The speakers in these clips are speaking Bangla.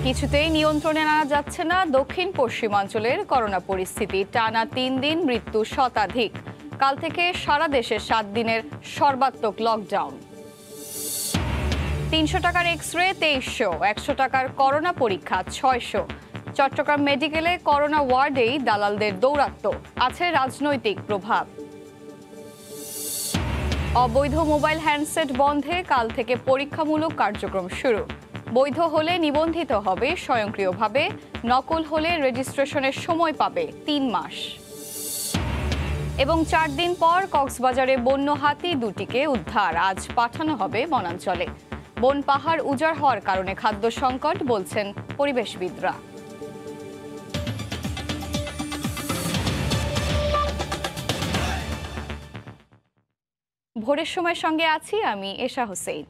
কিছুতেই নিয়ন্ত্রণে আনা যাচ্ছে না দক্ষিণ পশ্চিমাঞ্চলের করোনা পরিস্থিতি। টানা ৩ দিন মৃত্যু শতাধিক। কাল থেকে সারা দেশে ৭ দিনের সর্বাত্মক লকডাউন। ৩০০ টাকার এক্স-রে ২৩০০, ১০০ টাকার করোনা পরীক্ষা ৬০০। চট্টগ্রাম মেডিকেলে করোনা ওয়ার্ডেই দালালদের দৌরাত্ম্য। আছে রাজনৈতিক প্রভাব। অবৈধ মোবাইল হ্যান্ডসেট বন্ধে কাল থেকে পরীক্ষামূলক কার্যক্রম শুরু। বৈধ হলে নিবন্ধিত হবে স্বয়ংক্রিয়ভাবে, নকল হলে রেজিস্ট্রেশনের সময় পাবে ৩ মাস। এবং ৪ দিন পর কক্সবাজারে বন্য হাতি দুটিকে উদ্ধার, আজ পাঠানো হবে বনাঞ্চলে। বন পাহাড় উজাড় হওয়ার কারণে খাদ্য সংকট, বলছেন পরিবেশবিদরা। ভোরের সময়ের সঙ্গে আছি আমি এশা হোসেন।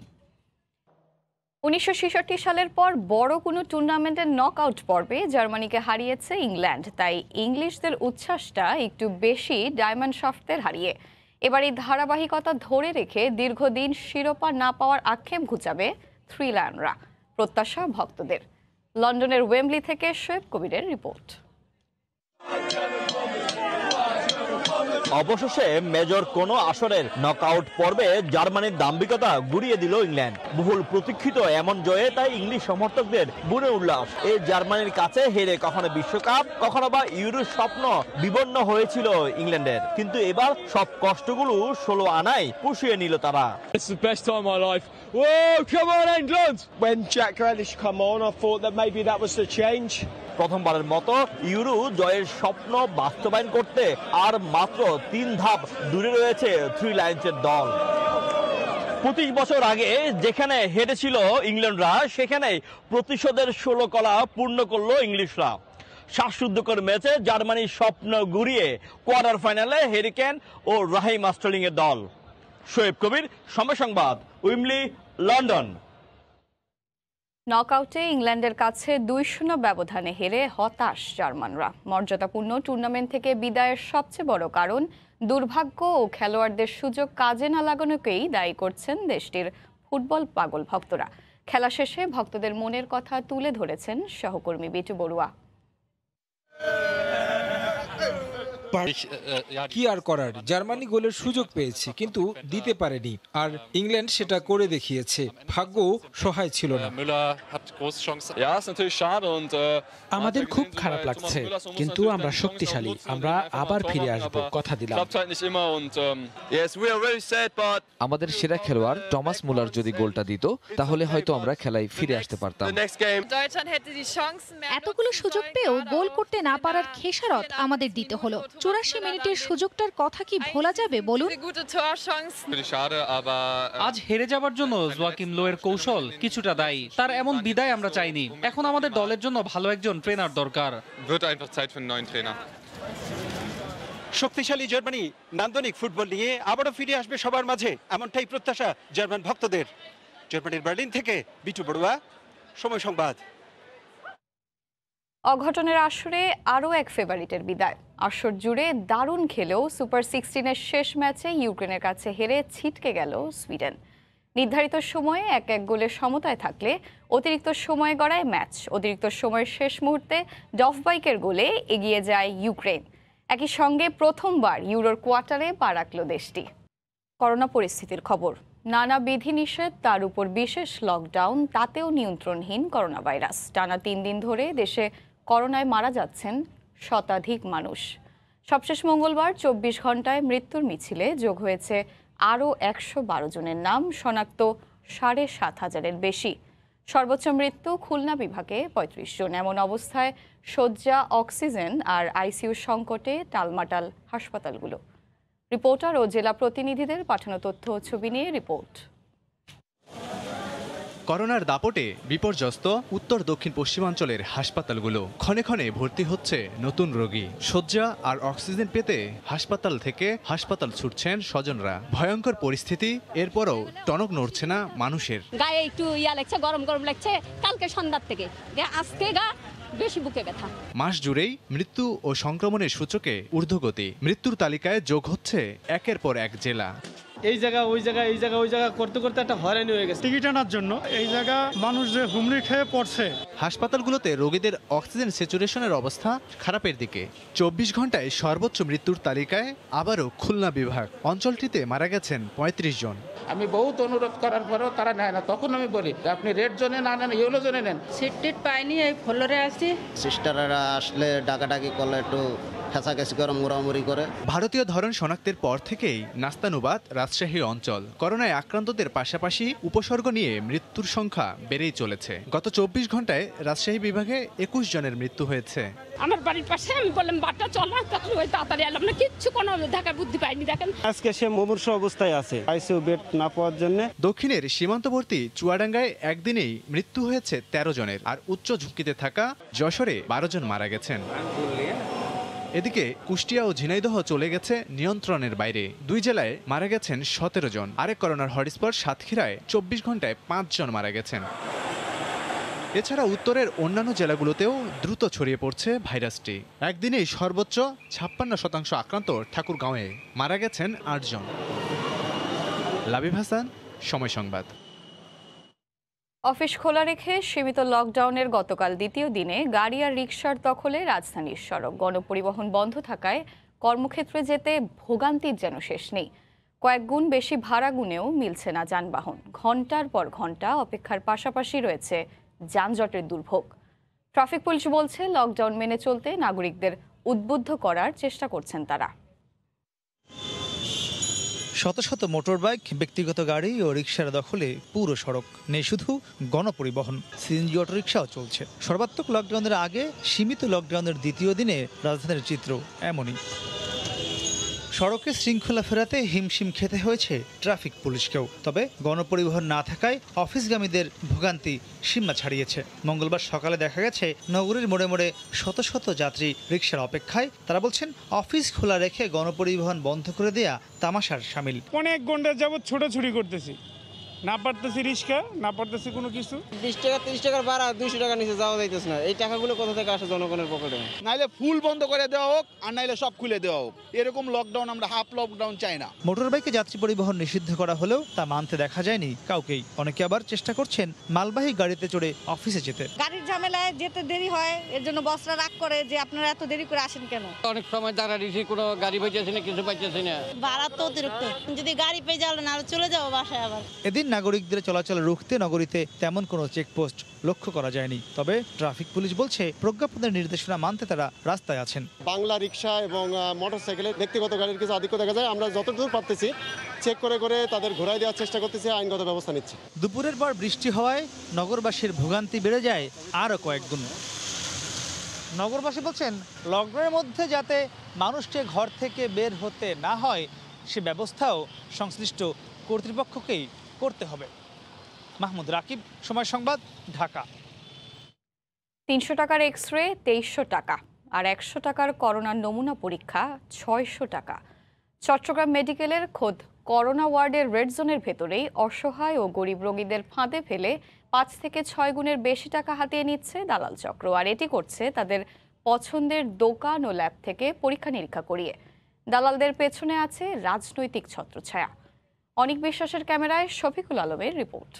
১৯৬৬ সালের পর বড় কোনো টুর্নামেন্টের নকআউট পর্বে জার্মানিকে হারিয়েছে ইংল্যান্ড। তাই ইংলিশদের উচ্ছ্বাসটা একটু বেশি ডায়মন্ড শাফটদের হারিয়ে। এবার এই ধারাবাহিকতা ধরে রেখে দীর্ঘদিন শিরোপা না পাওয়ার আক্ষেপ ঘুচাবে থ্রি লায়নরা, প্রত্যাশা ভক্তদের। লন্ডনের ওয়েম্বলি থেকে শোয়েব কবিরের রিপোর্ট। অবশেষে মেজর কোনো আসরের নকআউট পর্বে জার্মানির দাম্ভিকতা গুড়িয়ে দিল ইংল্যান্ড। বহুল প্রতীক্ষিত এমন জয়ে তাই ইংলিশ সমর্থকদের বুনে উল্লাস। এই জার্মানির কাছে হেরে কখনো বিশ্বকাপ, কখনো বা ইউরোর স্বপ্ন বিবন্ন হয়েছিল ইংল্যান্ডের। কিন্তু এবার সব কষ্টগুলো ১৬ আনায় পুষিয়ে নিল তারা। It's the best time of my life. Whoa, come on England! When Jack Grealish come on, I thought that maybe that was the change. প্রথমবারের মতো ইউরো জয়ের স্বপ্ন বাস্তবায়ন করতে আর মাত্র ৩ ধাপ দূরে রয়েছে থ্রি লায়ন্সের দল। ২৫ বছর আগে যেখানে হেরেছিল ইংল্যান্ডরা, সেখানে প্রতিশোধের ১৬ কলা পূর্ণ করলো ইংলিশরা। শ্বাসরুদ্ধকর ম্যাচে জার্মানির স্বপ্ন গুড়িয়ে কোয়ার্টার ফাইনালে হ্যারি কেন ও রাহিম স্টার্লিং এর দল। শোয়েব কবির, সময় সংবাদ, ওয়েম্বলি, লন্ডন। নকআউটে ইংল্যান্ডের কাছে ২-০ ব্যবধানে হেরে হতাশ জার্মানরা। মর্যাদাপূর্ণ টুর্নামেন্ট থেকে বিদায়ের সবচেয়ে বড় কারণ দুর্ভাগ্য ও খেলোয়াড়দের সুযোগ কাজে না লাগানোকেই দায়ী করছেন দেশটির ফুটবল পাগল ভক্তরা। খেলা শেষে ভক্তদের মনের কথা তুলে ধরেছেন সহকর্মী বিটু বড়ুয়া। কি আর করার, জার্মানি গোলের সুযোগ পেয়েছে কিন্তু দিতে পারেনি, আর ইংল্যান্ড সেটা করে দেখিয়েছে। ভাগ্য সহায় ছিল না। আমাদের খুব খারাপ লাগছে, কিন্তু আমরা শক্তিশালী, আমরা আবার ফিরে আসব, কথা দিলাম। আমাদের সেরা খেলোয়াড় টমাস মুলার যদি গোলটা দিত, তাহলে হয়তো আমরা খেলায় ফিরে আসতে পারতাম। এতগুলো সুযোগ পেয়েও গোল করতে না পারার খেসারত আমাদের দিতে হলো। ৮৪ মিনিটের সুযোগটার কথা কি ভোলা যাবে বলুন? আজ হেরে যাবার জন্য জোয়াকিম লোয়ের কৌশল কিছুটা দায়ী। তার এমন বিদায় আমরা চাইনি। এখন আমাদের দলের জন্য ভালো একজন ট্রেনার দরকার। শক্তিশালী জার্মানি নান্দনিক ফুটবল নিয়ে আবারও ফিরে আসবে সবার মাঝে, এমনটাই প্রত্যাশা জার্মান ভক্তদের। জার্মানির বার্লিন থেকে বিটু বড়ুয়া, সময় সংবাদ। অঘটনের আসরে আরও এক ফেভারিটের বিদায়। আসর জুড়ে দারুণ খেলেও সুপার 16-এর শেষ ম্যাচে ইউক্রেনের কাছে হেরে ছিটকে গেল সুইডেন। নির্ধারিত সময়ে ১-১ গোলের সমতায় থাকলে অতিরিক্ত সময়ে গড়ায় ম্যাচ। অতিরিক্ত সময়ের শেষ মুহূর্তে ডফবাইকের গোলে এগিয়ে যায় ইউক্রেন। একই সঙ্গে প্রথমবার ইউরোর কোয়ার্টারে পা রাখল দেশটি। করোনা পরিস্থিতির খবর। নানা বিধিনিষেধ, তার উপর বিশেষ লকডাউন, তাতেও নিয়ন্ত্রণহীন করোনা ভাইরাস। টানা ৩ দিন ধরে দেশে করোনায় মারা যাচ্ছেন শতাধিক মানুষ। সবশেষ মঙ্গলবার ২৪ ঘন্টায় মৃত্যুর মিছিলে যোগ হয়েছে আরও ১১২ জনের নাম, শনাক্ত ৭,৫০০-এর বেশি। সর্বোচ্চ মৃত্যু খুলনা বিভাগে ৩৫ জন। এমন অবস্থায় শয্যা, অক্সিজেন আর আইসিইউ সংকটে টালমাটাল হাসপাতালগুলো। রিপোর্টার ও জেলা প্রতিনিধিদের পাঠানো তথ্য ও ছবি নিয়ে রিপোর্ট। করোনার দাপটে বিপর্যস্ত উত্তর দক্ষিণ পশ্চিমাঞ্চলের হাসপাতালগুলো। ক্ষণে ক্ষণে ভর্তি হচ্ছে নতুন রোগী। শয্যা আর অক্সিজেন পেতে হাসপাতাল থেকে হাসপাতাল ছুটছেন স্বজনরা। ভয়ঙ্কর পরিস্থিতি, এরপরও টনক নড়ছে না মানুষের। গায়ে একটু লাগছে, গরম গরম লাগছে কালকে সন্ধ্যার থেকে, আজকে গা বেশি বুকে ব্যথা। মাস জুড়েই মৃত্যু ও সংক্রমণের সূচকে ঊর্ধ্বগতি। মৃত্যুর তালিকায় যোগ হচ্ছে একের পর এক জেলা। এই জায়গা ওই জায়গা এই জায়গা ওই জায়গা করতে করতে একটা হয়রানি হয়ে গেছে টিকিট আনার জন্য। এই জায়গা মানুষ যে হুমড়ি খেয়ে পড়ছে। হাসপাতালগুলোতে রোগীদের অক্সিজেন স্যাচুরেশনের অবস্থা খারাপের দিকে। 24 ঘন্টায় সর্বোচ্চ মৃত্যুর তালিকায় আবারও খুলনা বিভাগ। অঞ্চলটিতে মারা গেছেন 35 জন। আমি বহুত অনুরোধ করার পরেও তারা নেয় না। তখন আমি বলি আপনি রেড জোনে না নেন, ইয়েলো জোনে নেন। সিট টিট পাইনি, এই ফ্লোরে আসছি। সিস্টাররা আসলে ডাকাডাকি করলে একটু খেসাখেসি করে মোড়ামুড়ি করে। ভারতীয় ধরন শনাক্তের পর থেকেই নাস্তানুবাদ রাজশাহী অঞ্চল। করোনায় আক্রান্তদের পাশাপাশি উপসর্গ নিয়ে মৃত্যুর সংখ্যা বেড়েই চলেছে। গত 24 ঘন্টায় রাজশাহী বিভাগে 21 জনের মৃত্যু হয়েছে। আমার বাড়ির পাশে আমি বললাম বাটা চল না, তখন ওই তাড়াতাড়ি এলাম না, কিচ্ছু কোনো দেখার বুদ্ধি পাইনি। দেখেন আজকে সে মুমূর্ষ অবস্থায় আছে আইসিইউ বেড না পাওয়ার জন্য। দক্ষিণের সীমান্তবর্তী চুয়াডাঙ্গায় একদিনেই মৃত্যু হয়েছে 13 জনের, আর উচ্চ ঝুঁকিতে থাকা যশোরে 12 জন মারা গেছেন। এদিকে কুষ্টিয়া ও ঝিনাইদহ চলে গেছে নিয়ন্ত্রণের বাইরে। 2 জেলায় মারা গেছেন 17 জন। আরেক করোনার হটস্পট সাতক্ষীরায় 24 ঘন্টায় 5 জন মারা গেছেন। এছাড়া উত্তরের অন্যান্য জেলাগুলোতেও দ্রুত ছড়িয়ে পড়ছে ভাইরাসটি। একদিনেই সর্বোচ্চ 56% আক্রান্ত ঠাকুরগাঁওয়ে, মারা গেছেন 8 জন। লাবিব হাসান, সময় সংবাদ। অফিস খোলা রেখে সীমিত লকডাউনের গতকাল দ্বিতীয় দিনে গাড়ি আর রিকশার দখলে রাজধানীর সড়ক। গণপরিবহন বন্ধ থাকায় কর্মক্ষেত্রে যেতে ভোগান্তির যেন শেষ নেই। কয়েক গুণ বেশি ভাড়া গুনেও মিলছে না যানবাহন। ঘন্টার পর ঘন্টা অপেক্ষার পাশাপাশি রয়েছে যানজটের দুর্ভোগ। ট্রাফিক পুলিশ বলছে লকডাউন মেনে চলতে নাগরিকদের উদ্বুদ্ধ করার চেষ্টা করছেন তারা। শত শত মোটরবাইক, ব্যক্তিগত গাড়ি ও রিকশার দখলে পুরো সড়ক। নেই শুধু গণপরিবহন, সিএনজি অটোরিকশাও চলছে। সর্বাত্মক লকডাউনের আগে সীমিত লকডাউনের দ্বিতীয় দিনে রাজধানীর চিত্র এমনই। সড়কে শৃঙ্খলা ফেরাতে হিমশিম খেতে হয়েছে ট্রাফিক পুলিশকেও। তবে গণপরিবহন না থাকায় অফিসগামীদের ভোগান্তি সীমা ছাড়িয়েছে। মঙ্গলবার সকালে দেখা গেছে নগরীর মোড়ে মোড়ে শত শত যাত্রী রিকশার অপেক্ষায়। তারা বলছেন অফিস খোলা রেখে গণপরিবহন বন্ধ করে দেয়া তামাশার শামিল। অনেক ঘন্টা যাবত ছোটাছুটি করতেছি, না পারতেছি রিক্সা, না পারতেছি কোনো কিছু। 20 টাকা 30 টাকার ভাড়া 200 টাকা নিচে যাওয়া যাইতেছে না। এই টাকাগুলো কোথা থেকে আসে জনগণের পকেটে? নাইলে ফুল বন্ধ করে দেওয়া হোক, আর নাইলে সব খুলে দেওয়া হোক। এরকম লকডাউন আমরা হাফ লকডাউন চাই না। মোটরবাইকে যাত্রী পরিবহন নিষিদ্ধ করা হলেও তা মানতে দেখা যায়নি কাউকেই। অনেকে আবার চেষ্টা করছেন মালবাহী গাড়িতে চড়ে অফিসে যেতে। গাড়ির ঝামেলায় যেতে দেরি হয়, এর জন্য বসরা রাগ করে যে আপনারা এত দেরি করে আসেন কেন। অনেক সময় দাঁড়াইছি, কোনো গাড়ি পাইতেছি না, কিছু পাইতেছি না। ভাড়া তো অতিরিক্ত, যদি গাড়ি পেয়ে যাও না চলে যাবো বাসায় আবার। এদিন নাগরিকদের চলাচল রুখতে নগরীতে তেমন কোনো চেকপোস্ট লক্ষ্য করা যায়নি। তবে ট্রাফিক পুলিশ বলছে প্রজ্ঞাপনের নির্দেশনা মানতে তারা রাস্তায় আছেন। বাংলা রিকশা এবং মোটরসাইকেলে ব্যক্তিগত গাড়ির কিছু আধিক্য দেখা যায়। আমরা যতদূর পারতেছি চেক করে করে তাদের ঘোরায় দেওয়ার চেষ্টা করতেছি, আইনগত ব্যবস্থা নিচ্ছি। দুপুরের পর বৃষ্টি হওয়ায় নগরবাসীর ভোগান্তি বেড়ে যায় আরও কয়েকগুণ। নগরবাসী বলছেন লকডাউনের মধ্যে যাতে মানুষকে ঘর থেকে বের হতে না হয় সে ব্যবস্থাও সংশ্লিষ্ট কর্তৃপক্ষকেই করতে হবে। মাহমুদ রাকিব, সময় সংবাদ, ঢাকা। 300 টাকার এক্স-রে 2300 টাকা, আর 100 টাকার করোনার নমুনা পরীক্ষা 600 টাকা। চট্টগ্রাম মেডিকেলের খোদ করোনা ওয়ার্ডের রেড জোনের ভেতরেই অসহায় ও গরিব রোগীদের ফাঁদে ফেলে 5 থেকে 6 গুণের বেশি টাকা হাতিয়ে নিচ্ছে দালাল চক্র। আর এটি করছে তাদের পছন্দের দোকান ও ল্যাব থেকে পরীক্ষা নিরীক্ষা করিয়ে। দালালদের পেছনে আছে রাজনৈতিক ছত্রছায়া। অনিক বিশ্বাসের ক্যামেরায় শফিকুল আলমের রিপোর্ট।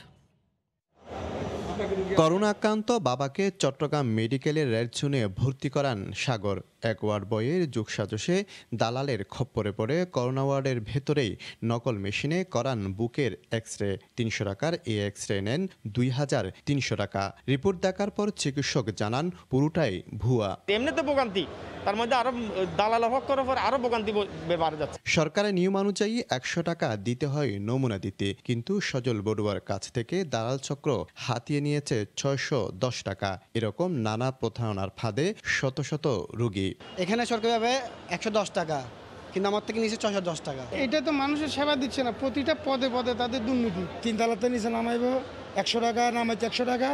করোনা আক্রান্ত বাবাকে চট্টগ্রাম মেডিকেলের রেড জোনে ভর্তি করান সাগর। এক ওয়ার্ড বইয়ের যোগসাজশে দালালের খপ্পরে পড়ে করোনা ওয়ার্ডের ভেতরেই নকল মেশিনে করান বুকের এক্স-রে। 300 টাকার এই এক্স-রে নেন 2300 টাকা। রিপোর্ট দেখার পর চিকিৎসক জানান পুরোটাই ভুয়া। এমনিতে ভোগান্তি, তার মধ্যে আরো দালাল হক করার পর আরো ভোগান্তি বেড়ে যাচ্ছে। সরকারের নিয়ম অনুযায়ী 100 টাকা দিতে হয় নমুনা দিতে, কিন্তু সজল বড়ুয়ার কাছ থেকে দালাল চক্র হাতিয়ে নিয়েছে 610 টাকা। এরকম নানা প্রতারণার ফাঁদে শত শত রোগী। এখানে সরকারিভাবে 110 টাকা, কিন্তু আমার থেকে নিচে 610 টাকা। এটা তো মানুষের সেবা দিচ্ছে না, প্রতিটা পদে পদে তাদের দুর্নীতি। 3 তলাতে নিচে নামাইবো, 100 টাকা নামাইছে 100 টাকা,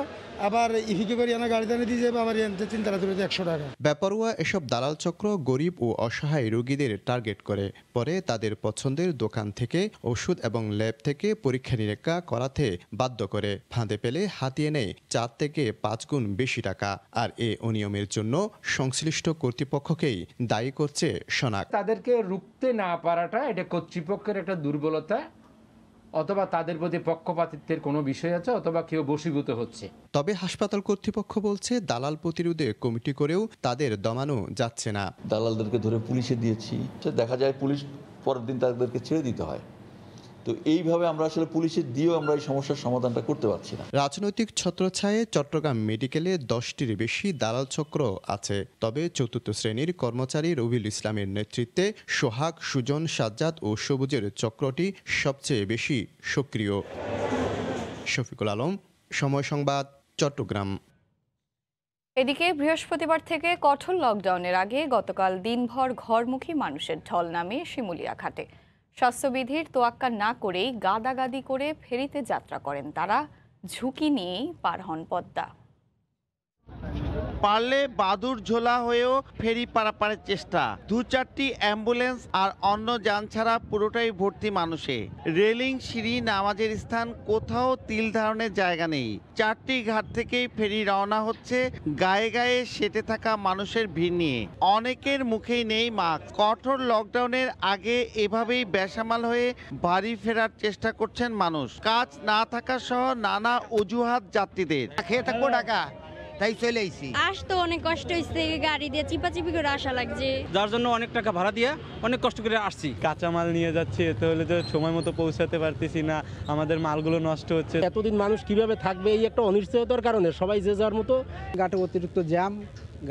আবার ইফিকে করে আনা গাড়ি দানে দিয়ে যাবে, আবার এনতে 3 তারা তুলে 100 টাকা। বেপরোয়া এসব দালাল চক্র গরিব ও অসহায় রোগীদের টার্গেট করে, পরে তাদের পছন্দের দোকান থেকে ওষুধ এবং ল্যাব থেকে পরীক্ষা নিরীক্ষা করাতে বাধ্য করে। ফাঁদে পেলে হাতিয়ে নেয় 4 থেকে 5 গুণ বেশি টাকা। আর এই অনিয়মের জন্য সংশ্লিষ্ট কর্তৃপক্ষকেই দায়ী করছে শনাক। তাদেরকে রুখতে না পারাটা এটা কর্তৃপক্ষের একটা দুর্বলতা, অথবা তাদের প্রতি পক্ষপাতিত্বের কোনো বিষয় আছে, অথবা কেউ বশীভূত হচ্ছে। তবে হাসপাতাল কর্তৃপক্ষ বলছে দালাল প্রতিরোধে কমিটি করেও তাদের দমানো যাচ্ছে না। দালালদেরকে ধরে পুলিশে দিয়েছি, দেখা যায় পুলিশ পরের দিন তাদেরকে ছেড়ে দিতে হয়। তো এইভাবে আমরা আসলে পুলিশে দিয়েও আমরা এই সমস্যার সমাধানটা করতে পারছি না। রাজনৈতিক ছত্রছায়ে চট্টগ্রাম মেডিকেলে 10টির বেশি দালাল চক্র আছে। তবে চতুর্থ শ্রেণীর কর্মচারী রবিউল ইসলামের নেতৃত্বে সোহাগ, সুজন, সাজ্জাদ ও সবুজের চক্রটি সবচেয়ে বেশি সক্রিয়। শফিকুল আলম, সময় সংবাদ, চট্টগ্রাম। এদিকে বৃহস্পতিবার থেকে কঠোর লকডাউনের আগে গতকাল দিনভর ঘরমুখী মানুষের ঢল নামে শিমুলিয়া ঘাটে। স্বাস্থ্যবিধির তোয়াক্কা না করেই গাদাগাদি করে ফেরিতে যাত্রা করেন তারা। ঝুঁকি নিয়েই পার হন পদ্মা। পারলে বাদুর ঝোলা হয়েও ফেরি পারাপারের চেষ্টা। 2-4টি অ্যাম্বুলেন্স আর অন্য যান ছাড়া পুরোটাই ভর্তি মানুষে। রেলিং, সিঁড়ি, নামাজের স্থান, কোথাও তিল ধারণের জায়গা নেই। 4টি ঘাট থেকেই ফেরি রওনা হচ্ছে গায়ে গায়ে সেটে থাকা মানুষের ভিড় নিয়ে। অনেকের মুখেই নেই মাস্ক। কঠোর লকডাউনের আগে এভাবেই বেসামাল হয়ে বাড়ি ফেরার চেষ্টা করছেন মানুষ। কাজ না থাকা সহ নানা অজুহাত যাত্রীদের। খেয়ে থাকবো ঢাকা, তাই চলে আইছি। আসতে অনেক কষ্ট হয়েছে, গাড়ি দিয়ে চিপাচিপি করে আসা লাগছে, যার জন্য অনেক টাকা ভাড়া দিয়ে অনেক কষ্ট করে আসছি। কাঁচামাল নিয়ে যাচ্ছি, এতে হলে তো সময় মতো পৌঁছাতে পারতেছি না, আমাদের মালগুলো নষ্ট হচ্ছে। এতদিন মানুষ কিভাবে থাকবে এই একটা অনিশ্চয়তার কারণে সবাই যে যার মতো। ঘাটে অতিরিক্ত জ্যাম,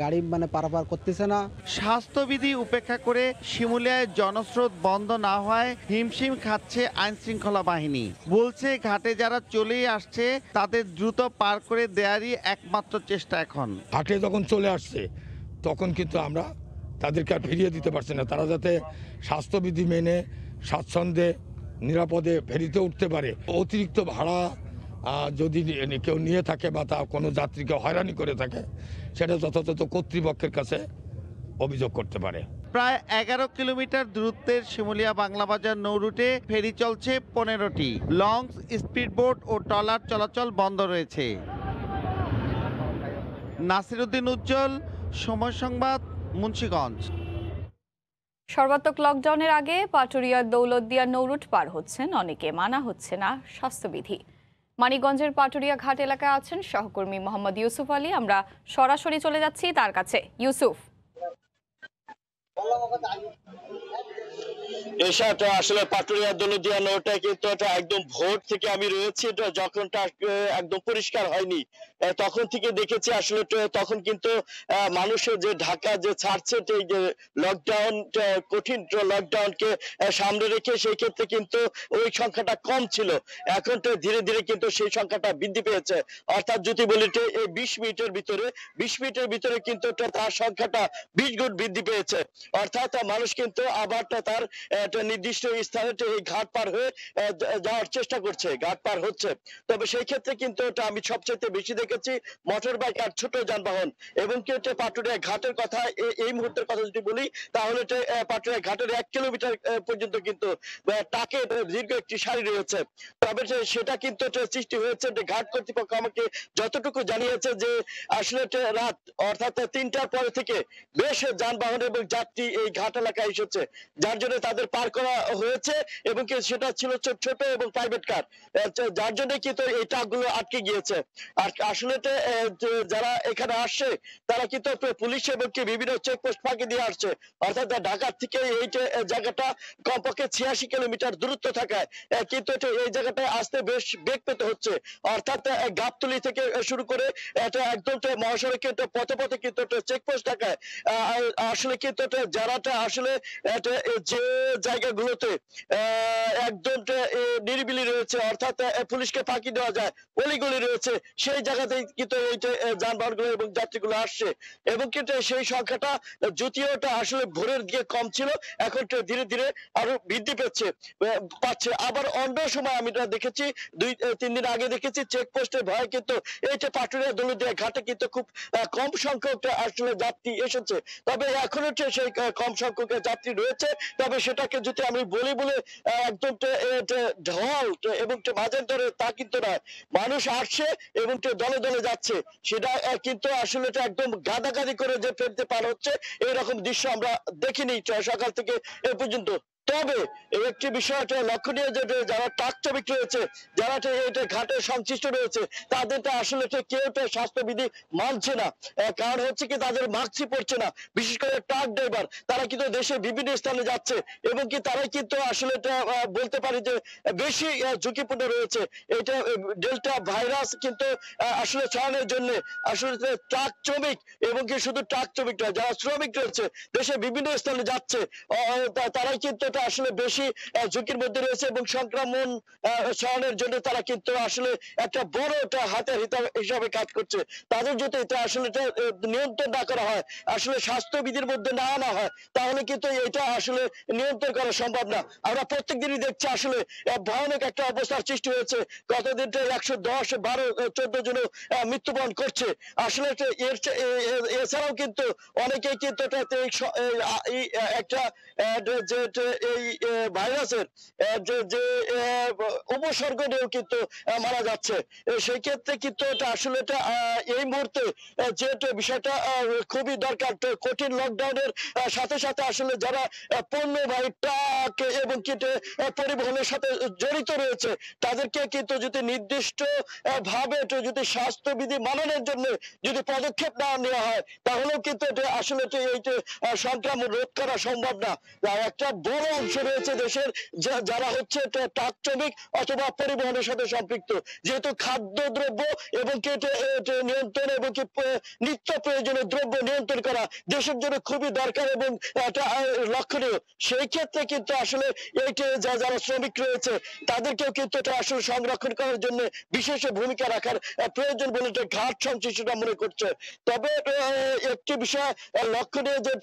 গাড়ি পারাপার করতেছে না। স্বাস্থ্যবিধি উপেক্ষা করে শিমুলিয়ায় জনস্রোত বন্ধ না হয় হিমশিম খাচ্ছে আইন শৃঙ্খলা বাহিনী। বলছে ঘাটে যারা চলেই আসছে তাদের দ্রুত পার করে দেওয়ারই একমাত্র চেষ্টা এখন। ঘাটে যখন চলে আসছে তখন কিন্তু আমরা তাদেরকে আর ফিরিয়ে দিতে পারছি না। তারা যাতে স্বাস্থ্যবিধি মেনে স্বাচ্ছন্দ্যে নিরাপদে ফেরিতে উঠতে পারে। অতিরিক্ত ভাড়া যদি কেউ নিয়ে থাকে বা তা কোনো যাত্রীকে হয়রানি করে থাকে, সেটা যথাযথ কর্তৃপক্ষের কাছে অভিযোগ করতে পারে। প্রায় 11 কিলোমিটার দূরত্বের শিমুলিয়া বাংলাবাজার নৌ রুটে ফেরি চলছে 15টি। লঞ্চ, স্পিডবোট ও ট্রলার চলাচল বন্ধ রয়েছে। নাসিরউদ্দিন উজ্জ্বল, সময় সংবাদ, মুন্সিগঞ্জ। সর্বাত্মক লকডাউনের আগে পাটুরিয়ার দৌলতদিয়া নৌরুট পার হচ্ছেন অনেকে, মানা হচ্ছে না স্বাস্থ্যবিধি। মানিকগঞ্জের পাটুরিয়া ঘাট এলাকায় আছেন সহকর্মী মোহাম্মদ ইউসুফ আলী। আমরা সরাসরি চলে যাচ্ছি তার কাছে। ইউসুফ, এসাটা আসলে পাটুরিয়া দৌলতদিয়া নৌটা কিন্তু একদম ভোর থেকে আমি রয়েছি, যখনটা একদম পরিষ্কার হয়নি তখন থেকে দেখেছি আসলে তখন কিন্তু মানুষের যে ঢাকা যে ছাড়ছে যে লকডাউন, কঠিন লকডাউনকে সামনে রেখে সেই ক্ষেত্রে কিন্তু ওই সংখ্যাটা কম ছিল। এখন তো ধীরে ধীরে কিন্তু সেই সংখ্যাটা বৃদ্ধি পেয়েছে। অর্থাৎ যদি বলি এই 20 মিনিটের ভিতরে কিন্তু তার সংখ্যাটা 20 গুণ বৃদ্ধি পেয়েছে। অর্থাৎ মানুষ কিন্তু আবার তার নির্দিষ্ট স্থানে এই ঘাট পার হয়ে যাওয়ার চেষ্টা করছে, ঘাট পার হচ্ছে। তবে সেই ক্ষেত্রে কিন্তু আমি সবচেয়ে বেশি দেখেছি মোটর বাইক আর ছোট যানবাহন। এবং কি পাটুরিয়া ঘাটের কথা এই মুহূর্তের কথা যদি বলি তাহলে পাটুরিয়া ঘাটের 1 কিলোমিটার পর্যন্ত কিন্তু টাকে দীর্ঘ একটি সারি রয়েছে। তবে সেটা কিন্তু সৃষ্টি হয়েছে ঘাট কর্তৃপক্ষ আমাকে যতটুকু জানিয়েছে যে আসলে রাত অর্থাৎ 3টার পরে থেকে বেশ যানবাহন এবং যাত্রী এই ঘাট এলাকায় এসেছে, যার জন্য তাদের পার করা হয়েছে। এবং কি সেটা ছিল ছোট এবং প্রাইভেট কার, যার জন্য কিন্তু এই ট্রাকগুলো আটকে গিয়েছে। আর আসলে যারা এখানে আসছে তারা কিন্তু পুলিশ এবং কি বিভিন্ন চেকপোস্ট ফাঁকি দিয়ে আসছে। অর্থাৎ ঢাকা থেকে এই জায়গাটা কমপক্ষে 86 কিলোমিটার দূরত্ব থাকায় কিন্তু এই জায়গাটায় আসতে বেশ বেগ পেতে হচ্ছে। অর্থাৎ গাবতলী থেকে শুরু করে একদম মহাসড়কে পথে পথে কিন্তু চেকপোস্ট থাকায় আসলে কিন্তু যারাটা আসলে যে জায়গাগুলোতে একদম নিরিবিলি রয়েছে, অর্থাৎ পুলিশকে ফাঁকি দেওয়া যায়, অলিগলি রয়েছে, সেই জায়গা সংখ্যাতেই কিন্তু এই যে যানবাহনগুলো এবং যাত্রীগুলো আসছে এবং কিন্তু সেই সংখ্যাটা যদিওটা আসলে ভোরের দিকে কম ছিল, এখন ধীরে ধীরে আরো বৃদ্ধি পাচ্ছে। আবার অন্য সময় আমি দেখেছি 2-3 দিন আগে দেখেছি চেকপোস্টের ভয় কিন্তু এই যে পাটুরিয়া দৌলতদিয়া ঘাটে কিন্তু খুব কম সংখ্যক আসলে যাত্রী এসেছে। তবে এখনো সেই কম সংখ্যক যাত্রী রয়েছে, তবে সেটাকে যদি আমি বলি বলে একদম ঢল এবং মাঝের ধরে তা কিন্তু নয়। মানুষ আসছে এবং দলে দলে যাচ্ছে, সেটা কিন্তু আসলে একদম গাদাগাদি করে যে ফেলতে পার হচ্ছে এইরকম দৃশ্য আমরা দেখিনি সকাল থেকে এ পর্যন্ত। তবে একটি বিষয়টা লক্ষণীয় যে যারা ট্রাক শ্রমিক রয়েছে, যারা এটা ঘাটে সংশ্লিষ্ট রয়েছে, তাদেরটা আসলে কেউ স্বাস্থ্যবিধি মানছে না। কারণ হচ্ছে কি তাদের মাস্কই পড়ছে না। বিশেষ করে ট্রাক ড্রাইভার, তারা কিন্তু দেশের বিভিন্ন স্থানে যাচ্ছে এবং কি তারাই কিন্তু আসলে এটা বলতে পারি যে বেশি ঝুঁকিপূর্ণ রয়েছে। এটা ডেল্টা ভাইরাস কিন্তু আসলে ছড়ানোর জন্য আসলে ট্রাক শ্রমিক এবং কি শুধু ট্রাক শ্রমিক নয়, যারা শ্রমিক রয়েছে দেশের বিভিন্ন স্থানে যাচ্ছে, তারাই কিন্তু আসলে বেশি ঝুঁকির মধ্যে রয়েছে এবং সংক্রমণ ছড়ানোর জন্য তারা কিন্তু আসলে একটা বড় হাতের হিসাবে কাজ করছে। তাদের যদি এটা আসলে নিয়ন্ত্রণ না করা হয়, আসলে স্বাস্থ্যবিধির মধ্যে না আনা হয়, তাহলে কিন্তু এটা আসলে নিয়ন্ত্রণ করা সম্ভব না। আমরা প্রত্যেক দিনই দেখছি আসলে ভয়ানক একটা অবস্থার সৃষ্টি হয়েছে। গতদিন 110, 12, 14 জন মৃত্যুবরণ করছে। আসলে এছাড়াও কিন্তু অনেকেই কিন্তু একটা এই ভাইরাসের যে উপসর্গ নিয়েও কিন্তু মারা যাচ্ছে। সেই ক্ষেত্রে কিন্তু এটা আসলে এই মুহূর্তে যে বিষয়টা খুবই দরকার, কঠিন লকডাউনের সাথে সাথে আসলে যারা পণ্যবাহী ট্রাক এবং পরিবহনের সাথে জড়িত রয়েছে, তাদেরকে কিন্তু যদি নির্দিষ্ট ভাবে যদি স্বাস্থ্যবিধি মানানোর জন্য যদি পদক্ষেপ না নেওয়া হয়, তাহলেও কিন্তু আসলে এই সংক্রমণ রোধ করা সম্ভব না। একটা বড় অংশ রয়েছে দেশের যারা হচ্ছে ট্রাক শ্রমিক অথবা পরিবহনের সাথে সম্পৃক্ত, যেহেতু খাদ্যদ্রব্য এবং নিয়ন্ত্রণ এবং নিত্য প্রয়োজনীয় দ্রব্য নিয়ন্ত্রণ করা দেশের জন্য খুবই দরকার এবং লক্ষণীয়। সেই ক্ষেত্রে কিন্তু আসলে যারা শ্রমিক রয়েছে তাদেরকেও কিন্তু আসলে সংরক্ষণ করার জন্য বিশেষ ভূমিকা রাখার প্রয়োজন বলে ঘাট সংশ্লিষ্টরা মনে করছে। তবে একটি বিষয় লক্ষণীয় যে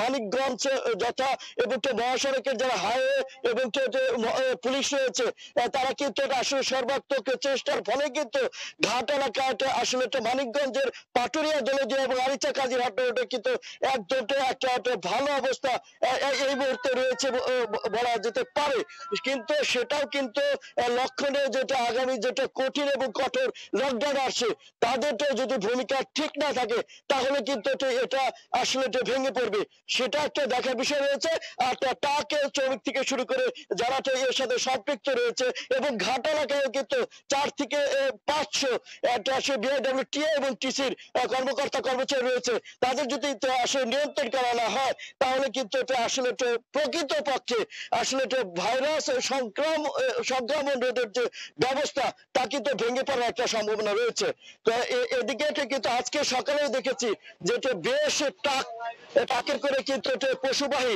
মানিকগঞ্জ যথা এবং মহাসড়কের যারা হাইওয়ে এবং পুলিশ রয়েছে, তারা কিন্তু আসলে সর্বাত্মক চেষ্টার ফলে কিন্তু ঘাট এলাকায় আসলে মানিকগঞ্জের পাটুরিয়া দৌলতদিয়া এবং আরিচা কাজিরহাট রোডে কিন্তু একদম একটা ভালো অবস্থা এই মুহূর্তে রয়েছে বলা যেতে পারে। কিন্তু সেটাও কিন্তু লক্ষণীয় যেটা আগামী যেটা কঠিন এবং কঠোর লকডাউন আসছে, তাদের যদি ভূমিকা ঠিক না থাকে তাহলে কিন্তু এটা আসলে ভেঙে পড়বে। সেটা একটা দেখার বিষয় রয়েছে। আর ট্রাকের শ্রমিক থেকে শুরু করে যারা এর সাথে সম্পৃক্ত রয়েছে এবং ঘাট এলাকায় কিন্তু 4 থেকে 500 বিআইডব্লিউটিএ এবং টিসির কর্মকর্তা কর্মচারী রয়েছে। তাদের যদি আসলে নিয়ন্ত্রণ করা না হয়, তাহলে কিন্তু আসলে প্রকৃত পক্ষে আসলে ভাইরাস সংক্রমণ রোধের যে ব্যবস্থা তা কিন্তু ভেঙে পড়ার একটা সম্ভাবনা রয়েছে। তো এদিকে কিন্তু আজকে সকালে দেখেছি যে বেশ ট্রাকের করে কিন্তু পশুবাহী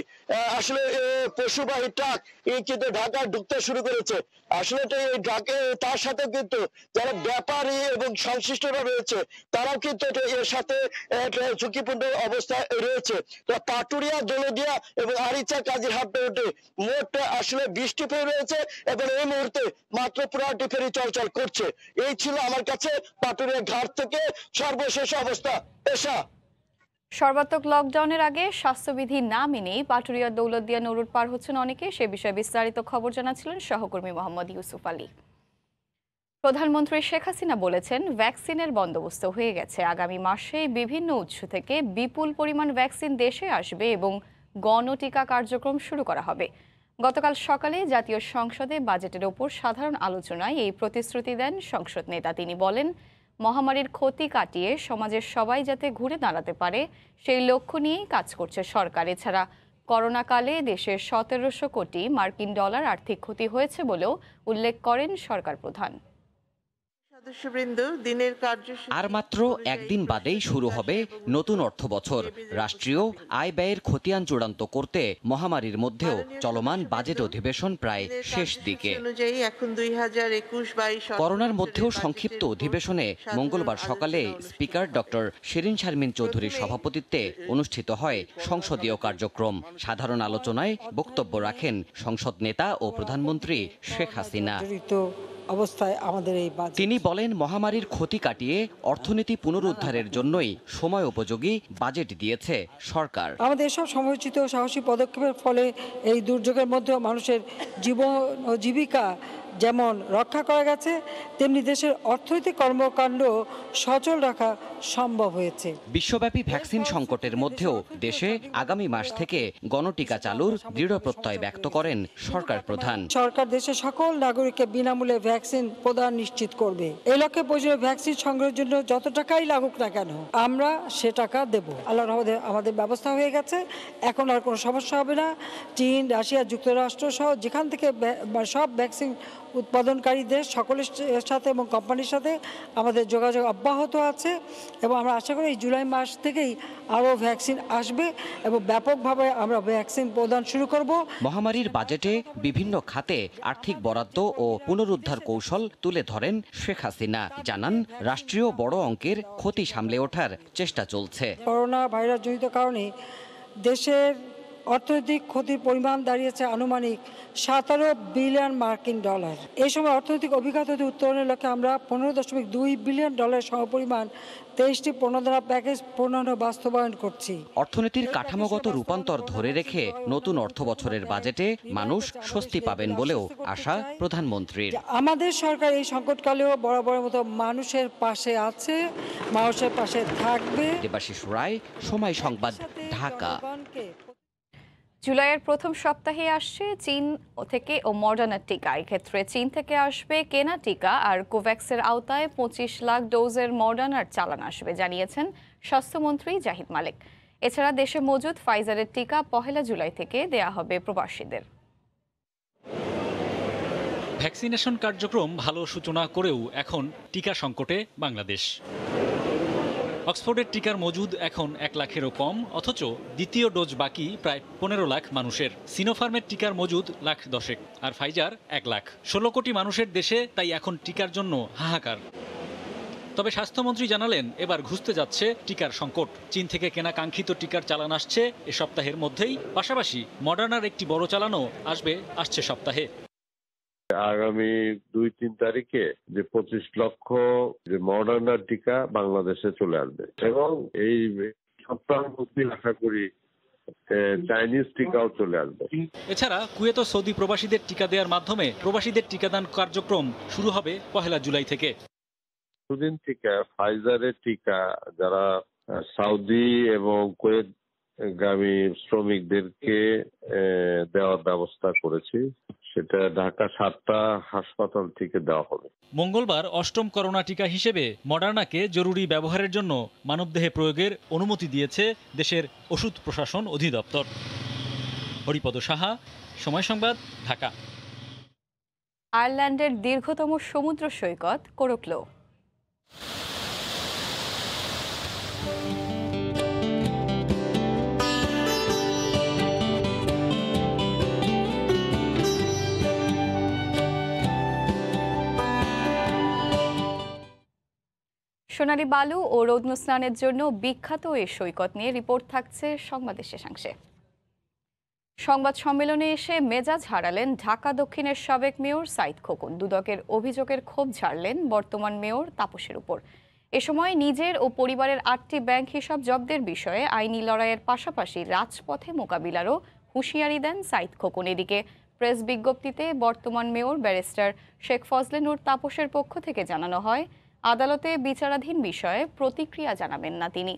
ট্রাক কিন্তু ঢাকায় ঢুকতে শুরু করেছে। আসলে এই ঢাকে তার সাথে কিন্তু যারা ব্যাপারী এবং সংশ্লিষ্টরা রয়েছে, তারাও কিন্তু এর সাথে ঝুঁকিপূর্ণ অবস্থায় রয়েছে। তো পাটুরিয়া দৌলতদিয়া এবং আরিচা কাজিরহাট রোডে মোট আসলে 20টি ফেরি রয়েছে এবং এই মুহূর্তে মাত্র 15টি ফেরি চলাচল করছে। এই ছিল আমার কাছে পাটুরিয়া ঘাট থেকে সর্বশেষ অবস্থা। এসা সর্বাত্মক লকডাউনের আগে স্বাস্থ্যবিধি না মেনেই পাটুরিয়া দৌলতদিয়া নরুট পার হচ্ছেন অনেকে। সে বিষয়ে বিস্তারিত খবর জানাচ্ছিলেন সহকর্মী মোহাম্মদ ইউসুফ আলী। প্রধানমন্ত্রী শেখ হাসিনা বলেছেন, ভ্যাকসিনের বন্দোবস্ত হয়ে গেছে। আগামী মাসে বিভিন্ন উৎস থেকে বিপুল পরিমাণ ভ্যাকসিন দেশে আসবে এবং গণটিকা কার্যক্রম শুরু করা হবে। গতকাল সকালে জাতীয় সংসদে বাজেটের ওপর সাধারণ আলোচনায় এই প্রতিশ্রুতি দেন সংসদ নেতা। তিনি বলেন, মহামারীর ক্ষতি কাটিয়ে সমাজের সবাই যাতে ঘুরে দাঁড়াতে পারে সেই লক্ষ্য নিয়েই কাজ করছে সরকার। এছাড়া করোনাকালে দেশের 1700 কোটি মার্কিন ডলার আর্থিক ক্ষতি হয়েছে বলেও উল্লেখ করেন সরকার প্রধান। আর মাত্র একদিন বাদেই শুরু হবে নতুন অর্থবছর। রাষ্ট্রীয় আয় ব্যয়ের খতিয়ান চূড়ান্ত করতে মহামারীর মধ্যেও চলমান বাজেট অধিবেশন প্রায় শেষ দিকে। করোনার মধ্যেও সংক্ষিপ্ত অধিবেশনে মঙ্গলবার সকালে স্পিকার ডক্টর শিরিন শারমিন চৌধুরীর সভাপতিত্বে অনুষ্ঠিত হয় সংসদীয় কার্যক্রম। সাধারণ আলোচনায় বক্তব্য রাখেন সংসদ নেতা ও প্রধানমন্ত্রী শেখ হাসিনা। অবস্থায় আমাদের এই তিনি বলেন, মহামারীর ক্ষতি কাটিয়ে অর্থনীতি পুনরুদ্ধারের জন্যই সময় উপযোগী বাজেট দিয়েছে সরকার। আমাদের এসব সময়োচিত সাহসী পদক্ষেপের ফলে এই দুর্যোগের মধ্যেও মানুষের জীবন ও জীবিকা যেমন রক্ষা করা গেছে, তেমনি দেশের অর্থনৈতিক কর্মকাণ্ড সচল রাখা সম্ভব হয়েছে। বিশ্বব্যাপী ভ্যাকসিন সংকটের মধ্যেও দেশে আগামী মাস থেকে গণটিকা চালুর দৃঢ় প্রত্যয় ব্যক্ত করেন সরকার প্রধান। সরকার দেশের সকল নাগরিককে বিনামূল্যে ভ্যাকসিন প্রদান নিশ্চিত করবে। এই লক্ষ্যে প্রয়োজনীয় ভ্যাকসিন সংগ্রহের জন্য যত টাকাই লাগুক না কেন আমরা সে টাকা দেব। আল্লাহর রহমতে আমাদের ব্যবস্থা হয়ে গেছে, এখন আর কোনো সমস্যা হবে না। চীন, রাশিয়া, যুক্তরাষ্ট্র সহ যেখান থেকে সব ভ্যাকসিন উৎপাদনকারী দেশ সকলের সাথে এবং কোম্পানির সাথে আমাদের যোগাযোগ অব্যাহত আছে এবং আমরা আশা করি এই জুলাই মাস থেকেই আরও ভ্যাকসিন আসবে এবং ব্যাপকভাবে আমরা ভ্যাকসিন প্রদান শুরু করব। মহামারীর বাজেটে বিভিন্ন খাতে আর্থিক বরাদ্দ ও পুনরুদ্ধার কৌশল তুলে ধরেন শেখ হাসিনা। জানান, রাষ্ট্রীয় বড় অঙ্কের ক্ষতি সামলে ওঠার চেষ্টা চলছে। করোনা ভাইরাস জনিত কারণে দেশের অর্থনৈতিক ক্ষতির পরিমাণ দাঁড়িয়েছে আনুমানিক 17 বিলিয়ন মার্কিন ডলার। এই সময় অর্থনৈতিক অভিজ্ঞতা হতে উত্তরণের লক্ষ্যে আমরা 15.2 বিলিয়ন ডলার সমপরিমাণ 23টি প্রণোদনা প্যাকেজ পূর্ণাঙ্গ বাস্তবায়ন করছি। অর্থনীতির কাঠামোগত রূপান্তর ধরে রেখে নতুন অর্থবছরের বাজেটে মানুষ স্বস্তি পাবেন বলেও আশা প্রধানমন্ত্রীর। আমাদের সরকার এই সংকটকালেও বরাবরের মতো মানুষের পাশে আছে, মানুষের পাশে থাকবে। দেবাশিস রায়, সময় সংবাদ, ঢাকা। জুলাইয়ের প্রথম সপ্তাহে আসছে চীন থেকে ও মডার্নার টিকা। এক্ষেত্রে চীন থেকে আসবে কেনা টিকা আর কোভ্যাক্সের আওতায় 25 লাখ ডোজের মডার্নার চালান আসবে, জানিয়েছেন স্বাস্থ্যমন্ত্রী জাহিদ মালেক। এছাড়া দেশে মজুদ ফাইজারের টিকা 1 জুলাই থেকে দেয়া হবে প্রবাসীদের। ভ্যাকসিনেশন কার্যক্রম ভালো সূচনা করেও এখন টিকা সংকটে বাংলাদেশ। অক্সফোর্ডের টিকার মজুদ এখন 1 লাখেরও কম, অথচ দ্বিতীয় ডোজ বাকি প্রায় 15 লাখ মানুষের। সিনোফার্মের টিকার মজুদ 10 লাখ, আর ফাইজার 1 লাখ। 16 কোটি মানুষের দেশে তাই এখন টিকার জন্য হাহাকার। তবে স্বাস্থ্যমন্ত্রী জানালেন, এবার ঘুচতে যাচ্ছে টিকার সংকট। চীন থেকে কেনা কাঙ্ক্ষিত টিকার চালান আসছে এ সপ্তাহের মধ্যেই। পাশাপাশি মডার্নার একটি বড় চালানও আসছে সপ্তাহে। আগামী 2-3 তারিখে যে 25 লক্ষ যে মডার্নার টিকা বাংলাদেশে চলে আসবে এবং এই সপ্তাহের মধ্যে আশা করি চাইনিজ টিকাও চলে আসবে। এছাড়া কুয়েত ও সৌদি প্রবাসীদের টিকা দেওয়ার মাধ্যমে প্রবাসীদের টিকাদান কার্যক্রম শুরু হবে 1 জুলাই থেকে। দুদিন থেকে ফাইজারের টিকা যারা সৌদি এবং কুয়েত গামী শ্রমিকদেরকে দেওয়ার ব্যবস্থা করেছি, সেটা ঢাকা 7টা হাসপাতাল থেকে দেওয়া হবে। মঙ্গলবার 8ম করোনা টিকা হিসেবে মডার্নাকে জরুরি ব্যবহারের জন্য মানবদেহে প্রয়োগের অনুমতি দিয়েছে দেশের ওষুধ প্রশাসন অধিদপ্তর। হরিপদ সাহা, সময় সংবাদ, ঢাকা। আয়ারল্যান্ডের দীর্ঘতম সমুদ্র সৈকত কোরোক্লো। সোনালী বালু ও রৌদ্র স্নানের জন্য বিখ্যাত এই সৈকত নিয়ে রিপোর্ট থাকছে সংবাদের শেষাংশে। সংবাদ সম্মেলনে এসে মেজাজ হারালেন ঢাকা দক্ষিণের সাবেক মেয়র সাইদ খোকন। দুদকের অভিযোগের ক্ষোভ ঝাড়লেন বর্তমান মেয়র তাপসের উপর। এ সময় নিজের ও পরিবারের 8টি ব্যাংক হিসাব জব্দের বিষয়ে আইনি লড়াইয়ের পাশাপাশি রাজপথে মোকাবিলারও হুঁশিয়ারি দেন সাইদ খোকন। এদিকে প্রেস বিজ্ঞপ্তিতে বর্তমান মেয়র ব্যারিস্টার শেখ ফজলে নূর তাপসের পক্ষ থেকে জানানো হয়, আদালতে বিচারাধীন বিষয়ে প্রতিক্রিয়া জানাবেন না তিনি।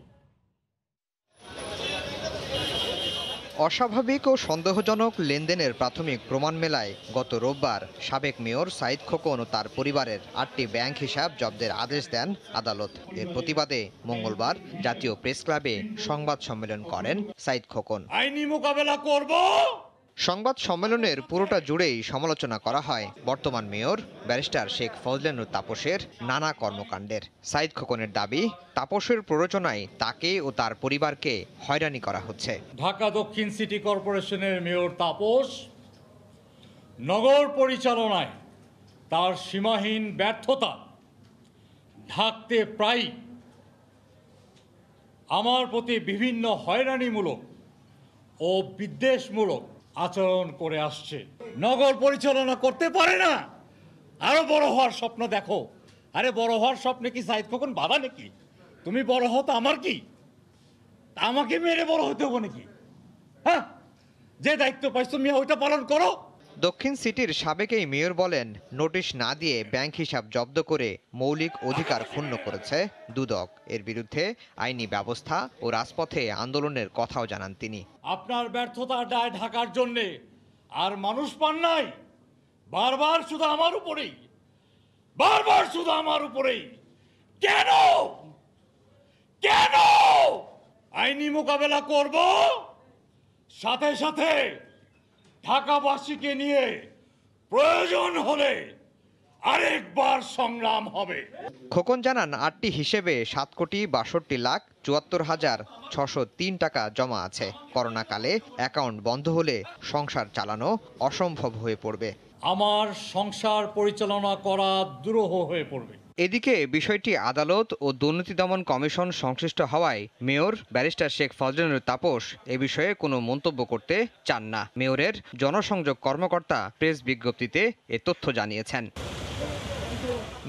অস্বাভাবিক ও সন্দেহজনক লেনদেনের প্রাথমিক প্রমাণ মেলায় গত রোববার সাবেক মেয়র সাইদ খোকন ও তার পরিবারের 8টি ব্যাংক হিসাব জব্দের আদেশ দেন আদালত। এর প্রতিবাদে মঙ্গলবার জাতীয় প্রেস ক্লাবে সংবাদ সম্মেলন করেন সাইদ খোকন। আইনি মোকাবেলা করব সংবাদ সম্মেলনের পুরোটা জুড়েই সমালোচনা করা হয় বর্তমান মেয়র ব্যারিস্টার শেখ ফজলেনুর তাপসের নানা কর্মকাণ্ডের। সাইদ খোকনের দাবি, তাপসের প্ররোচনায় তাকে ও তার পরিবারকে হয়রানি করা হচ্ছে। ঢাকা দক্ষিণ সিটি কর্পোরেশনের মেয়র তাপস নগর পরিচালনায় তার সীমাহীন ব্যর্থতা ঢাকতে প্রায় আমার প্রতি বিভিন্ন হয়রানিমূলক ও বিদ্বেষমূলক আচরণ করে আসছে। নগর পরিচালনা করতে পারে না, আরো বড় হওয়ার স্বপ্ন দেখো। আরে বড় হওয়ার স্বপ্নে কি সাইদ খোকন বাধা নাকি? তুমি বড় হও তো আমার কি? আমাকে মেরে বড় হতে হবে নাকি? হ্যাঁ, যে দায়িত্ব পাইছো মিয়া ওইটা পালন করো। দক্ষিণ সিটির সাবেক এই মেয়র বলেন, নোটিশ না দিয়ে ব্যাংক হিসাব জব্দ করে মৌলিক অধিকার ক্ষুণ্ণ করেছে দুদক। এর বিরুদ্ধে আইনি ব্যবস্থা ও রাজপথে আন্দোলনের কথাও জানান তিনি। আপনার ব্যর্থতার দায় ঢাকার জন্য আর মানুষ পান নাই, বারবার শুধু আমার উপরেই, বারবার শুধু আমার উপরেই। কেন কেন আইনি মোকাবেলা করব, সাথে সাথে ঢাকাবাসীকে নিয়ে প্রয়োজন হলে আরেকবার সংগ্রাম হবে। খোকন জানান, 8টি হিসেবে 7,62,74,603 টাকা জমা আছে। করোনাকালে অ্যাকাউন্ট বন্ধ হলে সংসার চালানো অসম্ভব হয়ে পড়বে। আমার সংসার পরিচালনা করা দুরূহ হয়ে পড়বে। এদিকে বিষয়টি আদালত ও দুর্নীতি দমন কমিশন সংশ্লিষ্ট হওয়ায় মেয়র ব্যারিস্টার শেখ ফজলেনুর তাপস এ বিষয়ে কোনো মন্তব্য করতে চান না। মেয়রের জনসংযোগ কর্মকর্তা প্রেস বিজ্ঞপ্তিতে এ তথ্য জানিয়েছেন।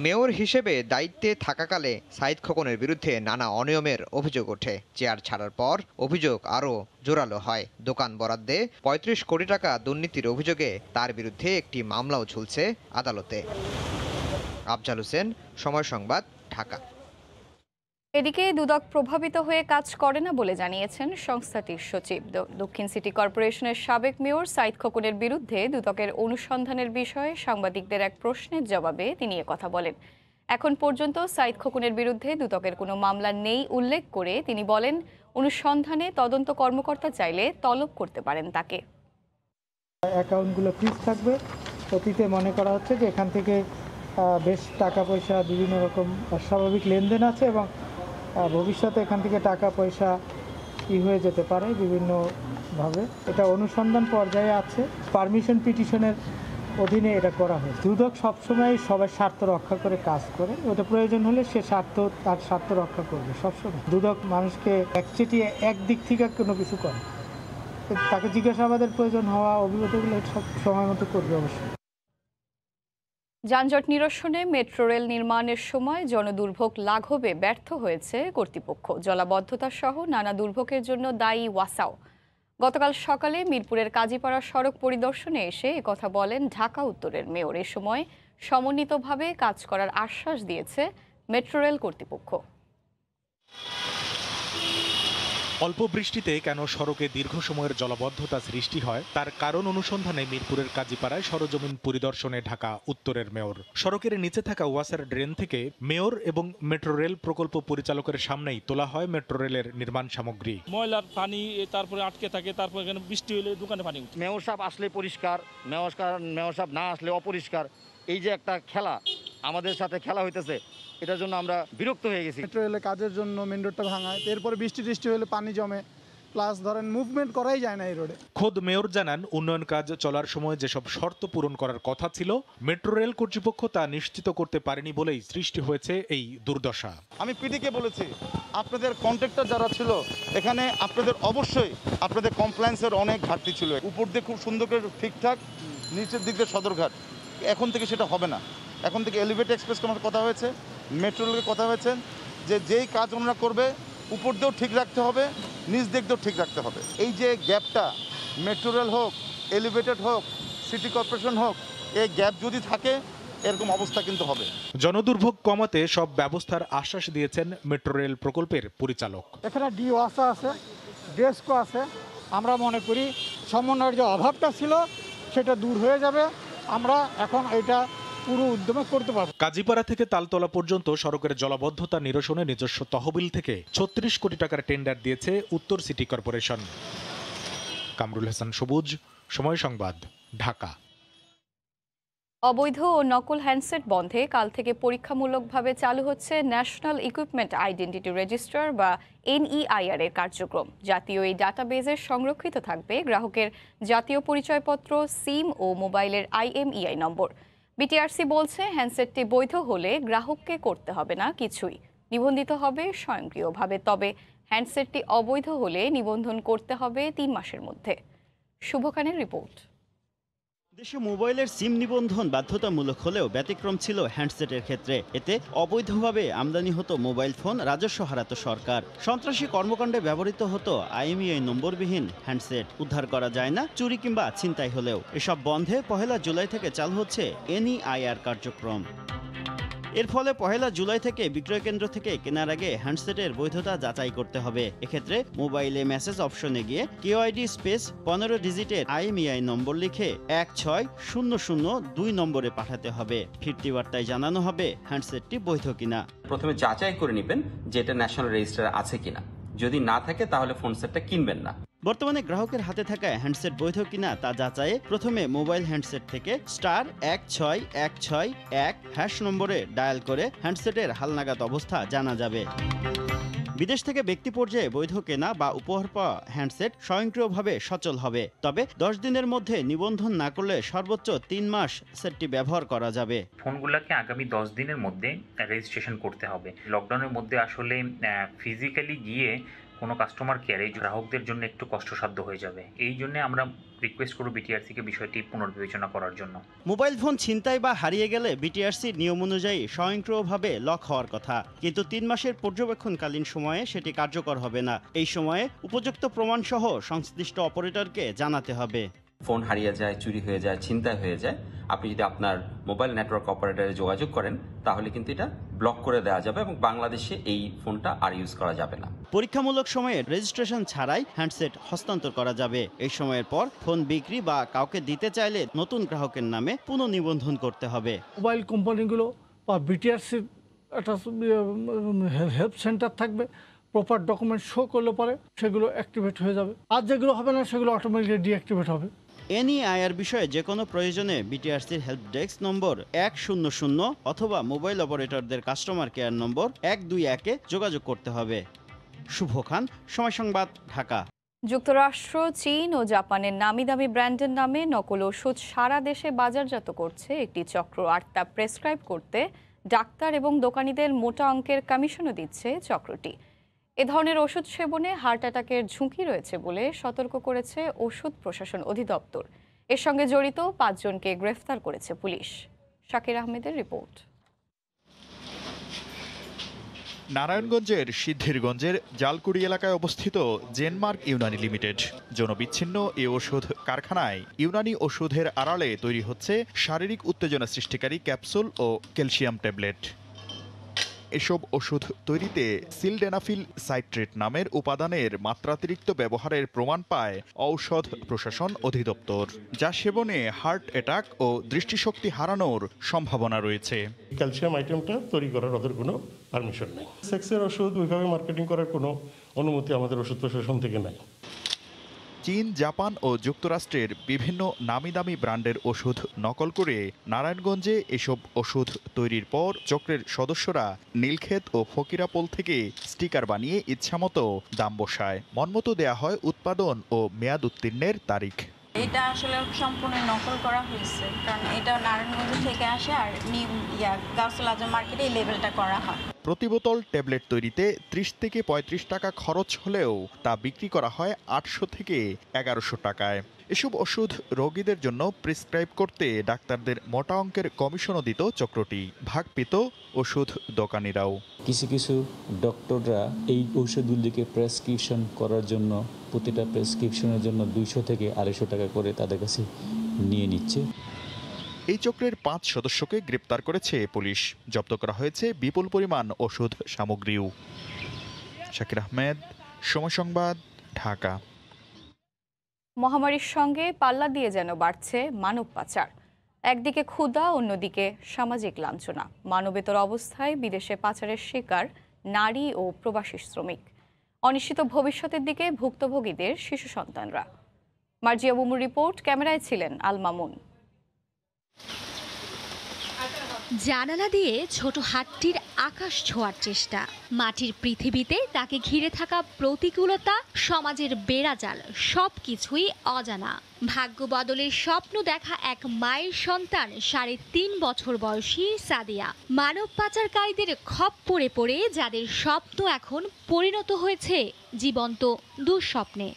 মেয়র হিসেবে দায়িত্বে থাকাকালে সাইদ খোকনের বিরুদ্ধে নানা অনিয়মের অভিযোগ ওঠে। চেয়ার ছাড়ার পর অভিযোগ আরও জোরালো হয়। দোকান বরাদ্দে 35 কোটি টাকা দুর্নীতির অভিযোগে তার বিরুদ্ধে একটি মামলাও ঝুলছে আদালতে। আফজাল হোসেন, সময় সংবাদ, ঢাকা। এদিকে দুদক প্রভাবিত হয়ে কাজ করে না বলে জানিয়েছেন সংস্থাটির সচিব। দক্ষিণ সিটি কর্পোরেশনের সাবেক মেয়র সাইদ খোকনের বিরুদ্ধে দুদকের অনুসন্ধানের বিষয়ে সাংবাদিকদের এক প্রশ্নের জবাবে তিনি কথা বলেন। এখন পর্যন্ত সাইদ খোকনের বিরুদ্ধে দুদকের কোনো মামলা নেই উল্লেখ করে তিনি বলেন, অনুসন্ধানে তদন্ত কর্মকর্তা চাইলে তলব করতে পারেন তাকে। অ্যাকাউন্টগুলো ফ্রিজ থাকবে। অতীতে মনে করা হচ্ছে যে এখান থেকে বেশ টাকা পয়সা বিভিন্ন রকম স্বাভাবিক লেনদেন আছে এবং ভবিষ্যতে এখান থেকে টাকা পয়সা হয়ে যেতে পারে বিভিন্নভাবে। এটা অনুসন্ধান পর্যায়ে আছে। পারমিশন পিটিশনের অধীনে এটা করা হয়। দুদক সবসময় সবার স্বার্থ রক্ষা করে কাজ করে। ওটা প্রয়োজন হলে সে তার স্বার্থ রক্ষা করবে সবসময়। দুদক মানুষকে একচেটিয়ে একদিক থেকে কোনো কিছু করে, তাকে জিজ্ঞাসাবাদের প্রয়োজন হওয়া অভিজ্ঞতাগুলো সব সময় মতো করবে অবশ্যই। যানজট নিরসনে মেট্রো রেল নির্মাণের সময় জনদুর্ভোগ লাঘবে ব্যর্থ হয়েছে কর্তৃপক্ষ। জলাবদ্ধতা সহ নানা দুর্ভোগের জন্য দায়ী ওয়াসাও। গতকাল সকালে মিরপুরের কাজীপাড়া সড়ক পরিদর্শনে এসে একথা বলেন ঢাকা উত্তরের মেয়র। এ সময় সমন্বিতভাবে কাজ করার আশ্বাস দিয়েছে মেট্রো রেল কর্তৃপক্ষ। অল্প বৃষ্টিতে কেন সড়কে দীর্ঘ সময়ের জলাবদ্ধতা সৃষ্টি হয় তার কারণ অনুসন্ধানে মিরপুরের কাজীপাড়ায় সরজমিন পরিদর্শনে ঢাকা উত্তরের মেয়র। সড়কের নিচে থাকা ওয়াসার ড্রেন থেকে মেয়র এবং মেট্রো রেল প্রকল্প পরিচালকের সামনেই তোলা হয় মেট্রো রেলের নির্মাণ সামগ্রী। ময়লার পানি তারপরে আটকে থাকে, তারপরে এখানে বৃষ্টি হলে দোকানে পানি উঠে। মেয়র সাহেব আসলে পরিষ্কার, মেয়র সাহেব না আসলে অপরিষ্কার। এই যে একটা খেলা আমাদের সাথে খেলা হইতেছে, এটার জন্য আমরা বিরক্ত হয়ে গেছি। মেট্রো রেলের কাজের জন্য মেন রোডটা ভাঙায়, এরপরে বৃষ্টি হলে পানি জমে, প্লাস ধরেন মুভমেন্ট করাই যায় না এই রোডে। খোদ মেয়র জানান, উন্নয়ন কাজ চলার সময় যেসব শর্ত পূরণ করার কথা ছিল মেট্রো রেল কর্তৃপক্ষ তা নিশ্চিত করতে পারেনি বলেই সৃষ্টি হয়েছে এই দুর্দশা। আমি পিডিকে বলেছি, আপনাদের কন্ট্রাক্টর যারা ছিল এখানে আপনাদের অবশ্যই আপনাদের কমপ্লায়েন্সের অনেক ঘাটতি ছিল। উপর দিয়ে খুব সুন্দর করে ঠিকঠাক, নিচের দিক দিয়ে সদরঘাট। এখন থেকে সেটা হবে না। এখন থেকে এলিভেটেড এক্সপ্রেস কথা হয়েছে, মেট্রো রেলের কথা হয়েছে যে যেই কাজ ওনারা করবে উপর দিয়েও ঠিক রাখতে হবে, নিচ দিক দিয়েও ঠিক রাখতে হবে। এই যে গ্যাপটা, মেট্রো রেল হোক, এলিভেটেড হোক, সিটি কর্পোরেশন হোক, এই গ্যাপ যদি থাকে এরকম অবস্থা কিন্তু হবে। জনদুর্ভোগ কমাতে সব ব্যবস্থার আশ্বাস দিয়েছেন মেট্রো রেল প্রকল্পের পরিচালক। এখানে ডিওয়াসা আছে, ডেস্কো আছে। আমরা মনে করি সমন্বয়ের যে অভাবটা ছিল সেটা দূর হয়ে যাবে। আমরা এখন এটা পুরো উদ্যমে করতে পারব। কাজীপাড়া থেকে তালতলা পর্যন্ত সড়কের জলাবদ্ধতা নিরসনে নিজস্ব তহবিল থেকে 36 কোটি টাকার টেন্ডার দিয়েছে উত্তর সিটি কর্পোরেশন। কামরুল হাসান সবুজ, সময় সংবাদ, ঢাকা। অবৈধ ও নকল হ্যান্ডসেট বন্ধে কাল থেকে পরীক্ষামূলকভাবে চালু হচ্ছে ন্যাশনাল ইকুইপমেন্ট আইডেন্টিটি রেজিস্টার বা NEIR এর কার্যক্রম। জাতীয় এই ডাটাবেজে সংরক্ষিত থাকবে গ্রাহকের জাতীয় পরিচয়পত্র, সিম ও মোবাইলের IMEI নম্বর। বিটিআরসি বলছে, হ্যান্ডসেটটি বৈধ হলে গ্রাহককে করতে হবে না কিছুই, নিবন্ধিত হবে স্বয়ংক্রিয়ভাবে। তবে হ্যান্ডসেটটি অবৈধ হলে নিবন্ধন করতে হবে 3 মাসের মধ্যে। শুভ খানের রিপোর্ট। দেশে মোবাইলের সিম নিবন্ধন বাধ্যতামূলক হলেও ব্যতিক্রম ছিল হ্যান্ডসেটের ক্ষেত্রে। এতে অবৈধভাবে আমদানি হতো মোবাইল ফোন, রাজস্ব হারাতো সরকার। সন্ত্রাসী কর্মকাণ্ডে ব্যবহৃত হতো IMEI নম্বরবিহীন হ্যান্ডসেট। উদ্ধার করা যায় না চুরি কিংবা ছিনতাই হলেও। এসব বন্ধে 1 জুলাই থেকে চালু হচ্ছে NEIR কার্যক্রম। এর ফলে 1 জুলাই থেকে বিক্রয় কেন্দ্র থেকে কেনার আগে হ্যান্ডসেটের বৈধতা যাচাই করতে হবে। এক্ষেত্রে মোবাইলে মেসেজ অপশনে গিয়ে QID স্পেস 15 ডিজিটের IMEI নম্বর লিখে 16002 নম্বরে পাঠাতে হবে। ফিরতি বার্তায় জানানো হবে হ্যান্ডসেটটি বৈধ কিনা। প্রথমে যাচাই করে নেবেন যে এটা ন্যাশনাল রেজিস্টার আছে কিনা। যদি না থাকে তাহলে ফোন সেটটা কিনবেন না। বর্তমানে গ্রাহকের হাতে থাকা হ্যান্ডসেট বৈধ কিনা তা যাচাইয়ে প্রথমে মোবাইল হ্যান্ডসেট থেকে *16161# নম্বরে ডায়াল করে হ্যান্ডসেটের হালনাগাদ অবস্থা জানা যাবে। বিদেশ থেকে ব্যক্তি পর্যায়ে বৈধ কেনা বা উপহার পাওয়া হ্যান্ডসেট স্বয়ংক্রিয়ভাবে সচল হবে। তবে 10 দিনের মধ্যে নিবন্ধন না করলে সর্বোচ্চ 3 মাস সেটটি ব্যবহার করা যাবে। ফোনগুলোকে আগামী 10 দিনের মধ্যে রেজিস্ট্রেশন করতে হবে। লকডাউনের মধ্যে আসলে ফিজিক্যালি গিয়ে কোনো কাস্টমার কেয়ারে গ্রাহকদের জন্য একটু কষ্টসাধ্য হয়ে যাবে। এই জন্য আমরা রিকোয়েস্ট করব বিটিআরসিকে বিষয়টি পুনর্বিবেচনা করার জন্য। মোবাইল ফোন ছিনতাই বা হারিয়ে গেলে বিটিআরসির নিয়ম অনুযায়ী স্বয়ংক্রিয়ভাবে লক হওয়ার কথা, কিন্তু 3 মাসের পর্যবেক্ষণকালীন সময়ে সেটি কার্যকর হবে না। এই সময়ে উপযুক্ত প্রমাণসহ সংশ্লিষ্ট অপারেটরকে জানাতে হবে। ফোন হারিয়ে যায়, চুরি হয়ে যায়, ছিনতাই হয়ে যায়, আপনি যদি আপনার মোবাইল নেটওয়ার্ক অপারেটরে যোগাযোগ করেন তাহলে কিন্তু এটা ব্লক করে দেওয়া যাবে এবং বাংলাদেশে এই ফোনটা আর ইউজ করা যাবে না। পরীক্ষামূলক সময়ে রেজিস্ট্রেশন ছাড়াই হ্যান্ডসেট হস্তান্তর করা যাবে। এই সময়ের পর ফোন বিক্রি বা কাউকে দিতে চাইলে নতুন গ্রাহকের নামে পুনঃনিবন্ধন করতে হবে। মোবাইল কোম্পানিগুলো বা বিটিআরসির একটা হেল্প সেন্টার থাকবে, প্রপার ডকুমেন্ট শো করলে পরে সেগুলো অ্যাক্টিভেট হয়ে যাবে। আর যেগুলো হবে না সেগুলো অটোমেটিক্যালি ডিঅ্যাক্টিভেট হবে। NEIR বিষয়ে যে কোনো প্রয়োজনে বিটিআরসির হেল্প ডেস্ক নম্বর 100 অথবা মোবাইল অপারেটরদের কাস্টমার কেয়ার নম্বর 121-এ যোগাযোগ করতে হবে। শুভ খান, সময় সংবাদ, ঢাকা। যুক্তরাষ্ট্র, চীন ও জাপানের নামি দামি ব্র্যান্ডের নামে নকল ওষুধ সারা দেশে বাজারজাত করছে একটি চক্র। আর তা প্রেসক্রাইব করতে ডাক্তার এবং দোকানিদের মোটা অঙ্কের কমিশনও দিচ্ছে চক্রটি। এ ধরনের ওষুধ সেবনে হার্ট অ্যাটাকের ঝুঁকি রয়েছে বলে সতর্ক করেছে ওষুধ প্রশাসন অধিদপ্তর। এর সঙ্গে জড়িত 5 জনকে গ্রেফতার করেছে পুলিশ। শাকির আহমেদের রিপোর্ট। নারায়ণগঞ্জের সিদ্ধিরগঞ্জের জালকুড়ি এলাকায় অবস্থিত জেনমার্ক ইউনানি লিমিটেড জনবিচ্ছিন্ন এই ওষুধ কারখানায় ইউনানি ওষুধের আড়ালে তৈরি হচ্ছে শারীরিক উত্তেজনা সৃষ্টিকারী ক্যাপসুল ও ক্যালসিয়াম ট্যাবলেট। এসব ওষুধ তৈরিতে সিলডেনাফিল সাইট্রেট নামের উপাদানের মাত্রাতিরিক্ত ব্যবহারের প্রমাণ পায় ঔষধ প্রশাসন অধিদপ্তর, যা সেবনে হার্ট অ্যাটাক ও দৃষ্টিশক্তি হারানোর সম্ভাবনা রয়েছে। ক্যালসিয়াম আইটেমটা তৈরি করার ওদের কোনো পারমিশন নেই। সেক্সের ওষুধ ওইভাবে মার্কেটিং করার কোনো অনুমতি আমাদের ওষুধ প্রশাসন থেকে নেই। চীন, জাপান ও যুক্তরাষ্ট্রের বিভিন্ন নামি দামি ব্র্যান্ডের ওষুধ নকল করে নারায়ণগঞ্জে এসব ওষুধ তৈরির পর চক্রের সদস্যরা নীলক্ষেত ও ফকিরাপোল থেকে স্টিকার বানিয়ে ইচ্ছামতো দাম বসায়। মনমতো দেয়া হয় উৎপাদন ও মেয়াদ উত্তীর্ণের তারিখ। এটা আসলে সম্পূর্ণ নকল করা হয়েছে, কারণ এটা নারায়ণগঞ্জ থেকে আসে আর গাউসুল আজম মার্কেটে এই লেবেলটা করা হয়। প্রতি বোতল ট্যাবলেট তৈরিতে 30 থেকে 35 টাকা খরচ হলেও তা বিক্রি করা হয় 800 থেকে 1100 টাকায়। এসব ওষুধ রোগীদের জন্য প্রেসক্রাইব করতে ডাক্তারদের মোটা অঙ্কের কমিশনও দিত চক্রটি। ভাগ পেত ওষুধ দোকানিরাও। কিছু কিছু ডক্টররা এই ঔষধগুলিকে প্রেসক্রিপশন করার জন্য প্রতিটা প্রেসক্রিপশনের জন্য 200 থেকে 250 টাকা করে তাদের কাছে নিয়ে নিচ্ছে। এই চক্রের 5 সদস্যকে গ্রেপ্তার করেছে পুলিশ। জব্দ করা হয়েছে বিপুল পরিমাণ ওষুধ সামগ্রীও। শাকির আহমেদ, সময় সংবাদ, ঢাকা। মহামারীর সঙ্গে পাল্লা দিয়ে যেন বাড়ছে মানব পাচার। একদিকে ক্ষুধা, অন্যদিকে সামাজিক লাঞ্ছনা। মানবেতর অবস্থায় বিদেশে পাচারের শিকার নারী ও প্রবাসী শ্রমিক। অনিশ্চিত ভবিষ্যতের দিকে ভুক্তভোগীদের শিশু সন্তানরা। মার্জিয়া বুমুর রিপোর্ট, ক্যামেরায় ছিলেন আল মামুন। জানালা দিয়ে ছোট হাতটির আকাশ ছোঁয়ার চেষ্টা, মাটির পৃথিবীতে তাকে ঘিরে থাকা প্রতিকূলতা, সমাজের বেড়াজাল সবকিছুই অজানা। ভাগ্য বদলের স্বপ্ন দেখা এক মায়ের সন্তান 3.5 বছর বয়সী সাদিয়া। মানব পাচারকারীদের খপ্পরে পড়ে যাদের স্বপ্ন এখন পরিণত হয়েছে জীবন্ত দুঃস্বপ্নে।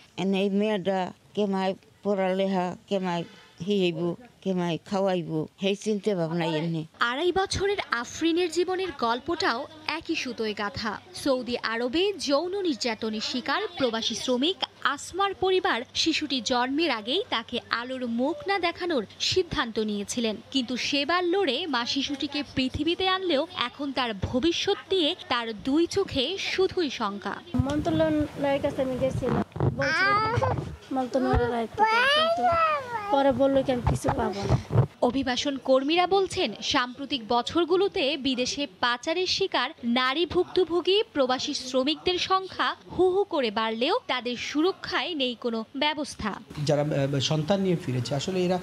এই মেয়েটা কেমায় পড়ালেখা, কেমায় হিয়াইব, কেমায় খাওয়াইব, সেই চিন্তা ভাবনা এমনি। 2.5 বছরের আফরিনের জীবনের গল্পটাও একই সুতোয় গাঁথা। সৌদি আরবে যৌন নির্যাতনের শিকার প্রবাসী শ্রমিক আসমার পরিবার শিশুটি জন্মের আগেই তাকে আলোর মুখ না দেখানোর সিদ্ধান্ত নিয়েছিলেন, কিন্তু সেবার লড়ে মা শিশুটিকে পৃথিবীতে আনলেও এখন তার ভবিষ্যৎ নিয়ে তার 2 চোখে শুধুই শঙ্কা। মন্ত্রণালয়ের কাছে আমি গেছিলাম, মন্ত্রণালয় পরে বললো কি আমি কিছু পাবো না। অভিবাসন কর্মীরা বলছেন, সাম্প্রতিক বছরগুলোতে বিদেশে পাচারের শিকার নারী ভুক্তভোগী প্রবাসী শ্রমিকদের সংখ্যা হু হু করে বাড়লেও তাদের সুরক্ষায় নেই কোনো ব্যবস্থা। যারা সন্তান নিয়ে ফিরেছে, আসলে এরা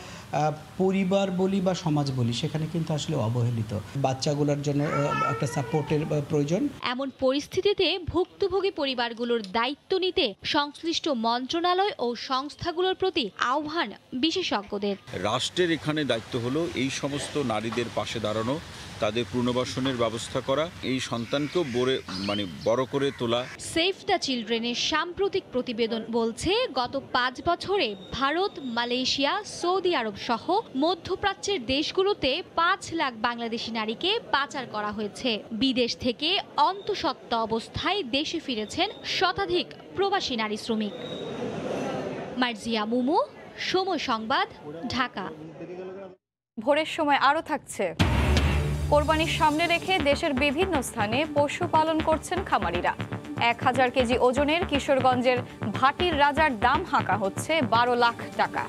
পরিবার বলি বা সমাজ বলি, সেখানে কিন্তু আসলে অবহেলিত। বাচ্চাগুলোর জন্য একটা সাপোর্টের প্রয়োজন। এমন পরিস্থিতিতে ভুক্তভোগী পরিবারগুলোর দায়িত্ব নিতে সংশ্লিষ্ট মন্ত্রণালয় ও সংস্থাগুলোর প্রতি আহ্বান বিশেষজ্ঞদের। রাষ্ট্রের এখানে দায়িত্ব হলো এই সমস্ত নারীদের পাশে দাঁড়ানো, তাদের পুনর্বাসনের ব্যবস্থা করা, এই সন্তানকেও বড় করে তোলা। সেভ দ্য চিলড্রেনের সাম্প্রতিক প্রতিবেদন বলছে, গত 5 বছরে ভারত, মালয়েশিয়া, সৌদি আরব সহ মধ্যপ্রাচ্যের দেশগুলোতে 5 লাখ বাংলাদেশি নারীকে পাচার করা হয়েছে। বিদেশ থেকে অন্তঃসত্ত্বা অবস্থায় দেশে ফিরেছেন শতাধিক প্রবাসী নারী শ্রমিক। মার্জিয়া মুমু, সময় সংবাদ, ঢাকা। ভোরের সময় আরও থাকছে, কোরবানির সামনে রেখে দেশের বিভিন্ন স্থানে পশু পালন করছেন খামারিরা। 1000 কেজি ওজনের কিশোরগঞ্জের ভাটির রাজার দাম হাঁকা হচ্ছে 12 লাখ টাকা।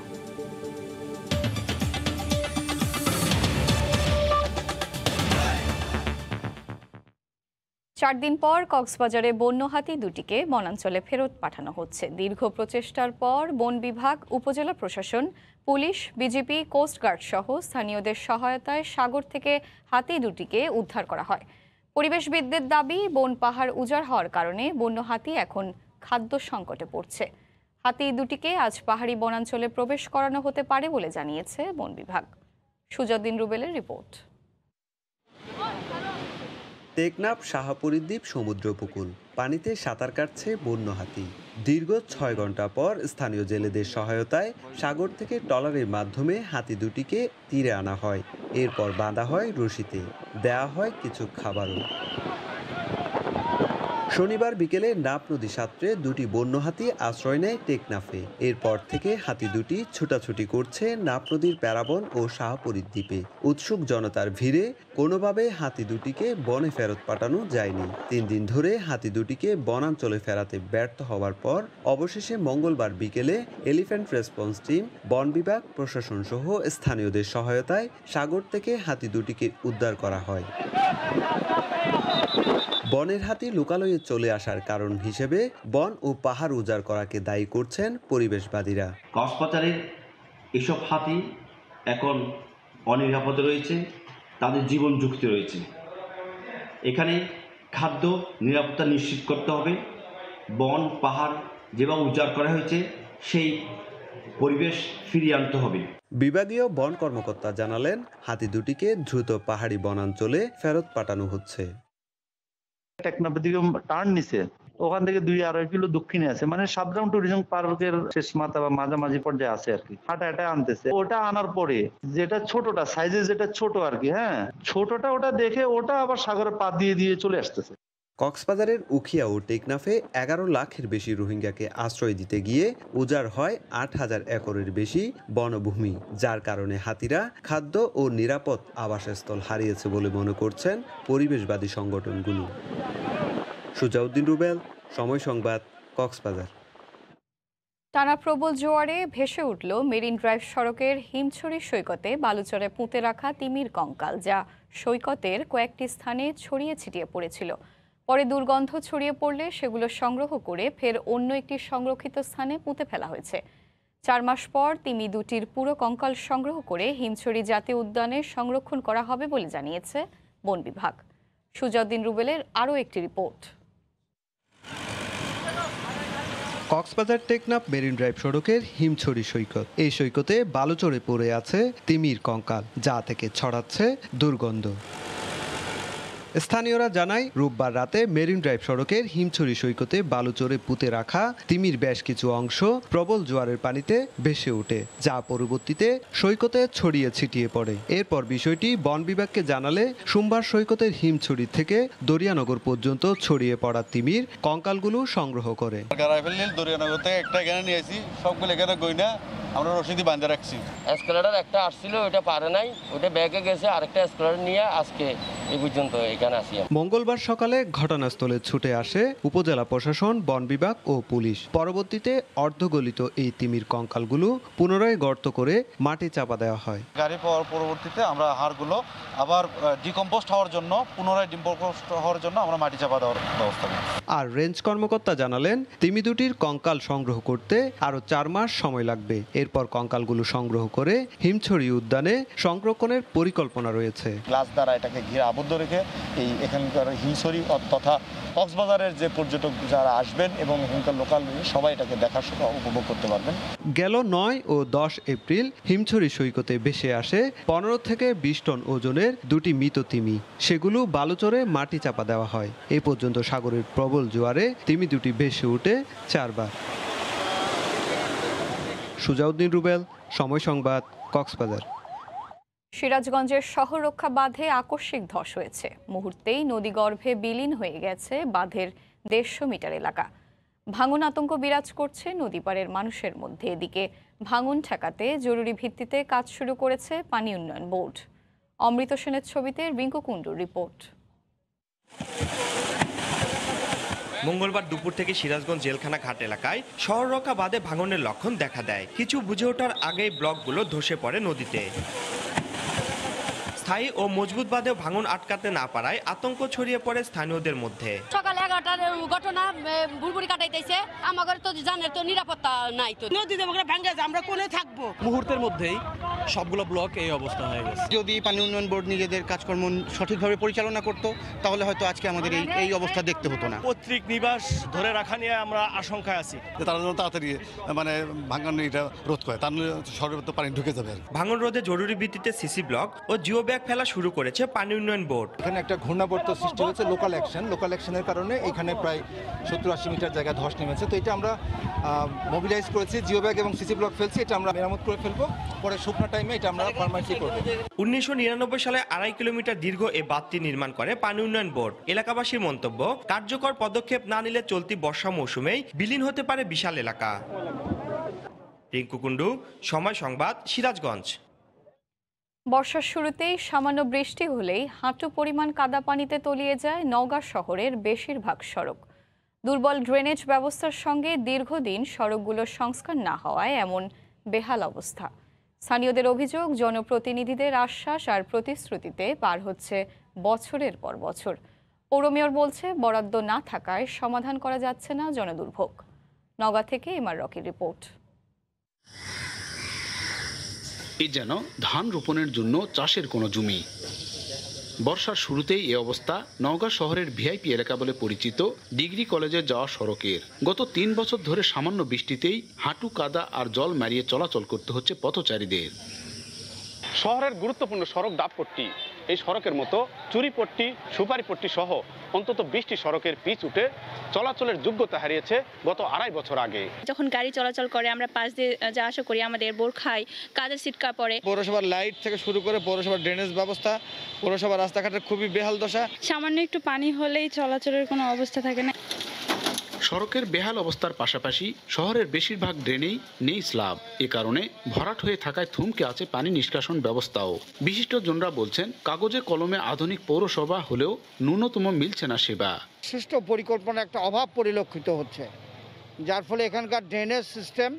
চার দিন পর কক্সবাজারে বন্য হাতি দুটিকে বনাঞ্চলে ফেরত পাঠানো হচ্ছে। দীর্ঘ প্রচেষ্টার পর বন বিভাগ, উপজেলা প্রশাসন, পুলিশ, বিজিপি, কোস্টগার্ড সহ স্থানীয়দের সহায়তায় সাগর থেকে হাতি দুটিকে উদ্ধার করা হয়। পরিবেশবিদদের দাবি, বন পাহাড় উজাড় হওয়ার কারণে বন্য হাতি এখন খাদ্য সংকটে পড়ছে। হাতি দুটিকে আজ পাহাড়ি বনাঞ্চলে প্রবেশ করানো হতে পারে বলে জানিয়েছে বন বিভাগ। সুজাউদ্দিন রুবেলের রিপোর্ট। টেকনাফ শাহপুরী দ্বীপ সমুদ্র উপকূল, পানিতে সাঁতার কাটছে বন্য হাতি। দীর্ঘ 6 ঘন্টা পর স্থানীয় জেলেদের সহায়তায় সাগর থেকে ট্রলারের মাধ্যমে হাতি দুটিকে তীরে আনা হয়। এরপর বাঁধা হয় রশিতে, দেয়া হয় কিছু খাবারও। শনিবার বিকেলে নাপ নদী সাঁতরে দুটি বন্য হাতি আশ্রয় নেয় টেকনাফে। এরপর থেকে হাতি দুটি ছুটাছুটি করছে নাপ নদীর প্যারাবন ও শাহপুরী দ্বীপে। উৎসুক জনতার ভিড়ে কোনোভাবে হাতি দুটিকে বনে ফেরত পাঠানো যায়নি। 3 দিন ধরে হাতি দুটিকে বনাঞ্চলে ফেরাতে ব্যর্থ হওয়ার পর অবশেষে মঙ্গলবার বিকেলে এলিফ্যান্ট রেসপন্স টিম, বন বিভাগ, প্রশাসন সহ স্থানীয়দের সহায়তায় সাগর থেকে হাতি দুটিকে উদ্ধার করা হয়। বনের হাতি লোকালয়ে চলে আসার কারণ হিসেবে বন ও পাহাড় উজাড় করাকে দায়ী করছেন পরিবেশবাদীরা। কক্সবাজারের এসব হাতি এখন অনিরাপদে রয়েছে, তাদের জীবন ঝুঁকিতে রয়েছে। এখানে খাদ্য নিরাপত্তা নিশ্চিত করতে হবে। বন পাহাড় যেভাবে উজাড় করা হয়েছে সেই পরিবেশ ফিরিয়ে আনতে হবে। বিভাগীয় বন কর্মকর্তা জানালেন, হাতি দুটিকে দ্রুত পাহাড়ি বনাঞ্চলে ফেরত পাঠানো হচ্ছে। টেকনাফের দিকে টার্ন নিছে, ওখান থেকে 2-2.5 কিলো দক্ষিণে আছে, মানে সাবগ্রাম ট্যুরিজম পার্কের শেষ মাথা বা মাঝামাঝি পর্যায়ে আছে আর কি। হাঁটা আনতেছে, ওটা আনার পরে যেটা ছোটটা সাইজে, যেটা ছোট আর কি, হ্যাঁ ছোটটা, ওটা দেখে ওটা আবার সাগরে পা দিয়ে চলে আসতেছে। কক্সবাজারের উখিয়া ও টেকনাফে 11 লাখের বেশি রোহিঙ্গাকে আশ্রয় দিতে গিয়ে উজাড় হয় 8000 একরের বেশি বনভূমি, যার কারণে হাতিরা খাদ্য ও নিরাপদ আবাসস্থল হারিয়েছে বলে মনে করছেন পরিবেশবাদী সংগঠনগুলো। সুজাউদ্দিন রুবেল, সময় সংবাদ, কক্সবাজার। টানা প্রবল জোয়ারে ভেসে উঠল মেরিন ড্রাইভ সড়কের হিমছড়ি সৈকতে বালুচরে পুঁতে রাখা তিমির কঙ্কাল, যা সৈকতের কয়েকটি স্থানে ছড়িয়ে ছিটিয়ে পড়েছিল। পরে দুর্গন্ধ ছড়িয়ে পড়লে সেগুলো সংগ্রহ করে ফের অন্য একটি সংরক্ষিত স্থানে পুঁতে ফেলা হয়েছে। 4 মাস পর তিমি দুটির পুরো কঙ্কাল সংগ্রহ করে হিমছড়ি জাতীয় উদ্যানে সংরক্ষণ করা হবে বলে জানিয়েছে বন বিভাগ। সুজাউদ্দিন রুবেলের আরও একটি report. Cox's Bazar Teknaf marine drive সড়কের হিমছড়ি সৈকত। এই সৈকতে বালুচরে পড়ে আছে তিমির কঙ্কাল, যা থেকে ছড়াচ্ছে দুর্গন্ধ। স্থানীয়রা জানায়, রোববার রাতে মেরিন ড্রাইভ সড়কের হিমছড়ি সৈকতে বালুচরে পুঁতে রাখা তিমির বেশ কিছু অংশ প্রবল জোয়ারের পানিতে ভেসে ওঠে, যা পরবর্তীতে সৈকতে ছড়িয়ে ছিটিয়ে পড়ে। এরপর বিষয়টি বন বিভাগকে জানালে সোমবার সৈকতের হিমছড়ি থেকে দরিয়ানগর পর্যন্ত ছড়িয়ে পড়া তিমির কঙ্কালগুলো সংগ্রহ করে। দরিয়ানগর থেকে একটা এখানে নিয়েছি, সবগুলো এখানে গইনা আমরা রশিদি বাঁধে রাখছি। এসকেলেটার একটা আসছিল, ওইটা পারে নাই, ওইটা ব্যাগে গেছে, আরেকটা এসকেলেটার নিয়ে আজকে এই পর্যন্ত এখানে আসি। মঙ্গলবার সকালে ঘটনাস্থলে ছুটে আসে উপজেলা প্রশাসন, বন বিভাগ ও পুলিশ। পরবর্তীতে অর্ধগলিত এই তিমির কঙ্কালগুলো পুনরায় গর্ত করে মাটি চাপা দেওয়া হয়। গাড়ি পাওয়ার পরবর্তীতে আমরা হাড়গুলো আবার ডিকম্পোস্ট হওয়ার জন্য, পুনরায় ডিকম্পোস্ট হওয়ার জন্য আমরা মাটি চাপা দেওয়ার ব্যবস্থা করি। আর রেঞ্জ কর্মকর্তা জানালেন, তিমি দুটির কঙ্কাল সংগ্রহ করতে আরও 4 মাস সময় লাগবে। এরপর কঙ্কালগুলো সংগ্রহ করে হিমছড়ি উদ্যানে সংরক্ষণের পরিকল্পনা রয়েছে। গ্লাস দ্বারা এটাকে ঘিরে আবদ্ধ রেখে এই এখানকার হিমছড়ি তথা কক্সবাজারের যে পর্যটক যারা আসবেন এবং এখানকার লোকাল সবাই এটাকে দেখার উপভোগ করতে পারবেন। গেল 9 ও 10 এপ্রিল হিমছড়ি সৈকতে ভেসে আসে 15 থেকে 20 টন ওজনের দুটি মৃত তিমি। সেগুলো বালুচরে মাটি চাপা দেওয়া হয়। এ পর্যন্ত সাগরের প্রবল জোয়ারে তিমি দুটি ভেসে উঠে 4 বার। সুজাউদ্দিন রুবেল, সময় সংবাদ, কক্সবাজার। সিরাজগঞ্জের শহর রক্ষা বাঁধে আকস্মিক ধস হয়েছে। মুহূর্তেই নদীগর্ভে বিলীন হয়ে গেছে বাঁধের 150 মিটার এলাকা। ভাঙন আতঙ্ক বিরাজ করছে নদীপাড়ের মানুষের মধ্যে। এদিকে ভাঙন ঠেকাতে জরুরি ভিত্তিতে কাজ শুরু করেছে পানি উন্নয়ন বোর্ড। অমৃত সেনের ছবিতে রিঙ্কু কুণ্ডুর রিপোর্ট। মঙ্গলবার দুপুর থেকে সিরাজগঞ্জ জেলখানা ঘাট এলাকায় শহর রক্ষা বাঁধে ভাঙনের লক্ষণ দেখা দেয়। কিছু বুঝে ওঠার আগেই ব্লকগুলো ধসে পড়ে নদীতে। স্থায়ী ও মজবুত বাঁধেও ভাঙন আটকাতে না পারায় আতঙ্ক ছড়িয়ে পড়ে স্থানীয়দের মধ্যে। সকাল 11টার ঘটনা, বুড়বুড়ি কাটাইতেছে, আমাদের তো জানের তো নিরাপত্তা নাই, তো নদীতে ভাঙে আমরা কোনে থাকবো। মুহূর্তের মধ্যেই সবগুলো ব্লক এই অবস্থা হয়ে গেছে। যদি পানি উন্নয়ন বোর্ড নিজেদের কাজকর্ম সঠিকভাবে পরিচালনা করত, তাহলে হয়তো আজকে আমাদের এই অবস্থা দেখতে হতো না। পৈতৃক নিবাস ধরে রাখা নিয়ে আমরা আশঙ্কায় আছি, তারা যেন তাড়াতাড়ি ভাঙন এটা রোধ করে, তার শহরের তো পানি ঢুকে যাবে। ভাঙন রোধে জরুরি ভিত্তিতে সিসি ব্লক ও জিও ব্যাগ ফেলা শুরু করেছে পানি উন্নয়ন বোর্ড। এখানে একটা ঘূর্ণাবর্ত সৃষ্টি হয়েছে, লোকাল অ্যাকশনের কারণে এখানে প্রায় 70-80 মিটার জায়গা ধস নেমেছে। তো এটা আমরা মোবিলাইজ করেছি, জিও ব্যাগ এবং সিসি ব্লক ফেলছি, এটা আমরা মেরামত করে ফেলবো, পরে শুকনো টাইমে এটা আমরা পারমানেন্টলি করব। 1999 সালে 2.5 কিলোমিটার দীর্ঘ এই বাঁধটি নির্মাণ করে পানি উন্নয়ন বোর্ড। এলাকাবাসীর মন্তব্য, কার্যকর পদক্ষেপ না নিলে চলতি বর্ষা মৌসুমেই বিলীন হতে পারে বিশাল এলাকা। রিঙ্কু কুণ্ডু, সময় সংবাদ, সিরাজগঞ্জ। বর্ষার শুরুতেই সামান্য বৃষ্টি হলেই হাঁটু পরিমাণ কাদা পানিতে তলিয়ে যায় নওগাঁ শহরের বেশিরভাগ সড়ক। দুর্বল ড্রেনেজ ব্যবস্থার সঙ্গে দীর্ঘদিন সড়কগুলোর সংস্কার না হওয়ায় এমন বেহাল অবস্থা। স্থানীয়দের অভিযোগ, জনপ্রতিনিধিদের আশ্বাস আর প্রতিশ্রুতিতে পার হচ্ছে বছরের পর বছর। পৌর মেয়র বলছে, বরাদ্দ না থাকায় সমাধান করা যাচ্ছে না জনদুর্ভোগ। নওগাঁ থেকে এমআর রকির রিপোর্ট। এই যেন ধান রোপণের জন্য চাষের কোনো জমি। বর্ষার শুরুতেই এ অবস্থা নওগাঁ শহরের ভিআইপি এলাকা বলে পরিচিত ডিগ্রি কলেজে যাওয়া সড়কের। গত 3 বছর ধরে সামান্য বৃষ্টিতেই হাঁটু কাদা আর জল মারিয়ে চলাচল করতে হচ্ছে পথচারীদের। শহরের গুরুত্বপূর্ণ সড়ক ডাবপট্টি, এই সড়কের মতো চুরিপট্টি, সুপারিপট্টি সহ অন্তত 20টি সড়কের পিচ উঠে চলাচলের যোগ্যতা হারিয়েছে গত 2.5 বছর আগে। যখন গাড়ি চলাচল করে আমরা পাশ দিয়ে যাওয়া আসা করি, আমাদের বোরখায় কাদের সিটকা পড়ে। পৌরসভার লাইট থেকে শুরু করে পৌরসভার ড্রেনেজ ব্যবস্থা, পৌরসভার রাস্তাঘাটের খুবই বেহাল দশা। সামান্য একটু পানি হলেই চলাচলের কোনো অবস্থা থাকে না। সড়কের বেহাল অবস্থার পাশাপাশি শহরের বেশিরভাগ ড্রেনেই নেই স্ল্যাব। এ কারণে ভরাট হয়ে থাকায় থমকে আছে পানি নিষ্কাশন ব্যবস্থাও। বিশিষ্টজনরা বলছেন, কাগজে কলমে আধুনিক পৌরসভা হলেও ন্যূনতম মিলছে না সেবা। সুষ্ঠু পরিকল্পনার একটা অভাব পরিলক্ষিত হচ্ছে, যার ফলে এখানকার ড্রেনেজ সিস্টেম,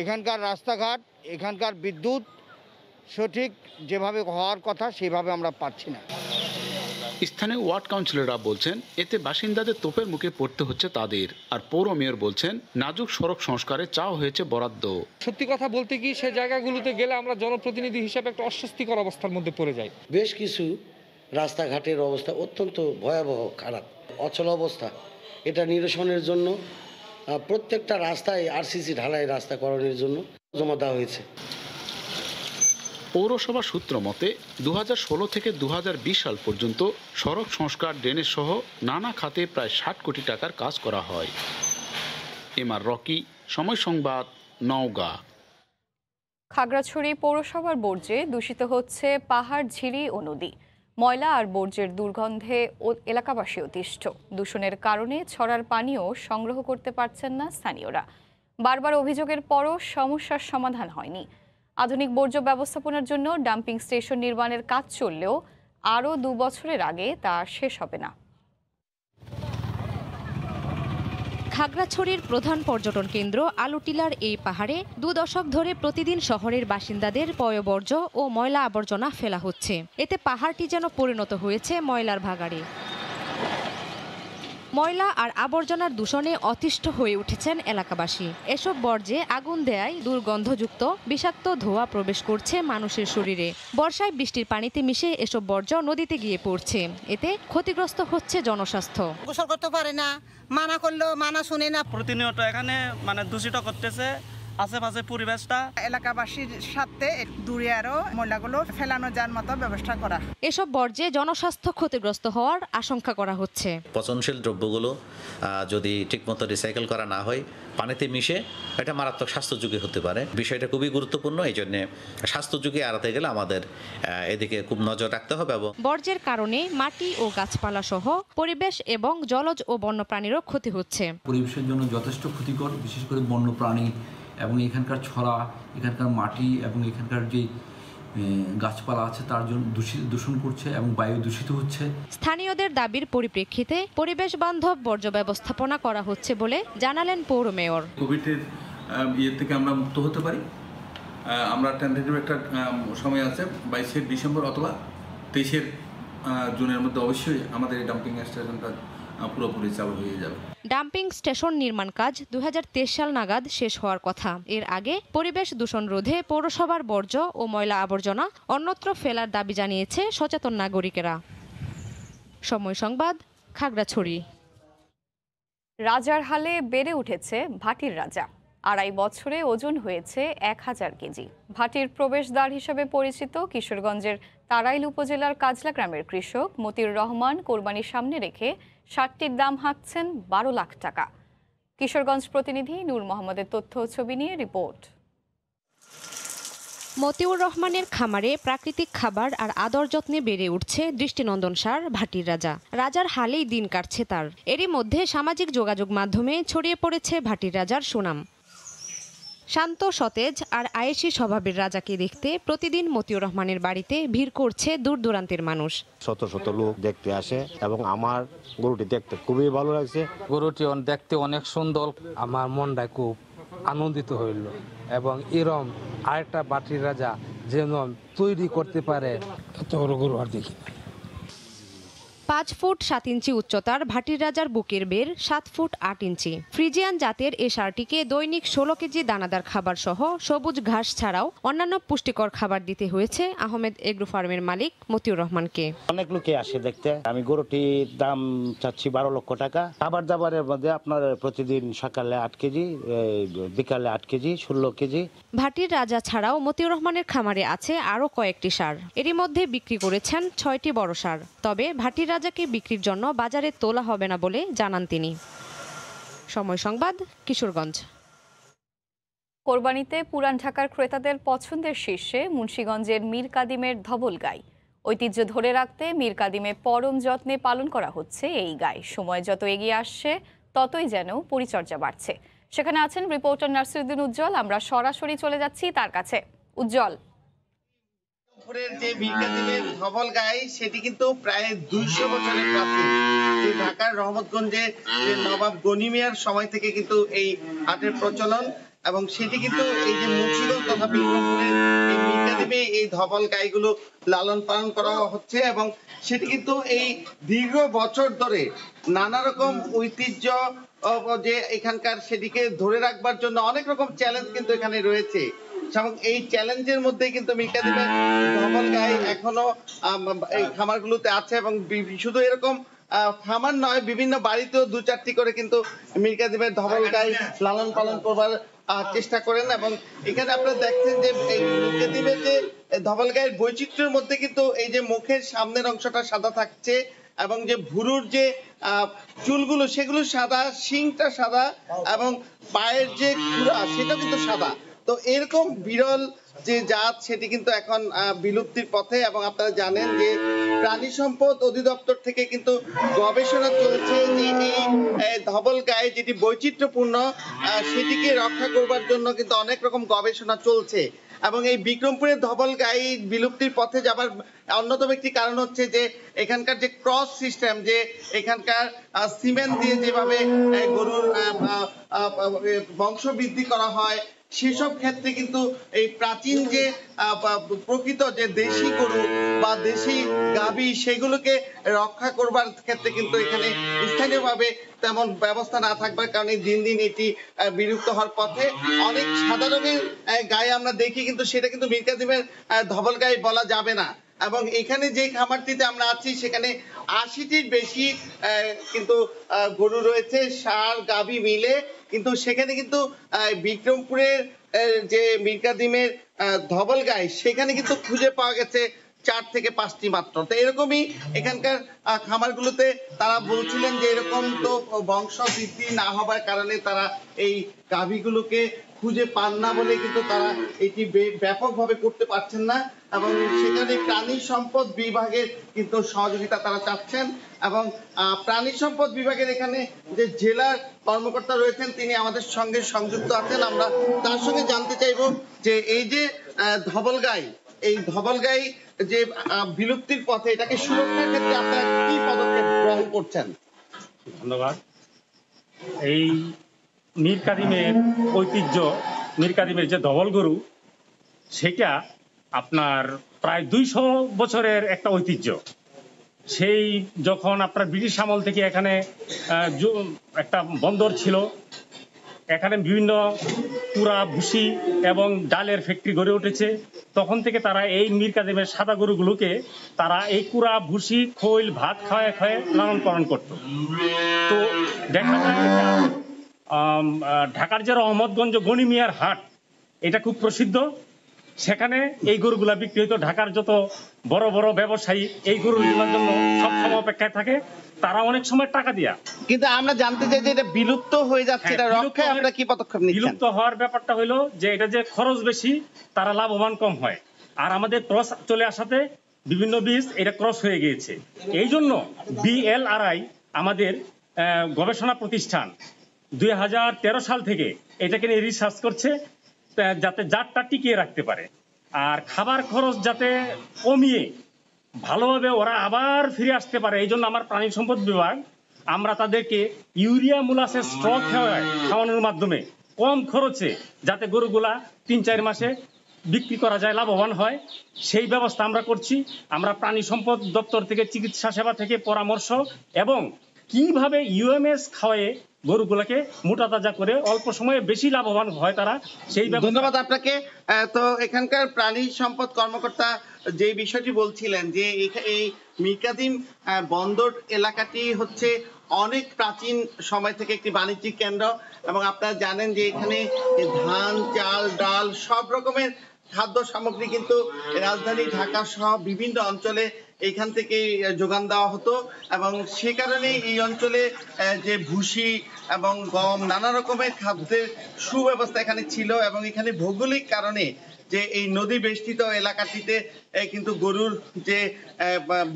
এখানকার রাস্তাঘাট, এখানকার বিদ্যুৎ সঠিক যেভাবে হওয়ার কথা সেভাবে আমরা পাচ্ছি না। স্থানীয় ওয়ার্ড কাউন্সিলররা বলছেন এতে বাসিন্দাদের তোপের মুখে পড়তে হচ্ছে তাদের। আর পৌর মেয়র বলছেন নাজুক সড়ক সংস্কারে চাওয়া হয়েছে বরাদ্দ। সত্যি কথা বলতে কি সে জায়গাগুলোতে গেলে আমরা জনপ্রতিনিধি হিসেবে একটা অস্বস্তিকর অবস্থার মধ্যে পড়ে যাই। বেশ কিছু রাস্তাঘাটের অবস্থা অত্যন্ত ভয়াবহ খারাপ, অচল অবস্থা। এটা নিরসনের জন্য প্রত্যেকটা রাস্তায় আরসিসি ঢালাই রাস্তাকরণের জন্য জমা দেওয়া হয়েছে। পৌরসভা সূত্র মতে 2016 থেকে 2020 সাল পর্যন্ত সড়ক সংস্কার, ড্রেনেজ সহ নানা খাতে প্রায় 60 কোটি টাকার কাজ করা হয়। এমআর রকি, সময় সংবাদ, নওগাঁ। খাগড়াছড়ি পৌরসভার বর্জ্যে দূষিত হচ্ছে পাহাড়, ঝিরি ও নদী। ময়লা আর বর্জ্যের দুর্গন্ধে এলাকাবাসী অতিষ্ঠ। দূষণের কারণে ছড়ার পানিও সংগ্রহ করতে পারছেন না স্থানীয়রা। বারবার অভিযোগের পরও সমস্যার সমাধান হয়নি। আধুনিক বর্জ্য ব্যবস্থাপনার জন্য ডাম্পিং স্টেশন নির্মাণের কাজ চললেও আরও 2 বছরের আগে তা শেষ হবে না। খাগড়াছড়ির প্রধান পর্যটন কেন্দ্র আলুটিলার এই পাহাড়ে 2 দশক ধরে প্রতিদিন শহরের বাসিন্দাদের পয়ঃবর্জ্য ও ময়লা আবর্জনা ফেলা হচ্ছে। এতে পাহাড়টি যেন পরিণত হয়েছে ময়লার ভাগাড়ে। ময়লা আর আবর্জনার দূষণে অতিষ্ঠ হয়ে উঠেছেন এলাকাবাসী। এসব বর্জ্যে আগুন দেয়ায় দুর্গন্ধযুক্ত বিষাক্ত ধোঁয়া প্রবেশ করছে মানুষের শরীরে। বর্ষায় বৃষ্টির পানিতে মিশে এসব বর্জ্য নদীতে গিয়ে পড়ছে। এতে ক্ষতিগ্রস্ত হচ্ছে জনস্বাস্থ্য। গোসল করতে পারে না, মানা করলেও মানা শুনে না। প্রতিনিয়ত এখানে দূষিত করতেছে আশেপাশে পরিবেশটা। এলাকাবাসীর সাথে দূরে আরো ময়লাগুলো ফেলানো যাওয়ার মতো ব্যবস্থা করা। এসব বর্জ্যে জনস্বাস্থ্য ক্ষতিগ্রস্ত হওয়ার আশঙ্কা করা হচ্ছে। পচনশীল দ্রব্যগুলো যদি ঠিকমতো রিসাইকেল করা না হয়, পানিতে মিশে এটা মারাত্মক স্বাস্থ্য ঝুঁকি হতে পারে। বিষয়টা খুবই গুরুত্বপূর্ণ। এই জন্য স্বাস্থ্য ঝুঁকি এড়াতে গেলে আমাদের এদিকে খুব নজর রাখতে হবে। এবং বর্জ্যের কারণে মাটি ও গাছপালা সহ পরিবেশ এবং জলজ ও বন্যপ্রাণীরও ক্ষতি হচ্ছে। পরিবেশের জন্য যথেষ্ট ক্ষতিকর, বিশেষ করে বন্যপ্রাণী এবং এখানকার ছড়া, এখানকার মাটি এবং এখানকার যে গাছপালা আছে তার জন্য দূষণ করছে এবং বায়ু দূষিত হচ্ছে। স্থানীয়দের দাবির পরিপ্রেক্ষিতে পরিবেশ বান্ধব বর্জ্য ব্যবস্থাপনা করা হচ্ছে বলে জানালেন পৌর মেয়র। কোভিডের থেকে আমরা মুক্ত হতে পারি। আমরা টেন্টেটিভ একটা সময় আছে 22শে ডিসেম্বর অথবা 23শে জুনের মধ্যে অবশ্যই আমাদের এই ডাম্পিং স্টেশনটা পুরোপুরি চালু হয়ে যাবে। ডাম্পিং স্টেশন নির্মাণ কাজ 2023 সাল নাগাদ শেষ হওয়ার কথা। এর আগে পরিবেশ দূষণ রোধে পৌরসভার বর্জ্য ও ময়লা আবর্জনা অন্যত্র ফেলার দাবি জানিয়েছে সচেতন নাগরিকেরা। সময় সংবাদ, খাগড়াছড়ি। রাজার হালে বেড়ে উঠেছে ভাটির রাজা। 2.5 বছরে ওজন হয়েছে 1000 কেজি। ভাটির প্রবেশদ্বার হিসেবে পরিচিত কিশোরগঞ্জের তারাইল উপজেলার কাজলা গ্রামের কৃষক মতিউর রহমান কোরবানির সামনে রেখে 60টির দাম হাঁকছেন 12 লাখ টাকা। কিশোরগঞ্জ প্রতিনিধি নূর মোহাম্মদের তথ্য ও ছবি নিয়ে রিপোর্ট। মতিউর রহমানের খামারে প্রাকৃতিক খাবার আর আদর যত্নে বেড়ে উঠছে দৃষ্টিনন্দন ষাঁড় ভাটির রাজা। রাজার হালেই দিন কাটছে তার। এরই মধ্যে সামাজিক যোগাযোগ মাধ্যমে ছড়িয়ে পড়েছে ভাটির রাজার সুনাম। শান্ত, সতেজ আর আয়েশি স্বভাবের রাজাকে দেখতে প্রতিদিন মতিউর রহমানের বাড়িতে ভিড় করছে দূর দূরান্তের মানুষ। শত শত লোক দেখতে আসে এবং আমার গরুটি দেখতে খুবই ভালো লাগছে। গরুটি দেখতে অনেক সুন্দর, আমার মনটা খুব আনন্দিত হইল এবং এরম আরেকটা ভাটির রাজা যেন তৈরি করতে পারে এত বড় গরু আর দেখি না। 5 ফুট 7 ইঞ্চি উচ্চতার ভাটির রাজার বুকের বের 7 ফুট 8 ইঞ্চি। ফ্রিজিয়ান জাতের এই ষাঁড়টিকে দৈনিক 16 কেজি দানাদার খাবার সহ সবুজ ঘাস ছাড়াও অন্যান্য পুষ্টিকর খাবার দিতে হয়েছে আহমেদ এগ্রো ফার্মের মালিক মতিউর রহমানকে। অনেক লোকে আসে দেখতে। আমি গরুটির দাম চাচ্ছি 12 লক্ষ টাকা। খাবার দাবারের মধ্যে আপনার প্রতিদিন সকালে 8 কেজি, বিকালে 8 কেজি, 16 কেজি। ভাটির রাজা ছাড়াও মতিউর রহমানের খামারে আছে আরও কয়েকটি ষাঁড়। এরই মধ্যে বিক্রি করেছেন 6টি বড় ষাঁড়। তবে ভাটির রাজাকে বিক্রির জন্য বাজারে তোলা হবে না বলে জানান তিনি। সময় সংবাদ, কিশোরগঞ্জ। কোরবানিতে পুরান ঢাকার ক্রেতাদের পছন্দের শীর্ষে মুন্সিগঞ্জের মীর কাদিমের ধবল গাই। ঐতিহ্য ধরে রাখতে মীর কাদিমে পরম যত্নে পালন করা হচ্ছে এই গাই। সময় যত এগিয়ে আসছে ততই যেন পরিচর্যা বাড়ছে। সেখানে আছেন রিপোর্টার নাসিরুদ্দিন উজ্জ্বল। আমরা সরাসরি চলে যাচ্ছি তার কাছে। উজ্জ্বল, যে মীর কাদিমের ধবল গাই সেটি কিন্তু প্রায় 200 বছরের প্রাচীন। যে ঢাকার রহমতগঞ্জে যে নবাব গনি মিয়ার সময় থেকে কিন্তু এই হাটের প্রচলন। এবং সেটি কিন্তু এই যে মুন্সিগঞ্জ তথা বিক্রমপুরের এই মিরকাদিমে এই ধবল গাইগুলো লালন পালন করা হচ্ছে এবং সেটি কিন্তু এই দীর্ঘ বছর ধরে নানা রকম ঐতিহ্য যে এখানকার সেটিকে ধরে রাখবার জন্য অনেক রকম চ্যালেঞ্জ কিন্তু এখানে রয়েছে এবং এই চ্যালেঞ্জের মধ্যে কিন্তু মিরকাদিমের ধবল গাই এখনো এই খামারগুলোতে আছে এবং শুধু এরকম খামার নয়, বিভিন্ন বাড়িতেও 2-4টি করে কিন্তু মিরকাদিমের ধবল গাই লালন পালন করবার চেষ্টা করেন এবং এখানে আপনারা দেখছেন যে এই মিরকাদিমের যে ধবল গাইয়ের বৈচিত্র্যের মধ্যে কিন্তু এই যে মুখের সামনের অংশটা সাদা থাকছে এবং যে ভুরুর যে চুলগুলো সেগুলো সাদা, শিংটা সাদা এবং পায়ের যে খুরা সেটা কিন্তু সাদা। তো এরকম বিরল যে জাত সেটি কিন্তু এখন বিলুপ্তির পথে এবং আপনারা জানেন যে প্রাণী সম্পদ অধিদপ্তর থেকে কিন্তু গবেষণা চলছে যে এই ধবল গাই যেটি বৈচিত্র্যপূর্ণ সেটিকে রক্ষা করবার জন্য কিন্তু অনেক রকম গবেষণা চলছে এবং এই বিক্রমপুরের ধবল গাই বিলুপ্তির পথে যাবার অন্যতম একটি কারণ হচ্ছে যে এখানকার যে ক্রস সিস্টেম, যে এখানকার সিমেন্ট দিয়ে যেভাবে গরুর বংশ বৃদ্ধি করা হয় সেসব ক্ষেত্রে কিন্তু এই প্রাচীন যে প্রকৃত যে দেশি গরু বা দেশি গাভী সেগুলোকে রক্ষা করবার ক্ষেত্রে কিন্তু এখানে স্থানীয়ভাবে তেমন ব্যবস্থা না থাকবার কারণে দিন দিন এটি বিলুপ্ত হওয়ার পথে। অনেক সাদা রঙের গায়ে আমরা দেখি কিন্তু সেটা কিন্তু মিরকাদিমের ধবল গাই বলা যাবে না এবং এখানে যে খামারটিতে আমরা আছি সেখানে 80টির বেশি কিন্তু গরু রয়েছে, ষাঁড় গাভী মিলে, কিন্তু সেখানে কিন্তু বিক্রমপুরের যে মিরকাদিমের ধবল গাই সেখানে কিন্তু খুঁজে পাওয়া গেছে 4 থেকে 5টি মাত্র। তো এরকমই এখানকার খামারগুলোতে তারা বলছিলেন যে এরকম তো বংশ বৃদ্ধি না হবার কারণে তারা এই গাভীগুলোকে খুঁজে পান না বলে কিন্তু তারা এটি ব্যাপকভাবে করতে পারছেন না এবং সেখানে প্রাণী সম্পদ বিভাগের কিন্তু সহযোগিতা তারা চাচ্ছেন এবং প্রাণী সম্পদ বিভাগের এখানে যে জেলার কর্মকর্তা রয়েছেন তিনি আমাদের সঙ্গে সংযুক্ত আছেন। আমরা তার সঙ্গে জানতে চাইব যে এই যে ধবল গাই, এই ধবল গাই যে বিলুপ্তির পথে এটাকে সুরক্ষার ক্ষেত্রে আপনারা কি পদক্ষেপ গ্রহণ করছেন? ধন্যবাদ। এই মিরকাদিমের ঐতিহ্য, মিরকাদিমের যে ধবল গরু সেটা আপনার প্রায় 200 বছরের একটা ঐতিহ্য। সেই যখন আপনার ব্রিটিশ আমল থেকে এখানে একটা বন্দর ছিল, এখানে বিভিন্ন কুড়া ভুসি এবং ডালের ফ্যাক্টরি গড়ে উঠেছে, তখন থেকে তারা এই মিরকাদিমের সাদা গরুগুলোকে তারা এই কুড়া ভুসি খৈল ভাত খাওয়ায় খাওয়ায় লালন পালন করত। তো দেখা যায় ঢাকার যে রহমতগঞ্জ গনি মিয়ার হাট এটা খুব প্রসিদ্ধ, সেখানে এই গরুগুলা বিক্রি হতো। ঢাকার যত বড় বড় ব্যবসায়ী এই গরুগুলোর জন্য সবসময় অপেক্ষায় থাকে, তারা অনেক সময় টাকা দিয়া। কিন্তু আমরা জানতে চাই যে এটা বিলুপ্ত হয়ে যাচ্ছে, এটা রক্ষায় আমরা কি পদক্ষেপ নিচ্ছি? বিলুপ্ত হওয়ার ব্যাপারটা হলো যে এটা যে খরচ বেশি, তারা লাভবান কম হয়, আর আমাদের ক্রস চলে আসাতে বিভিন্ন বীজ এটা ক্রস হয়ে গিয়েছে। এই জন্য BLRI আমাদের গবেষণা প্রতিষ্ঠান 2013 সাল থেকে এটাকে নিয়ে রিসার্চ করছে যাতে জাতটা টিকিয়ে রাখতে পারে আর খাবার খরচ যাতে কমিয়ে ভালোভাবে ওরা আবার ফিরে আসতে পারে। এই জন্য আমার প্রাণী সম্পদ বিভাগ আমরা তাদেরকে ইউরিয়া মোলাসেস স্ট্রক খাওয়ানোর মাধ্যমে কম খরচে যাতে গরুগুলা 3-4 মাসে বিক্রি করা যায়, লাভবান হয়, সেই ব্যবস্থা আমরা করছি। আমরা প্রাণী সম্পদ দপ্তর থেকে চিকিৎসা সেবা থেকে পরামর্শ এবং কিভাবে UMS খাওয়ায়ে গরুগুলাকে মোটা তাজা করে অল্প সময়ে বেশি লাভবান হয় তারা, সেই ধন্যবাদ আপনাকে। তো এখানকার প্রাণী সম্পদ কর্মকর্তা যে বিষয়টি বলছিলেন যে এই মিরকাদিম বন্দর এলাকাটি হচ্ছে অনেক প্রাচীন সময় থেকে একটি বাণিজ্যিক কেন্দ্র এবং আপনারা জানেন যে এখানে ধান, চাল, ডাল সব রকমের খাদ্য সামগ্রী কিন্তু রাজধানী ঢাকা সহ বিভিন্ন অঞ্চলে এখান থেকে যোগান দেওয়া হতো এবং সে কারণে এই অঞ্চলে যে ভুসি এবং গম নানা রকমের খাদ্যের সুব্যবস্থা এখানে ছিল এবং এখানে ভৌগোলিক কারণে যে এই নদী বেষ্টিত এলাকাটিতে কিন্তু গরুর যে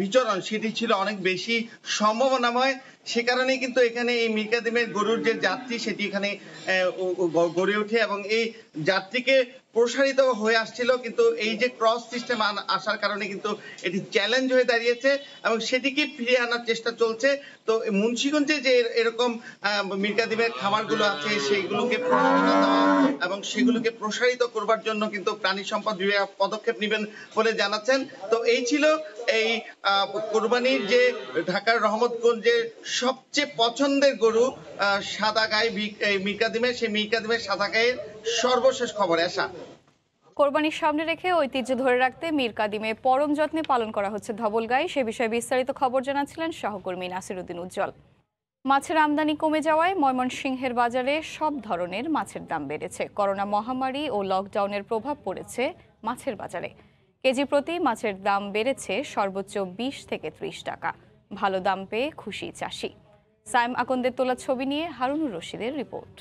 বিচরণ সেটি ছিল অনেক বেশি সম্ভাবনাময় সে কারণেই কিন্তু এখানে এই মীর কাদিমের গরুর যে যাত্রী সেটি এখানে গড়ে ওঠে এবং এই যাত্রীকে প্রসারিত হয়ে আসছিল, কিন্তু এই যে ক্রস সিস্টেম আসার কারণে কিন্তু এটি চ্যালেঞ্জ হয়ে দাঁড়িয়েছে এবং সেটিকে ফিরিয়ে আনার চেষ্টা চলছে। তো মুন্সিগঞ্জে যে এরকম মীর কাদিমের খামারগুলো আছে সেইগুলোকে প্রসারিত দেওয়া এবং সেগুলোকে প্রসারিত করবার জন্য কিন্তু প্রাণী সম্পদ বিভাগ পদক্ষেপ নেবেন বলে জানাচ্ছেন। তো এই ছিল এই কোরবানির যে ঢাকার রহমতগঞ্জের সবচেয়ে পছন্দের গরু সাদা গাই মীর কাদিমের, সেই মীর কাদিমের সাদা গায়ের সর্বশেষ খবর। আসা কোরবানির সামনে রেখে ঐতিহ্য ধরে রাখতে মীর কাদিমে পরম যত্নে পালন করা হচ্ছে ধবলগাই। সে বিষয়ে বিস্তারিত খবর জানাচ্ছিলেন সহকর্মী নাসিরউদ্দিন উজ্জ্বল। মাছের আমদানি কমে যাওয়ায় ময়মনসিংহের বাজারে সব ধরনের মাছের দাম বেড়েছে। করোনা মহামারী ও লকডাউনের প্রভাব পড়েছে মাছের বাজারে। কেজি প্রতি মাছের দাম বেড়েছে সর্বোচ্চ 20 থেকে 30 টাকা। ভালো দাম পেয়ে খুশি চাষি। সাইম আকন্দের তোলা ছবি নিয়ে হারুনুর রশিদের রিপোর্ট।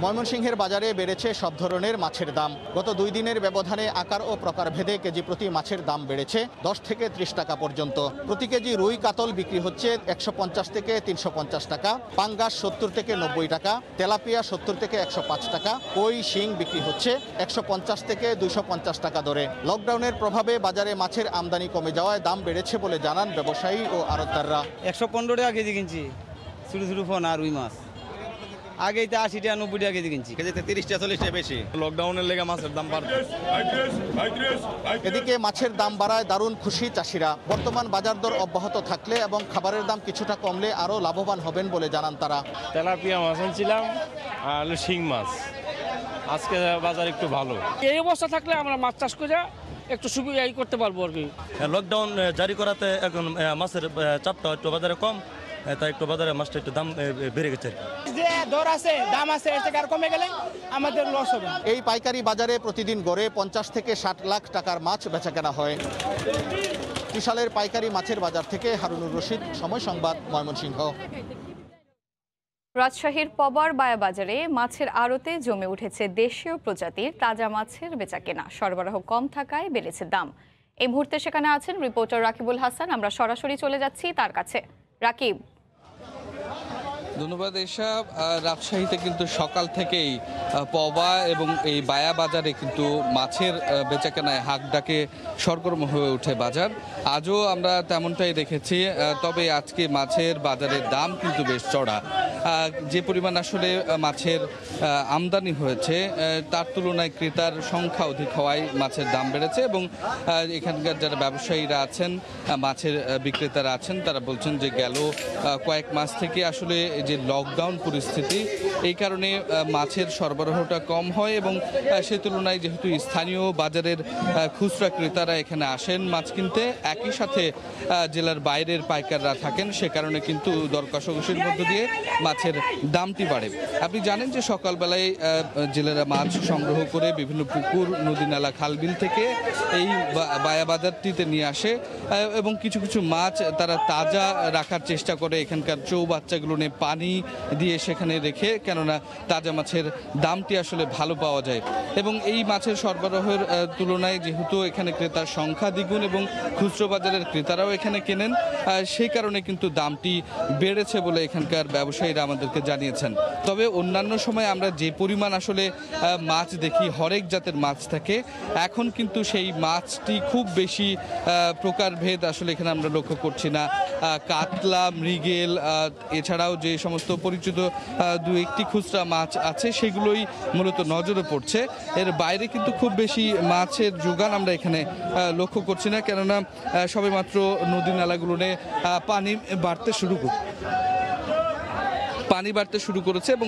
ময়মনসিংহের বাজারে বেড়েছে সব ধরনের মাছের দাম। গত 2 দিনের ব্যবধানে আকার ও প্রকারভেদে কেজি প্রতি মাছের দাম বেড়েছে 10 থেকে 30 টাকা পর্যন্ত। প্রতি কেজি রুই কাতল বিক্রি হচ্ছে 150 থেকে 350 টাকা, পাঙ্গাস 70 থেকে 90 টাকা, তেলাপিয়া 70 থেকে 105 টাকা, কই শিং বিক্রি হচ্ছে 150 থেকে 250 টাকা দরে। লকডাউনের প্রভাবে বাজারে মাছের আমদানি কমে যাওয়ায় দাম বেড়েছে বলে জানান ব্যবসায়ী ও আড়তদাররা। 115 টাকা কেজি কিনছি ছোট ছোট ফোন আর রুই মাছ, আগে 80 টাকা 90 টাকা কেজি কিনছি, কেজিতে 30 টাকা 40 টাকা বেশি। লকডাউনের লেগে মাছের দাম বাড়ছে। এদিকে মাছের দাম বাড়ায় দারুণ খুশি চাষিরা। বর্তমান বাজার দর অব্যাহত থাকলে এবং খাবারের দাম কিছুটা কমলে আরও লাভবান হবেন বলে জানান তারা। তেলাপিয়া মাছ আনছিলাম আর শিং মাছ, আজকে বাজার একটু ভালো। এই অবস্থা থাকলে আমরা মাছ চাষ করে একটু সুবিধা করতে পারবো আর কি। লকডাউন জারি করাতে এখন মাছের চাপটা একটু বাজারে কম, তাই একটু বাজারে মাছটা একটু দাম বেড়ে গেছে। যে দর আছে দাম আছে এর থেকে আর কমে গেলে আমাদের লস হবে। এই পাইকারি বাজারে প্রতিদিন গড়ে 50 থেকে 60 লাখ টাকার মাছ বেচাকেনা হয়। ত্রিশালের পাইকারি মাছের বাজার থেকে হারুনুর রশিদ, সময় সংবাদ, ময়মনসিংহ। রাজশাহীর পবার বায়া বাজারে মাছের আড়তে জমে উঠেছে দেশীয় প্রজাতির তাজা মাছের বেচাকেনা। সরবরাহ কম থাকায় বেড়েছে দাম। এই মুহূর্তে সেখানে আছেন রিপোর্টার রাকিবুল হাসান। আমরা সরাসরি চলে যাচ্ছি তার কাছে। রাকিব। ধন্যবাদ এসব। রাজশাহীতে কিন্তু সকাল থেকেই পবা এবং এই বায়া বাজারে কিন্তু মাছের বেচাকেনায় হাক ডাকে সরগরম হয়ে ওঠে বাজার। আজও আমরা তেমনটাই দেখেছি, তবে আজকে মাছের বাজারের দাম কিন্তু বেশ চড়া। যে পরিমাণ আসলে মাছের আমদানি হয়েছে তার তুলনায় ক্রেতার সংখ্যা অধিক হওয়ায় মাছের দাম বেড়েছে এবং এখানকার যারা ব্যবসায়ীরা আছেন, মাছের বিক্রেতারা আছেন, তারা বলছেন যে গেল কয়েক মাস থেকে আসলে যে লকডাউন পরিস্থিতি, এই কারণে মাছের সরবরাহটা কম হয় এবং সে তুলনায় যেহেতু স্থানীয় বাজারের খুচরা ক্রেতারা এখানে আসেন মাছ কিনতে, একই সাথে জেলার বাইরের পাইকাররা থাকেন, সে কারণে কিন্তু দর কষাকষির মধ্য দিয়ে মাছের দামটি বাড়ে। আপনি জানেন যে সকালবেলায় জেলেরা মাছ সংগ্রহ করে বিভিন্ন পুকুর, নদী, নালা, খালবিল থেকে এই বায়া বাজারটিতে নিয়ে আসে এবং কিছু কিছু মাছ তারা তাজা রাখার চেষ্টা করে এখানকার চৌবাচ্চাগুলো নিয়ে পানি দিয়ে সেখানে রেখে, কেননা তাজা মাছের দামটি আসলে ভালো পাওয়া যায় এবং এই মাছের সরবরাহের তুলনায় যেহেতু এখানে ক্রেতার সংখ্যা দ্বিগুণ এবং খুচরো বাজারের ক্রেতারাও এখানে কেনেন, সেই কারণে কিন্তু দামটি বেড়েছে বলে এখানকার ব্যবসায়ীরা আমাদেরকে জানিয়েছেন। তবে অন্যান্য সময় আমরা যে পরিমাণ আসলে মাছ দেখি, হরেক জাতের মাছ থাকে, এখন কিন্তু সেই মাছটি খুব বেশি প্রকারভেদ আসলে এখানে আমরা লক্ষ্য করছি না। কাতলা, মৃগেল, এছাড়াও যে সমস্ত পরিচিত দু একটি খুচরা মাছ আছে সেগুলোই মূলত নজরে পড়ছে। এর বাইরে কিন্তু খুব বেশি মাছের যোগান আমরা এখানে লক্ষ্য করছি না, কেননা সবেমাত্র নদী নালাগুলোতে পানি বাড়তে শুরু করেছে এবং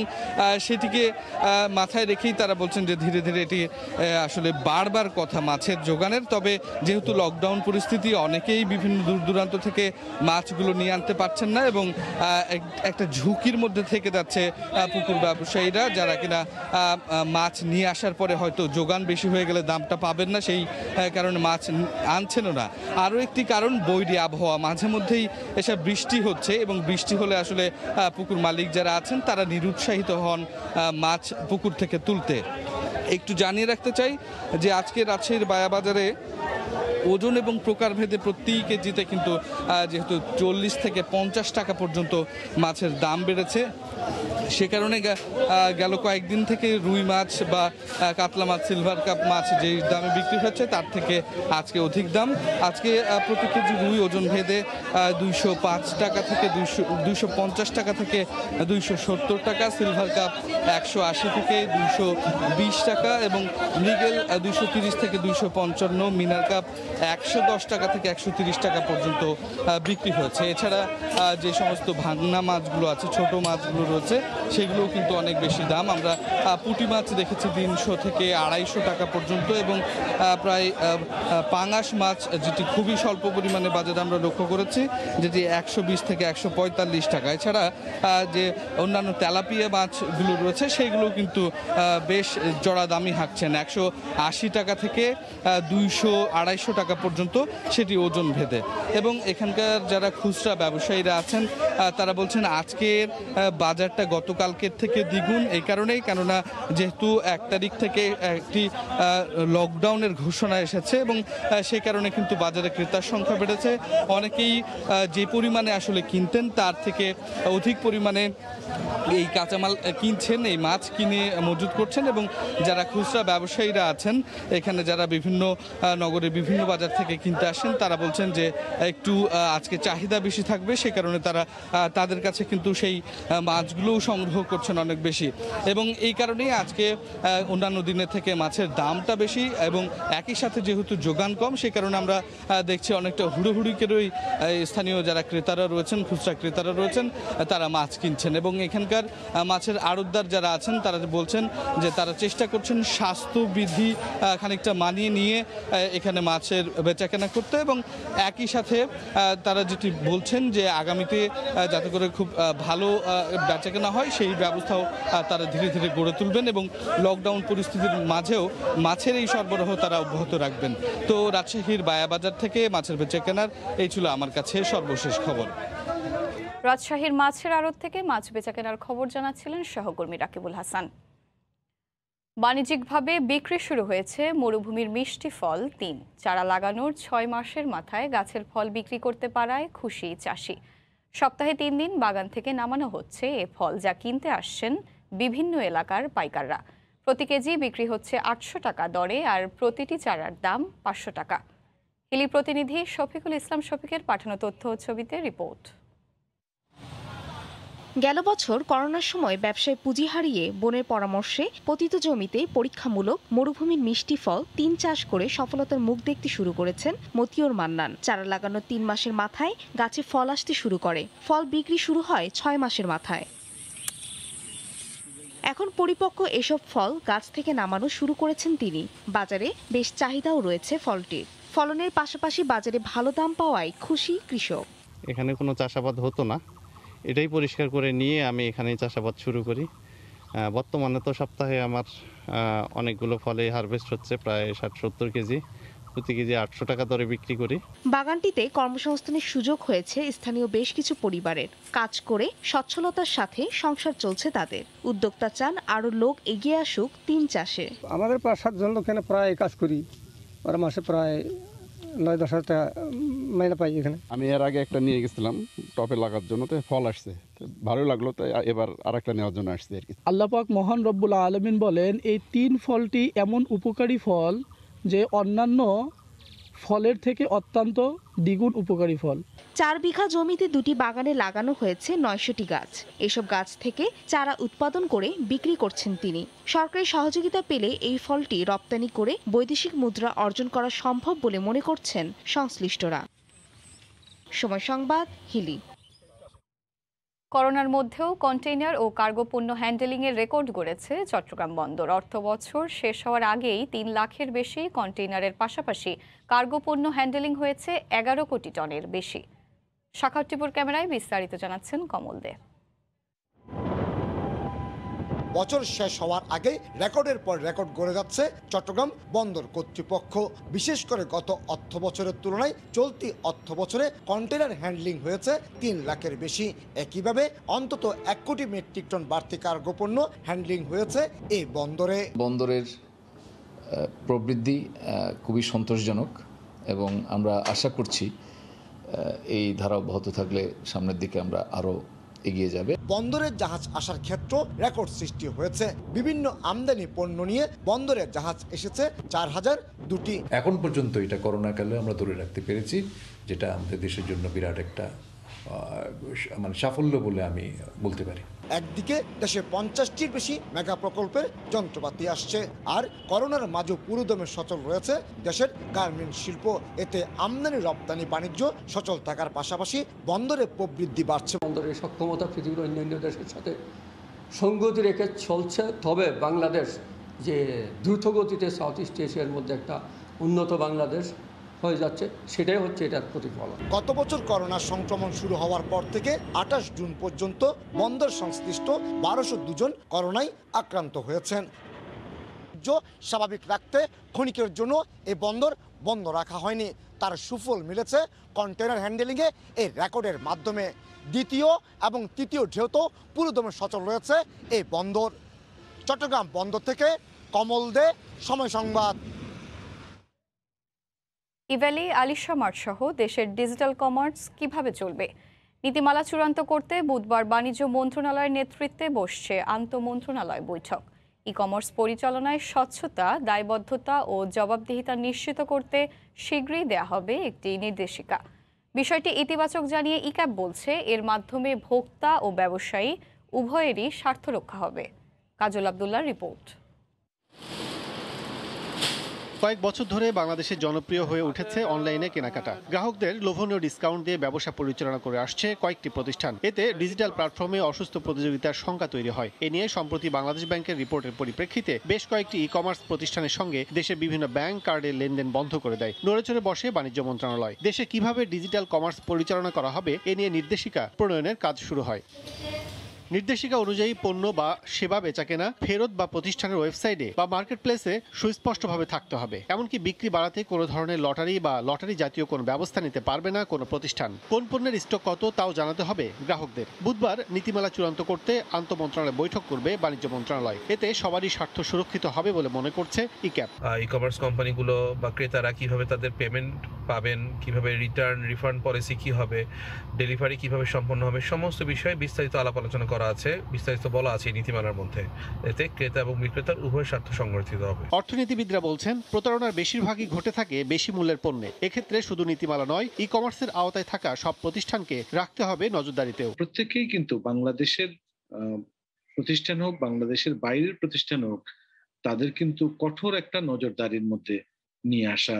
সেটিকে মাথায় রেখেই তারা বলছেন যে ধীরে ধীরে এটি আসলে বাড়বার কথা মাছের যোগানের। তবে যেহেতু লকডাউন পরিস্থিতি, অনেকেই বিভিন্ন দূর দূরান্ত থেকে মাছগুলো নিয়ে আনতে পারছেন না এবং একটা ঝুঁকির মধ্যে থেকে যাচ্ছে পুকুর ব্যবসায়ীরা, যারা কিনা মাছ নিয়ে আসার পরে হয়তো যোগান বেশি হয়ে গেলে দামটা পাবেন না, সেই কারণে মাছ আনছেনও না। আরও একটি কারণ বৈরী আবহাওয়া, মাঝে মধ্যেই এসব বৃষ্টি হচ্ছে এবং বৃষ্টি হলে আসলে পুকুর মালিক যারা আছেন তারা নিরুৎসাহিত হন মাছ পুকুর থেকে তুলতে। একটু জানিয়ে রাখতে চাই যে আজকে রাজশাহীর বায়া বাজারে ওজন এবং প্রকারভেদে প্রতি কেজিতে কিন্তু যেহেতু 40 থেকে 50 টাকা পর্যন্ত মাছের দাম বেড়েছে, সে কারণে গেল কয়েকদিন থেকে রুই মাছ বা কাতলা মাছ, সিলভার কাপ মাছ যেই দামে বিক্রি হচ্ছে তার থেকে আজকে অধিক দাম। আজকে প্রতি কেজি রুই ওজন ভেদে 205 টাকা থেকে 250 টাকা থেকে 270 টাকা, সিলভার কাপ 180 থেকে 220 টাকা এবং মৃগেল 230 থেকে 255, মিনার কাপ 110 টাকা থেকে 130 টাকা পর্যন্ত বিক্রি হয়েছে। এছাড়া যে সমস্ত ভাঙনা মাছগুলো আছে, ছোট মাছগুলো রয়েছে, সেগুলোও কিন্তু অনেক বেশি দাম। আমরা পুঁটি মাছ দেখেছি 300 থেকে 250 টাকা পর্যন্ত এবং প্রায় পাঙাশ মাছ যেটি খুবই স্বল্প পরিমাণে বাজারে আমরা লক্ষ্য করেছি, যেটি 120 থেকে 145 টাকা। এছাড়া যে অন্যান্য তেলাপিয়া মাছগুলো রয়েছে সেগুলো কিন্তু বেশ জোড়া দামি হাঁকছেন, 180 টাকা থেকে 200-250 টাকা পর্যন্ত, সেটি ওজন ভেদে। এবং এখানকার যারা খুচরা ব্যবসায়ীরা আছেন তারা বলছেন আজকের বাজারটা গতকালকের থেকে দ্বিগুণ, এই কারণেই কেননা যেহেতু 1 তারিখ থেকে একটি লকডাউনের ঘোষণা এসেছে এবং সেই কারণে কিন্তু বাজারে ক্রেতার সংখ্যা বেড়েছে। অনেকেই যে পরিমাণে আসলে কিনতেন তার থেকে অধিক পরিমাণে এই কাঁচামাল কিনছেন, এই মাছ কিনে মজুত করছেন। এবং যারা খুচরা ব্যবসায়ীরা আছেন এখানে, যারা বিভিন্ন নগরে বিভিন্ন বাজার থেকে কিনতে আসেন, তারা বলছেন যে একটু আজকে চাহিদা বেশি থাকবে, সে কারণে তাদের কাছে কিন্তু সেই মাছগুলোও সংগ্রহ করছেন অনেক বেশি। এবং এই কারণেই আজকে অন্যান্য দিনের থেকে মাছের দামটা বেশি এবং একই সাথে যেহেতু যোগান কম, সে কারণে আমরা দেখছি অনেকটা হুড়োহুড়িকেরই স্থানীয় যারা ক্রেতারা রয়েছেন, খুচরা ক্রেতারা রয়েছেন, তারা মাছ কিনছেন। এবং এখানকার মাছের আড়তদার যারা আছেন তারা বলছেন যে তারা চেষ্টা করছেন স্বাস্থ্যবিধি খানিকটা মানিয়ে নিয়ে এখানে মাছের বেচাকেনা করতে, এবং একই সাথে তারা যেটি বলছেন যে আগামীতে যাতে করে খুব ভালো বেচাকেনা হয় সেই ব্যবস্থাও তারা ধীরে ধীরে গড়ে তুলবেন এবং লকডাউন পরিস্থিতির মাঝেও মাছের এই সরবরাহ তারা অব্যাহত রাখবেন। তো রাজশাহীর বায়াবাজার থেকে মাছের বেচাকেনার এই ছিল আমার কাছে সর্বশেষ খবর। রাজশাহীর মাছের আড়ত থেকে মাছ বেচাকেনার খবর জানাচ্ছিলেন সহকর্মী রাকিবুল হাসান। বাণিজ্যিকভাবে বিক্রি শুরু হয়েছে মরুভূমির মিষ্টি ফল 3। চারা লাগানোর 6 মাসের মাথায় গাছের ফল বিক্রি করতে পারায় খুশি চাষি। সপ্তাহে 3 দিন বাগান থেকে নামানো হচ্ছে এ ফল, যা কিনতে আসছেন বিভিন্ন এলাকার পাইকাররা। প্রতি কেজি বিক্রি হচ্ছে 800 টাকা দরে, আর প্রতিটি চারার দাম 500 টাকা। হিলি প্রতিনিধি শফিকুল ইসলাম শফিকের পাঠানো তথ্য ও ছবিতে রিপোর্ট। গেল বছর করোনার সময় ব্যবসায় পুঁজি হারিয়ে বোনের পরামর্শে পতিত জমিতে পরীক্ষামূলক মরুভূমির মিষ্টি ফল 3 চাষ করে সফলতার মুখ দেখতে শুরু করেছেন মতিউর মান্নান। চারা লাগানোর 3 মাসের মাথায় গাছে ফল আসতে শুরু করে। ফল বিক্রি শুরু হয় 6 মাসের মাথায়। এখন পরিপক্ক এসব ফল গাছ থেকে নামানো শুরু করেছেন তিনি। বাজারে বেশ চাহিদাও রয়েছে ফলটির। ফলনের পাশাপাশি বাজারে ভালো দাম পাওয়ায় খুশি কৃষক। এখানে কোনো চাষাবাদ হতো না, এটাই পরিষ্কার করে নিয়ে আমি এখানেই চাষাবাদ শুরু করি। বর্তমানে তো সপ্তাহে আমার অনেকগুলো ফলে হারভেস্ট হচ্ছে, প্রায় 60-70 কেজি, প্রতি কেজি 800 টাকা দরে বিক্রি করি। বাগানটিতে কর্মসংস্থানের সুযোগ হয়েছে স্থানীয় বেশ কিছু পরিবারের। কাজ করে সচ্ছলতার সাথে সংসার চলছে তাদের। উদ্যোক্তা চান আরো লোক এগিয়ে আসুক 3 চাষে। আমাদের প্রায় 7 জন লোক এখানে প্রায় কাজ করি, ওরা মাসে প্রায় 9-10 হাজার টাকা মাইনে পাই এখানে। আমি এর আগে একটা নিয়ে গেছিলাম টপে লাগার জন্য, তো ফল আসছে, ভালো লাগলো, তাই এবার আরেকটা নেওয়ার জন্য আসছে আর কি। আল্লাহ পাক মহান রব্বুল আলামিন বলেন, এই 3 ফলটি এমন উপকারী ফল যে অন্যান্য ফলের থেকে অত্যন্ত দ্বিগুণ উপকারী ফল। 4 বিঘা জমিতে 2টি বাগানে লাগানো হয়েছে 900টি গাছ। এসব গাছ থেকে চারা উৎপাদন করে বিক্রি করছেন তিনি। সরকারি সহযোগিতা পেলে এই ফলটি রপ্তানি করে বৈদেশিক মুদ্রা অর্জন করা সম্ভব বলে মনে করছেন সংশ্লিষ্টরা। সময় সংবাদ, হিলি। করোনার মধ্যেও কন্টেইনার ও কার্গো পণ্য হ্যান্ডেলিংয়ের রেকর্ড গড়েছে চট্টগ্রাম বন্দর। অর্থবছর শেষ হওয়ার আগেই 3 লাখের বেশি কন্টেইনারের পাশাপাশি কার্গো পণ্য হ্যান্ডেলিং হয়েছে 11 কোটি টনের বেশি। শাখাউত টিপুর ক্যামেরায় বিস্তারিত জানাচ্ছেন কমল দে। বছর শেষ হওয়ার আগে রেকর্ডের পর রেকর্ড গড়ে যাচ্ছে চট্টগ্রাম বন্দর কর্তৃপক্ষ। বিশেষ করে গত অর্থ বছরের তুলনায় চলতি অর্থ বছরে কন্টেনার হ্যান্ডলিং হয়েছে 3 লাখের বেশি। একইভাবে অন্তত 1 কোটি মেট্রিক টন বাড়তি কার্গো পণ্য হ্যান্ডলিং হয়েছে এই বন্দরে। বন্দরের প্রবৃদ্ধি খুবই সন্তোষজনক। এবং আমরা আশা করছি এই ধারা অব্যাহত থাকলে সামনের দিকে আমরা আরও এগিয়ে যাবে। বন্দরের জাহাজ আসার ক্ষেত্রে রেকর্ড সৃষ্টি হয়েছে। বিভিন্ন আমদানি পণ্য নিয়ে বন্দরের জাহাজ এসেছে 4002টি। এখন পর্যন্ত এটা করোনাকালে আমরা ধরে রাখতে পেরেছি, যেটা আমাদের দেশের জন্য বিরাট একটা মানে সাফল্য বলে আমি বলতে পারি। একদিকে দেশে 50টির বেশি মেগা প্রকল্পের যন্ত্রপাতি আসছে, আর করোনার মাঝে পুরোদমে সচল রয়েছে দেশের গার্মেন্টস শিল্প। এতে আমদানি রপ্তানি বাণিজ্য সচল থাকার পাশাপাশি বন্দরে প্রবৃদ্ধি বাড়ছে। বন্দরের সক্ষমতা পৃথিবীর অন্যান্য দেশের সাথে সঙ্গতি রেখে চলছে। তবে বাংলাদেশ যে দ্রুত গতিতে সাউথ ইস্ট এশিয়ার মধ্যে একটা উন্নত বাংলাদেশ হয়ে যাচ্ছে, সেটাই হচ্ছে এটার প্রতিফলন। গত বছর করোনা সংক্রমণ শুরু হওয়ার পর থেকে 28 জুন পর্যন্ত বন্দর সংশ্লিষ্ট 1202 জন করোনায় আক্রান্ত হয়েছেন। স্বাভাবিক রাখতে ক্ষণিকের জন্য এই বন্দর বন্ধ রাখা হয়নি। তার সুফল মিলেছে কন্টেনার হ্যান্ডেলিংয়ে এই রেকর্ডের মাধ্যমে। দ্বিতীয় এবং তৃতীয় ঢেউতেও পুরোদমে সচল রয়েছে এই বন্দর। চট্টগ্রাম বন্দর থেকে কমল দে, সময় সংবাদ। ইভ্যালি, আলিশা মার্ট সহ দেশের ডিজিটাল কমার্স কিভাবে চলবে, নীতিমালা চূড়ান্ত করতে বুধবার বাণিজ্য মন্ত্রণালয়ের নেতৃত্বে বসছে আন্তঃমন্ত্রণালয় বৈঠক। ই কমার্স পরিচালনায় স্বচ্ছতা, দায়বদ্ধতা ও জবাবদিহিতা নিশ্চিত করতে শীঘ্রই দেয়া হবে একটি নির্দেশিকা। বিষয়টি ইতিবাচক জানিয়ে ইক্যাব বলছে, এর মাধ্যমে ভোক্তা ও ব্যবসায়ী উভয়েরই স্বার্থ রক্ষা হবে। কাজল আব্দুল্লাহর রিপোর্ট। কয়েক বছর ধরে বাংলাদেশে জনপ্রিয় হয়ে উঠেছে অনলাইনে কেনাকাটা। গ্রাহকদের লোভনীয় ডিসকাউন্ট দিয়ে ব্যবসা পরিচালনা করে আসছে কয়েকটি প্রতিষ্ঠান। এতে ডিজিটাল প্ল্যাটফর্মে অসুস্থ প্রতিযোগিতার শঙ্কা তৈরি হয়। এ নিয়ে সম্প্রতি বাংলাদেশ ব্যাংকের রিপোর্টের পরিপ্রেক্ষিতে বেশ কয়েকটি ই কমার্স প্রতিষ্ঠানের সঙ্গে দেশের বিভিন্ন ব্যাংক কার্ডের লেনদেন বন্ধ করে দেয়। নড়েচড়ে বসে বাণিজ্য মন্ত্রণালয়। দেশে কিভাবে ডিজিটাল কমার্স পরিচালনা করা হবে এ নিয়ে নির্দেশিকা প্রণয়নের কাজ শুরু হয়। নির্দেশিকা অনুযায়ী পণ্য বা সেবা বেচাকেনা ফেরত বা প্রতিষ্ঠানের ওয়েবসাইটে বা মার্কেট প্লেসে সুস্পষ্টভাবে থাকতে হবে। এমনকি বিক্রি বাড়াতে কোনো ধরনের লটারি বা লটারি জাতীয় কোনো ব্যবস্থা নিতে পারবে না কোনো প্রতিষ্ঠান। কোন পণ্যের স্টক কত তাও জানাতে হবে গ্রাহকদের। বুধবার নীতিমালা চূড়ান্ত করতে আন্তঃমন্ত্রণালয় বৈঠক করবে বাণিজ্য মন্ত্রণালয়। এতে সবারই স্বার্থ সুরক্ষিত হবে বলে মনে করছে ইক্যাব। ই কমার্স কোম্পানিগুলো বা ক্রেতারা কিভাবে তাদের পেমেন্ট পাবেন, কিভাবে রিটার্ন রিফান্ড পলিসি কি হবে, ডেলিভারি কিভাবে সম্পন্ন হবে, সমস্ত বিষয়ে বিস্তারিত আলাপ আলোচনা করা আছে, বিস্তারিত বলা আছে নীতিমালার মধ্যে। এতে ক্রেতা এবং বিক্রেতার উভয় স্বার্থ সংরক্ষিত হবে। অর্থনীতিবিদরা বলছেন, প্রতারণার বেশিরভাগই ঘটে থাকে বেশি মূল্যের পণ্যে। এক্ষেত্রে শুধু নীতিমালা নয়, ই কমার্সের আওতায় থাকা সব প্রতিষ্ঠানকে রাখতে হবে নজরদারিতেও। প্রত্যেকেই কিন্তু বাংলাদেশের প্রতিষ্ঠান হোক, বাংলাদেশের বাইরের প্রতিষ্ঠান হোক, তাদের কিন্তু কঠোর একটা নজরদারির মধ্যে নিয়ে আসা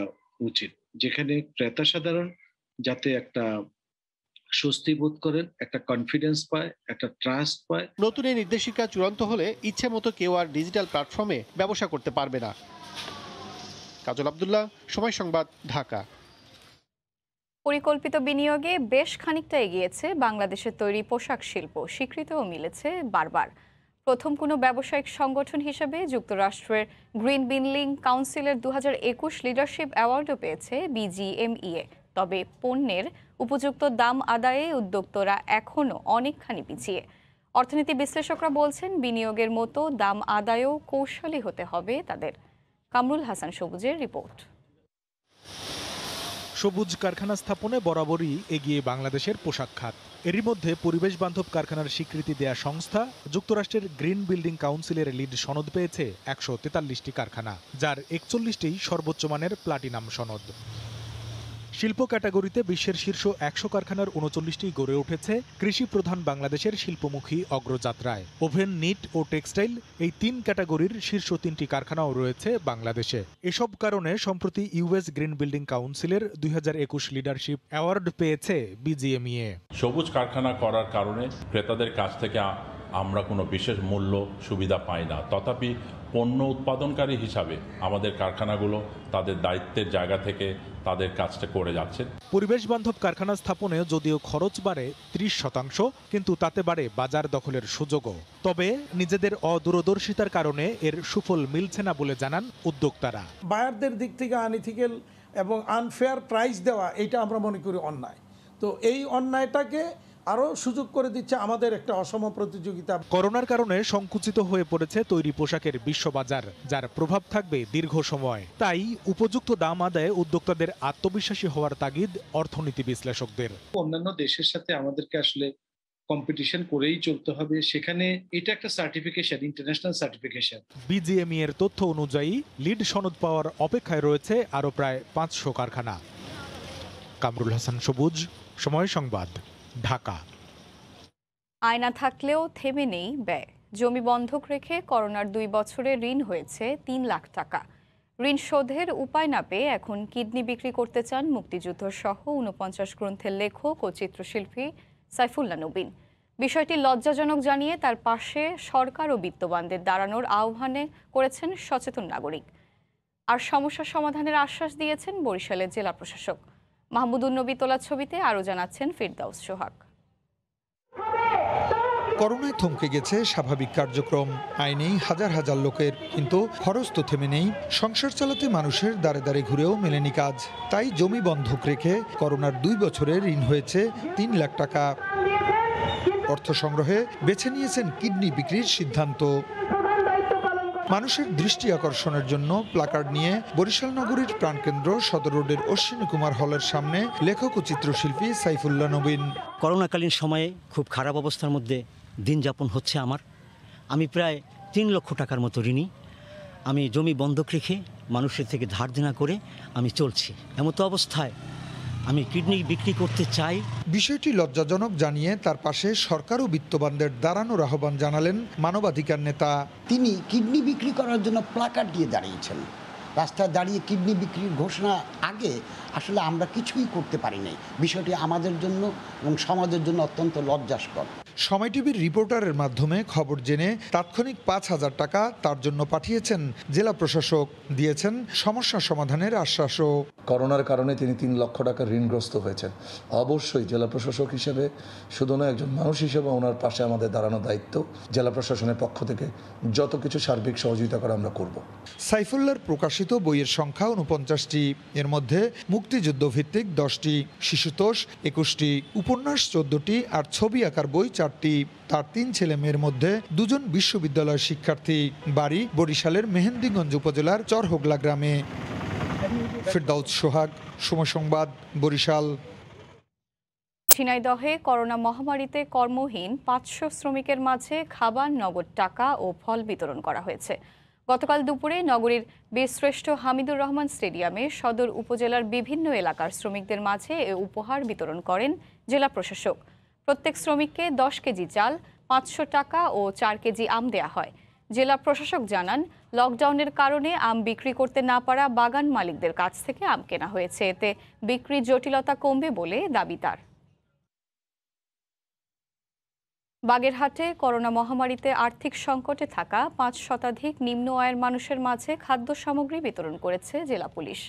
উচিত, যেখানে ক্রেতা সাধারণ যাতে একটা স্বস্তি বোধ করেন, একটা কনফিডেন্স পায়, একটা ট্রাস্ট পায়। নতুন এই নির্দেশিকা চূড়ান্ত হলে ইচ্ছে মতো কেউ আর ডিজিটাল প্ল্যাটফর্মে ব্যবসা করতে পারবে না। কাজল আব্দুল্লাহ, সময় সংবাদ, ঢাকা। পরিকল্পিত বিনিয়োগে বেশ খানিকটা এগিয়েছে বাংলাদেশের তৈরি পোশাক শিল্প, স্বীকৃতিও মিলেছে বারবার। প্রথম কোনো ব্যবসায়িক সংগঠন হিসেবে যুক্তরাষ্ট্রের গ্রিন বিল্ডিং কাউন্সিলের 2021 লিডারশিপ অ্যাওয়ার্ডও পেয়েছে বিজিএমইএ। তবে পণ্যের উপযুক্ত দাম আদায়ে উদ্যোক্তারা এখনও অনেকখানি পিছিয়ে। অর্থনীতি বিশ্লেষকরা বলছেন, বিনিয়োগের মতো দাম আদায়েও কৌশলী হতে হবে তাদের। কামরুল হাসান সবুজের রিপোর্ট। সবুজ কারখানা স্থাপনে বরাবরই এগিয়ে বাংলাদেশের পোশাক খাত। এরই মধ্যে পরিবেশ বান্ধব কারখানার স্বীকৃতি দেয়া সংস্থা যুক্তরাষ্ট্রের গ্রিন বিল্ডিং কাউন্সিলের লিড সনদ পেয়েছে 143টি কারখানা, যার 41টিই সর্বোচ্চ মানের প্লাটিনাম সনদ। শিল্প ক্যাটাগরিতে বিশ্বের শীর্ষ 100 কারখানার 39টি গড়ে উঠেছে কৃষি প্রধান বাংলাদেশের শিল্পমুখী অগ্রযাত্রায়। ওভেন, নিট ও টেক্সটাইল এই 3 ক্যাটাগরির শীর্ষ 3টি কারখানাও রয়েছে বাংলাদেশে। এসব কারণে সম্প্রতি ইউএস গ্রিন বিল্ডিং কাউন্সিলের 2021 লিডারশিপ অ্যাওয়ার্ড পেয়েছে বিজিএমইএ। সবুজ কারখানা করার কারণে ক্রেতাদের কাছ থেকে আমরা কোনো বিশেষ মূল্য সুবিধা পাই না, তথাপি পণ্য উৎপাদনকারী হিসাবে আমাদের কারখানাগুলো তাদের দায়িত্বের জায়গা থেকে তাদের কাজটা করে যাচ্ছে। পরিবেশ বান্ধব কারখানা স্থাপনে যদিও খরচ বাড়ে 30%, কিন্তু তাতে বাড়ে বাজার দখলের সুযোগও। তবে নিজেদের অদূরদর্শিতার কারণে এর সুফল মিলছে না বলে জানান উদ্যোক্তারা। বায়ারদের দিক থেকে আনইথিক্যাল এবং আনফেয়ার প্রাইস দেওয়া, এটা আমরা মনে করি অন্যায়। তো এই অন্যায়টাকে আরও সুযোগ করে দিচ্ছে আমাদের একটা অসম প্রতিযোগিতা। করোনার কারণে সংকুচিত হয়ে পড়েছে তৈরি পোশাকের বিশ্ববাজার, যার প্রভাব থাকবে দীর্ঘ সময়। তাই উপযুক্ত দাম আদায়ে উদ্যোক্তাদের আত্মবিশ্বাসী হওয়ার তাগিদ অর্থনীতি বিশ্লেষকদের। অন্যান্য দেশের সাথে আমাদেরকে আসলে কম্পিটিশন করেই চলতে হবে, সেখানে এটা একটা সার্টিফিকেশন, ইন্টারন্যাশনাল সার্টিফিকেশন। বিজিএমই এর তথ্য অনুযায়ী লিড সনদ পাওয়ার অপেক্ষায় রয়েছে আরও প্রায় 500 কারখানা। কামরুল হাসান সবুজ, সময় সংবাদ, ঢাকা। আয়না থাকলেও থেমে নেই ব্যয়। জমি বন্ধক রেখে করোনার 2 বছরে ঋণ হয়েছে 3 লাখ টাকা। ঋণ শোধের উপায় না পেয়ে এখন কিডনি বিক্রি করতে চান মুক্তিযুদ্ধ সহ 49 গ্রন্থের লেখক ও চিত্রশিল্পী সাইফুল্লাহ নবীন। বিষয়টি লজ্জাজনক জানিয়ে তার পাশে সরকার ও বিত্তবানদের দাঁড়ানোর আহ্বানে করেছেন সচেতন নাগরিক। আর সমস্যা সমাধানের আশ্বাস দিয়েছেন বরিশালের জেলা প্রশাসক। মাহমুদুন নবী তোলা ছবিতে আরও জানাচ্ছেন ফিরদাউস সোহাগ। করোনায় থমকে গেছে স্বাভাবিক কার্যক্রম, আয় নেই হাজার হাজার লোকের, কিন্তু খরচ তো থেমে নেই। সংসার চালাতে মানুষের দাঁড়ে দাঁড়ে ঘুরেও মেলেনি কাজ। তাই জমি বন্ধক রেখে করোনার 2 বছরে ঋণ হয়েছে 3 লাখ টাকা। অর্থ সংগ্রহে বেছে নিয়েছেন কিডনি বিক্রির সিদ্ধান্ত। মানুষের দৃষ্টি আকর্ষণের জন্য প্লাকার্ড নিয়ে বরিশাল নগরীর প্রাণকেন্দ্র সদর রোডের অশ্বিনী কুমার হলের সামনে লেখক ও চিত্রশিল্পী সাইফুল্লাহ নবীন। করোনাকালীন সময়ে খুব খারাপ অবস্থার মধ্যে দিন যাপন হচ্ছে আমার। আমি প্রায় 3 লক্ষ টাকার মতো ঋণী। আমি জমি বন্ধক রেখে মানুষের থেকে ধার দেনা করে আমি চলছি। এমতো অবস্থায় আমি কিডনি বিক্রি করতে চাই। বিষয়টি লজ্জাজনক জানিয়ে তার পাশে সরকার ও বিত্তবানদের দাঁড়ানোর আহ্বান জানালেন মানবাধিকার নেতা। তিনি কিডনি বিক্রি করার জন্য প্লাকার্ড দিয়ে দাঁড়িয়েছেন। রাস্তায় দাঁড়িয়ে কিডনি বিক্রির ঘোষণা আগে আসলে আমরা কিছুই করতে পারি নাই। বিষয়টি আমাদের জন্য এবং সমাজের জন্য অত্যন্ত লজ্জাস্কর। সময় টিভির রিপোর্টারের মাধ্যমে খবর জেনে তাৎক্ষণিক 5,000 টাকা তার জন্য পাঠিয়েছেন জেলা প্রশাসক, দিয়েছেন সমস্যা সমাধানের আশ্বাসও। করোনার কারণে তিনি 3 লক্ষ টাকা ঋণগ্রস্ত হয়েছেন। অবশ্যই জেলা প্রশাসক হিসেবে, শুধু না একজন মানুষ হিসেবে ওনার পাশে আমাদের দাঁড়ানো দায়িত্ব। জেলা প্রশাসনের পক্ষ থেকে যত কিছু সার্বিক সহযোগিতা করা আমরা করব। সাইফুল্লাহর প্রকাশিত বইয়ের সংখ্যা 49টি, এর মধ্যে মুক্তিযুদ্ধ ভিত্তিক 10টি, শিশুতোষ 21টি, উপন্যাস 14টি আর ছবি আঁকার বই 4টি। তার 3 ছেলে মেয়ের মধ্যে 2 জন বিশ্ববিদ্যালয়ের শিক্ষার্থী। বাড়ি বরিশালের মেহেন্দিগঞ্জ উপজেলার চরহোগলা গ্রামে। ফিরদাউস সোহাগ, সময় সংবাদ, বরিশাল। ঝিনাইদহে করোনা মহামারীতে কর্মহীন 500 শ্রমিকের মাঝে খাবার, নগদ টাকা ও ফল বিতরণ করা হয়েছে। গতকাল দুপুরে নগরীর বীরশ্রেষ্ঠ হামিদুর রহমান স্টেডিয়ামে সদর উপজেলার বিভিন্ন এলাকার শ্রমিকদের মাঝে এ উপহার বিতরণ করেন জেলা প্রশাসক। প্রত্যেক শ্রমিককে 10 কেজি চাল, 500 টাকা ও 4 কেজি আম দেয়া হয়। জেলা প্রশাসক জানান, লকডাউনের কারণে আম বিক্রি করতে না পারা বাগান মালিকদের কাছ থেকে আম কেনা হয়েছে। এতে বিক্রির জটিলতা কমবে বলে দাবি তার। বাগেরহাটে করোনা মহামারীতে আর্থিক সংকটে থাকা 5 শতাধিক নিম্ন আয়ের মানুষের মাঝে খাদ্য সামগ্রী বিতরণ করেছে জেলা পুলিশ।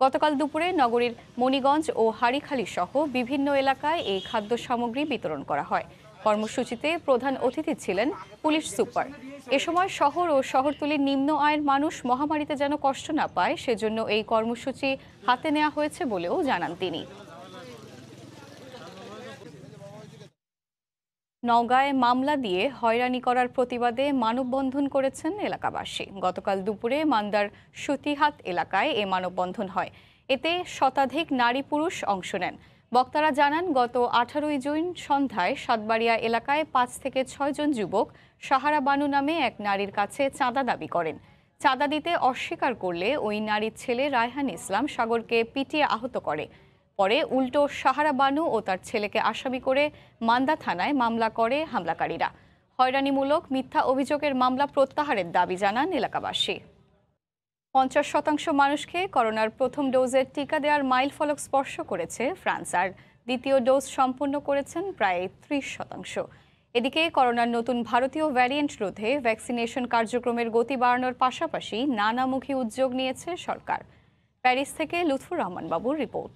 গতকাল দুপুরে নগরীর মণিগঞ্জ ও হাড়িখালি সহ বিভিন্ন এলাকায় এই খাদ্য সামগ্রী বিতরণ করা হয়। কর্মসূচিতে প্রধান অতিথি ছিলেন পুলিশ সুপার। এ সময় শহর ও শহরতলির নিম্ন আয়ের মানুষ মহামারীতে যেন কষ্ট না পায়, সেজন্য এই কর্মসূচি হাতে নেওয়া হয়েছে বলেও জানান তিনি। নওগাঁয় মামলা দিয়ে হয়রানি করার প্রতিবাদে মানববন্ধন করেছেন এলাকাবাসী। গতকাল দুপুরে মান্দার সুতিহাট এলাকায় এ মানববন্ধন হয়। এতে শতাধিক নারী পুরুষ অংশ নেন। বক্তারা জানান, গত 18 জুন সন্ধ্যায় সাতবাড়িয়া এলাকায় 5 থেকে 6 জন যুবক সাহারা বানু নামে এক নারীর কাছে চাঁদা দাবি করেন। চাঁদা দিতে অস্বীকার করলে ওই নারীর ছেলে রায়হান ইসলাম সাগরকে পিটিয়ে আহত করে। পরে উল্টো সাহারা বানু ও তার ছেলেকে আসামি করে মান্দা থানায় মামলা করে হামলাকারীরা। হয়রানিমূলক মিথ্যা অভিযোগের মামলা প্রত্যাহারের দাবি জানান এলাকাবাসী। 50% মানুষকে করোনার প্রথম ডোজের টিকা দেওয়ার মাইলফলক স্পর্শ করেছে ফ্রান্স, আর দ্বিতীয় ডোজ সম্পন্ন করেছেন প্রায় 30%। এদিকে করোনার নতুন ভারতীয় ভ্যারিয়েন্ট রোধে ভ্যাকসিনেশন কার্যক্রমের গতি বাড়ানোর পাশাপাশি নানামুখী উদ্যোগ নিয়েছে সরকার। প্যারিস থেকে লুৎফুর রহমান বাবুর রিপোর্ট।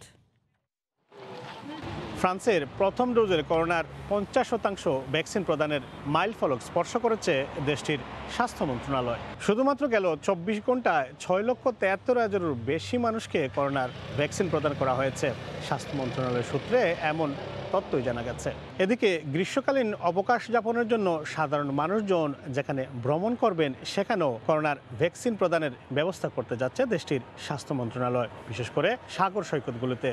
ফ্রান্সের প্রথম ডোজের করোনার 50% ভ্যাকসিন প্রদানের মাইলফলক স্পর্শ করেছে দেশটির স্বাস্থ্য মন্ত্রণালয়। শুধুমাত্র গেল 24 ঘন্টায় 6,73,000-এরও বেশি মানুষকে করোনার ভ্যাকসিন প্রদান করা হয়েছে। স্বাস্থ্য মন্ত্রণালয়ের সূত্রে এমন তথ্যই জানা গেছে। এদিকে গ্রীষ্মকালীন অবকাশ যাপনের জন্য সাধারণ মানুষজন যেখানে ভ্রমণ করবেন সেখানেও করোনার ভ্যাকসিন প্রদানের ব্যবস্থা করতে যাচ্ছে দেশটির স্বাস্থ্য মন্ত্রণালয়, বিশেষ করে সাগর সৈকতগুলোতে।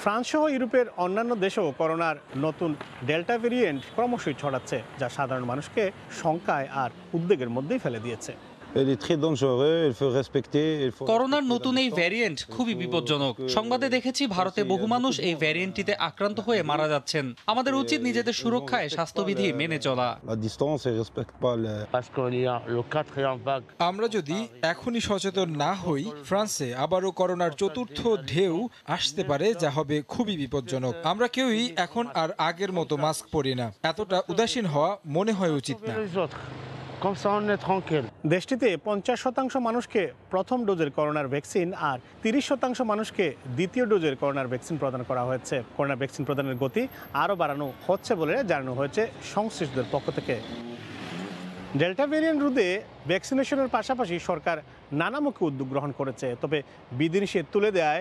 ফ্রান্স সহ ইউরোপের অন্যান্য দেশেও করোনার নতুন ডেল্টা ভেরিয়েন্ট ক্রমশই ছড়াচ্ছে, যা সাধারণ মানুষকে শঙ্কায় আর উদ্বেগের মধ্যেই ফেলে দিয়েছে। করোনার নতুন এই ভ্যারিয়েন্ট খুবই বিপজ্জনক। সংবাদে দেখেছি ভারতে বহু মানুষ এই ভ্যারিয়েন্টটিতে আক্রান্ত হয়ে মারা যাচ্ছেন। আমাদের উচিত নিজেদের সুরক্ষায় স্বাস্থ্যবিধি মেনে চলা। আমরা যদি এখনই সচেতন না হই, ফ্রান্সে আবারও করোনার চতুর্থ ঢেউ আসতে পারে, যা হবে খুবই বিপজ্জনক। আমরা কেউই এখন আর আগের মতো মাস্ক পরি না। এতটা উদাসীন হওয়া মনে হয় উচিত না। দেশটিতে 50% মানুষকে প্রথম ডোজের করোনার ভ্যাকসিন আর 30% মানুষকে দ্বিতীয় ডোজের করোনার ভ্যাকসিন প্রদান করা হয়েছে। করোনা ভ্যাকসিন প্রদানের গতি আরও বাড়ানো হচ্ছে বলে জানানো হয়েছে সংশ্লিষ্টদের পক্ষ থেকে। ডেল্টা ভ্যারিয়েন্ট রোধে ভ্যাকসিনেশনের পাশাপাশি সরকার নানামুখী উদ্যোগ গ্রহণ করেছে। তবে বিধিনিষেধ তুলে দেয়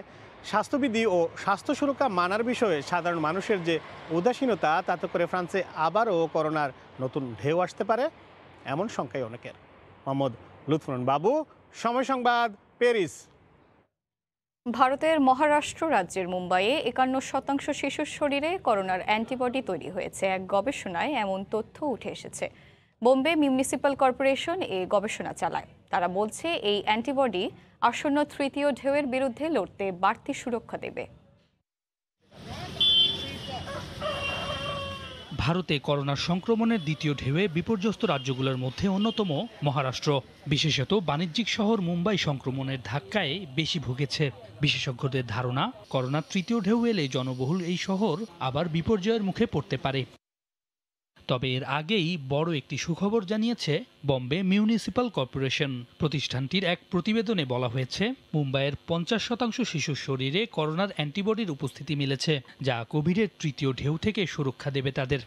স্বাস্থ্যবিধি ও স্বাস্থ্য সুরক্ষা মানার বিষয়ে সাধারণ মানুষের যে উদাসীনতা, তাতে করে ফ্রান্সে আবারও করোনার নতুন ঢেউ আসতে পারে এমন শঙ্কাই অনেকের। মোহাম্মদ লুৎফুন বাবু, সময় সংবাদ, প্যারিস। ভারতের মহারাষ্ট্র রাজ্যের মুম্বাইয়ে 51% শিশুর শরীরে করোনার অ্যান্টিবডি তৈরি হয়েছে। এক গবেষণায় এমন তথ্য উঠে এসেছে। বোম্বে মিউনিসিপ্যাল কর্পোরেশন এই গবেষণা চালায়। তারা বলছে এই অ্যান্টিবডি আসন্ন তৃতীয় ঢেউয়ের বিরুদ্ধে লড়তে বাড়তি সুরক্ষা দেবে। ভারতে করোনা সংক্রমণের দ্বিতীয় ঢেউয়ে বিপর্যস্ত রাজ্যগুলোর মধ্যে অন্যতম মহারাষ্ট্র। বিশেষত বাণিজ্যিক শহর মুম্বাই সংক্রমণের ধাক্কায় বেশি ভুগেছে। বিশেষজ্ঞদের ধারণা, করোনার তৃতীয় ঢেউ এলে জনবহুল এই শহর আবার বিপর্যয়ের মুখে পড়তে পারে। তবে এর আগেই বড় একটি সুখবর জানিয়েছে বম্বে মিউনিসিপ্যাল কর্পোরেশন। প্রতিষ্ঠানটির এক প্রতিবেদনে বলা হয়েছে, মুম্বাইয়ের 50% শিশুর শরীরে করোনার অ্যান্টিবডির উপস্থিতি মিলেছে, যা কোভিডের তৃতীয় ঢেউ থেকে সুরক্ষা দেবে তাদের।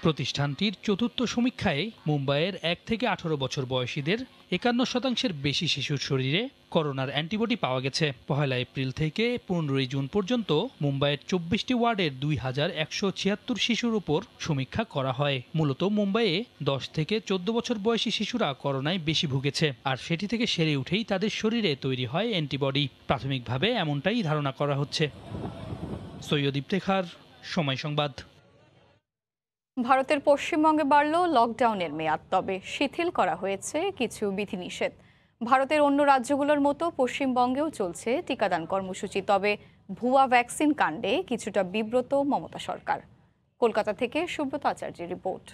প্রতিষ্ঠানটির চতুর্থ সমীক্ষায় মুম্বাইয়ের 1 থেকে 18 বছর বয়সীদের 51%-এর বেশি শিশুর শরীরে করোনার অ্যান্টিবডি পাওয়া গেছে। 1 এপ্রিল থেকে 15 জুন পর্যন্ত মুম্বাইয়ের 24টি ওয়ার্ডের 2176 শিশুর উপর সমীক্ষা করা হয়। মূলত মুম্বাইয়ে 10 থেকে 14 বছর বয়সী শিশুরা করোনায় বেশি ভুগেছে, আর সেটি থেকে সেরে উঠেই তাদের শরীরে তৈরি হয় অ্যান্টিবডি। প্রাথমিকভাবে এমনটাই ধারণা করা হচ্ছে। সৈয়দ ইফতেখার, সময় সংবাদ। ভারতের পশ্চিমবঙ্গে বাড়ল লকডাউনের মেয়াদ, তবে শিথিল করা হয়েছে কিছু বিধিনিষেধ। ভারতের অন্য রাজ্যগুলোর মতো পশ্চিমবঙ্গেও চলছে টিকাদান কর্মসূচি, তবে ভুয়া ভ্যাকসিন কাণ্ডে কিছুটা বিব্রত মমতা সরকার। কলকাতা থেকে সুব্রত আচার্যের রিপোর্ট।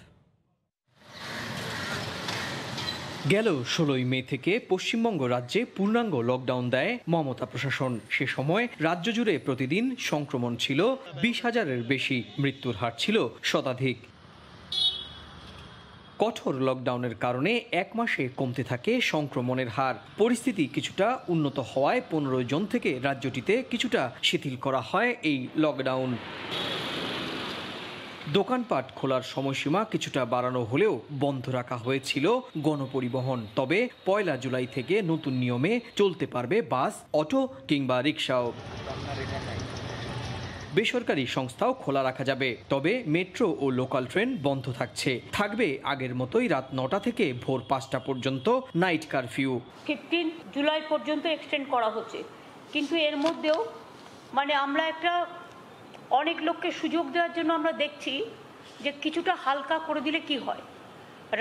গেল 16 মে থেকে পশ্চিমবঙ্গ রাজ্যে পূর্ণাঙ্গ লকডাউন দেয় মমতা প্রশাসন। সে সময় রাজ্য জুড়ে প্রতিদিন সংক্রমণ ছিল 20,000-এর বেশি, মৃত্যুর হার ছিল শতাধিক। কঠোর লকডাউনের কারণে 1 মাসে কমতে থাকে সংক্রমণের হার। পরিস্থিতি কিছুটা উন্নত হওয়ায় 15 জন থেকে রাজ্যটিতে কিছুটা শিথিল করা হয় এই লকডাউন। দোকানপাট খোলার সময়সীমা কিছুটা বাড়ানো হলেও বন্ধ রাখা হয়েছিল গণপরিবহন। তবে 1 জুলাই থেকে নতুন নিয়মে চলতে পারবে বাস, অটো কিংবা রিকশাও। বেসরকারি সংস্থাও খোলা রাখা যাবে, তবে মেট্রো ও লোকাল ট্রেন বন্ধ থাকবে আগের মতোই রাত 9টা থেকে ভোর 5টা পর্যন্ত নাইট কারফিউ। 15 জুলাই পর্যন্ত এক্সটেন্ড করা হচ্ছে, কিন্তু এর মধ্যেও আমরা একটা অনেক লোককে সুযোগ দেওয়ার জন্য আমরা দেখছি যে কিছুটা হালকা করে দিলে কি হয়।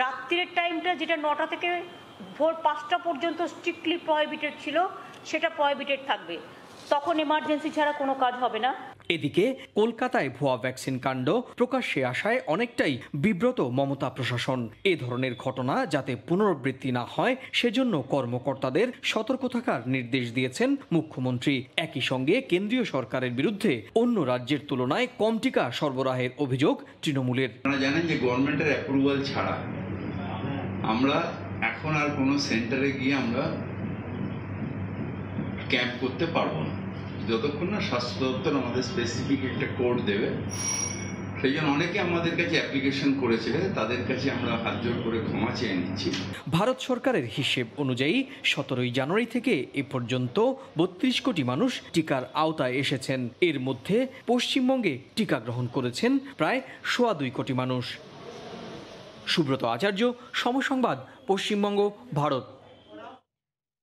রাত্রির টাইমটা যেটা 9টা থেকে ভোর 5টা পর্যন্ত স্ট্রিক্টলি প্রহিবিটেড ছিল, সেটা প্রহিবিটেড থাকবে। তখন এমার্জেন্সি ছাড়া কোনো কাজ হবে না। এদিকে কলকাতায় ভুয়া ভ্যাকসিন কাণ্ড প্রকাশ্যে আসায় অনেকটাই বিব্রত মমতা প্রশাসন। এ ধরনের ঘটনা যাতে পুনরাবৃত্তি না হয় সেজন্য কর্মকর্তাদের সতর্ক থাকার নির্দেশ দিয়েছেন মুখ্যমন্ত্রী। একই সঙ্গে কেন্দ্রীয় সরকারের বিরুদ্ধে অন্য রাজ্যের তুলনায় কম টিকা সরবরাহের অভিযোগ তৃণমূলের। আপনারা জানেন যে গভর্নমেন্টের অ্যাপ্রুভাল ছাড়া আমরা এখন আর কোনো সেন্টারে গিয়ে আমরা ক্যাম্প করতে পারবো না। যতক্ষণ না স্বাস্থ্য দপ্তর আমাদের স্পেসিফিক একটা কোড দেবে, সেই জন্য অনেকে আমাদের কাছে অ্যাপ্লিকেশন করেছে, তাদের কাছে আমরা হাত জোর করে ক্ষমা চেয়ে নিচ্ছি। ভারত সরকারের হিসেব অনুযায়ী 17 জানুয়ারি থেকে এ পর্যন্ত 32 কোটি মানুষ টিকার আওতায় এসেছেন। এর মধ্যে পশ্চিমবঙ্গে টিকা গ্রহণ করেছেন প্রায় 2.25 কোটি মানুষ। সুব্রত আচার্য, সময় সংবাদ, পশ্চিমবঙ্গ, ভারত।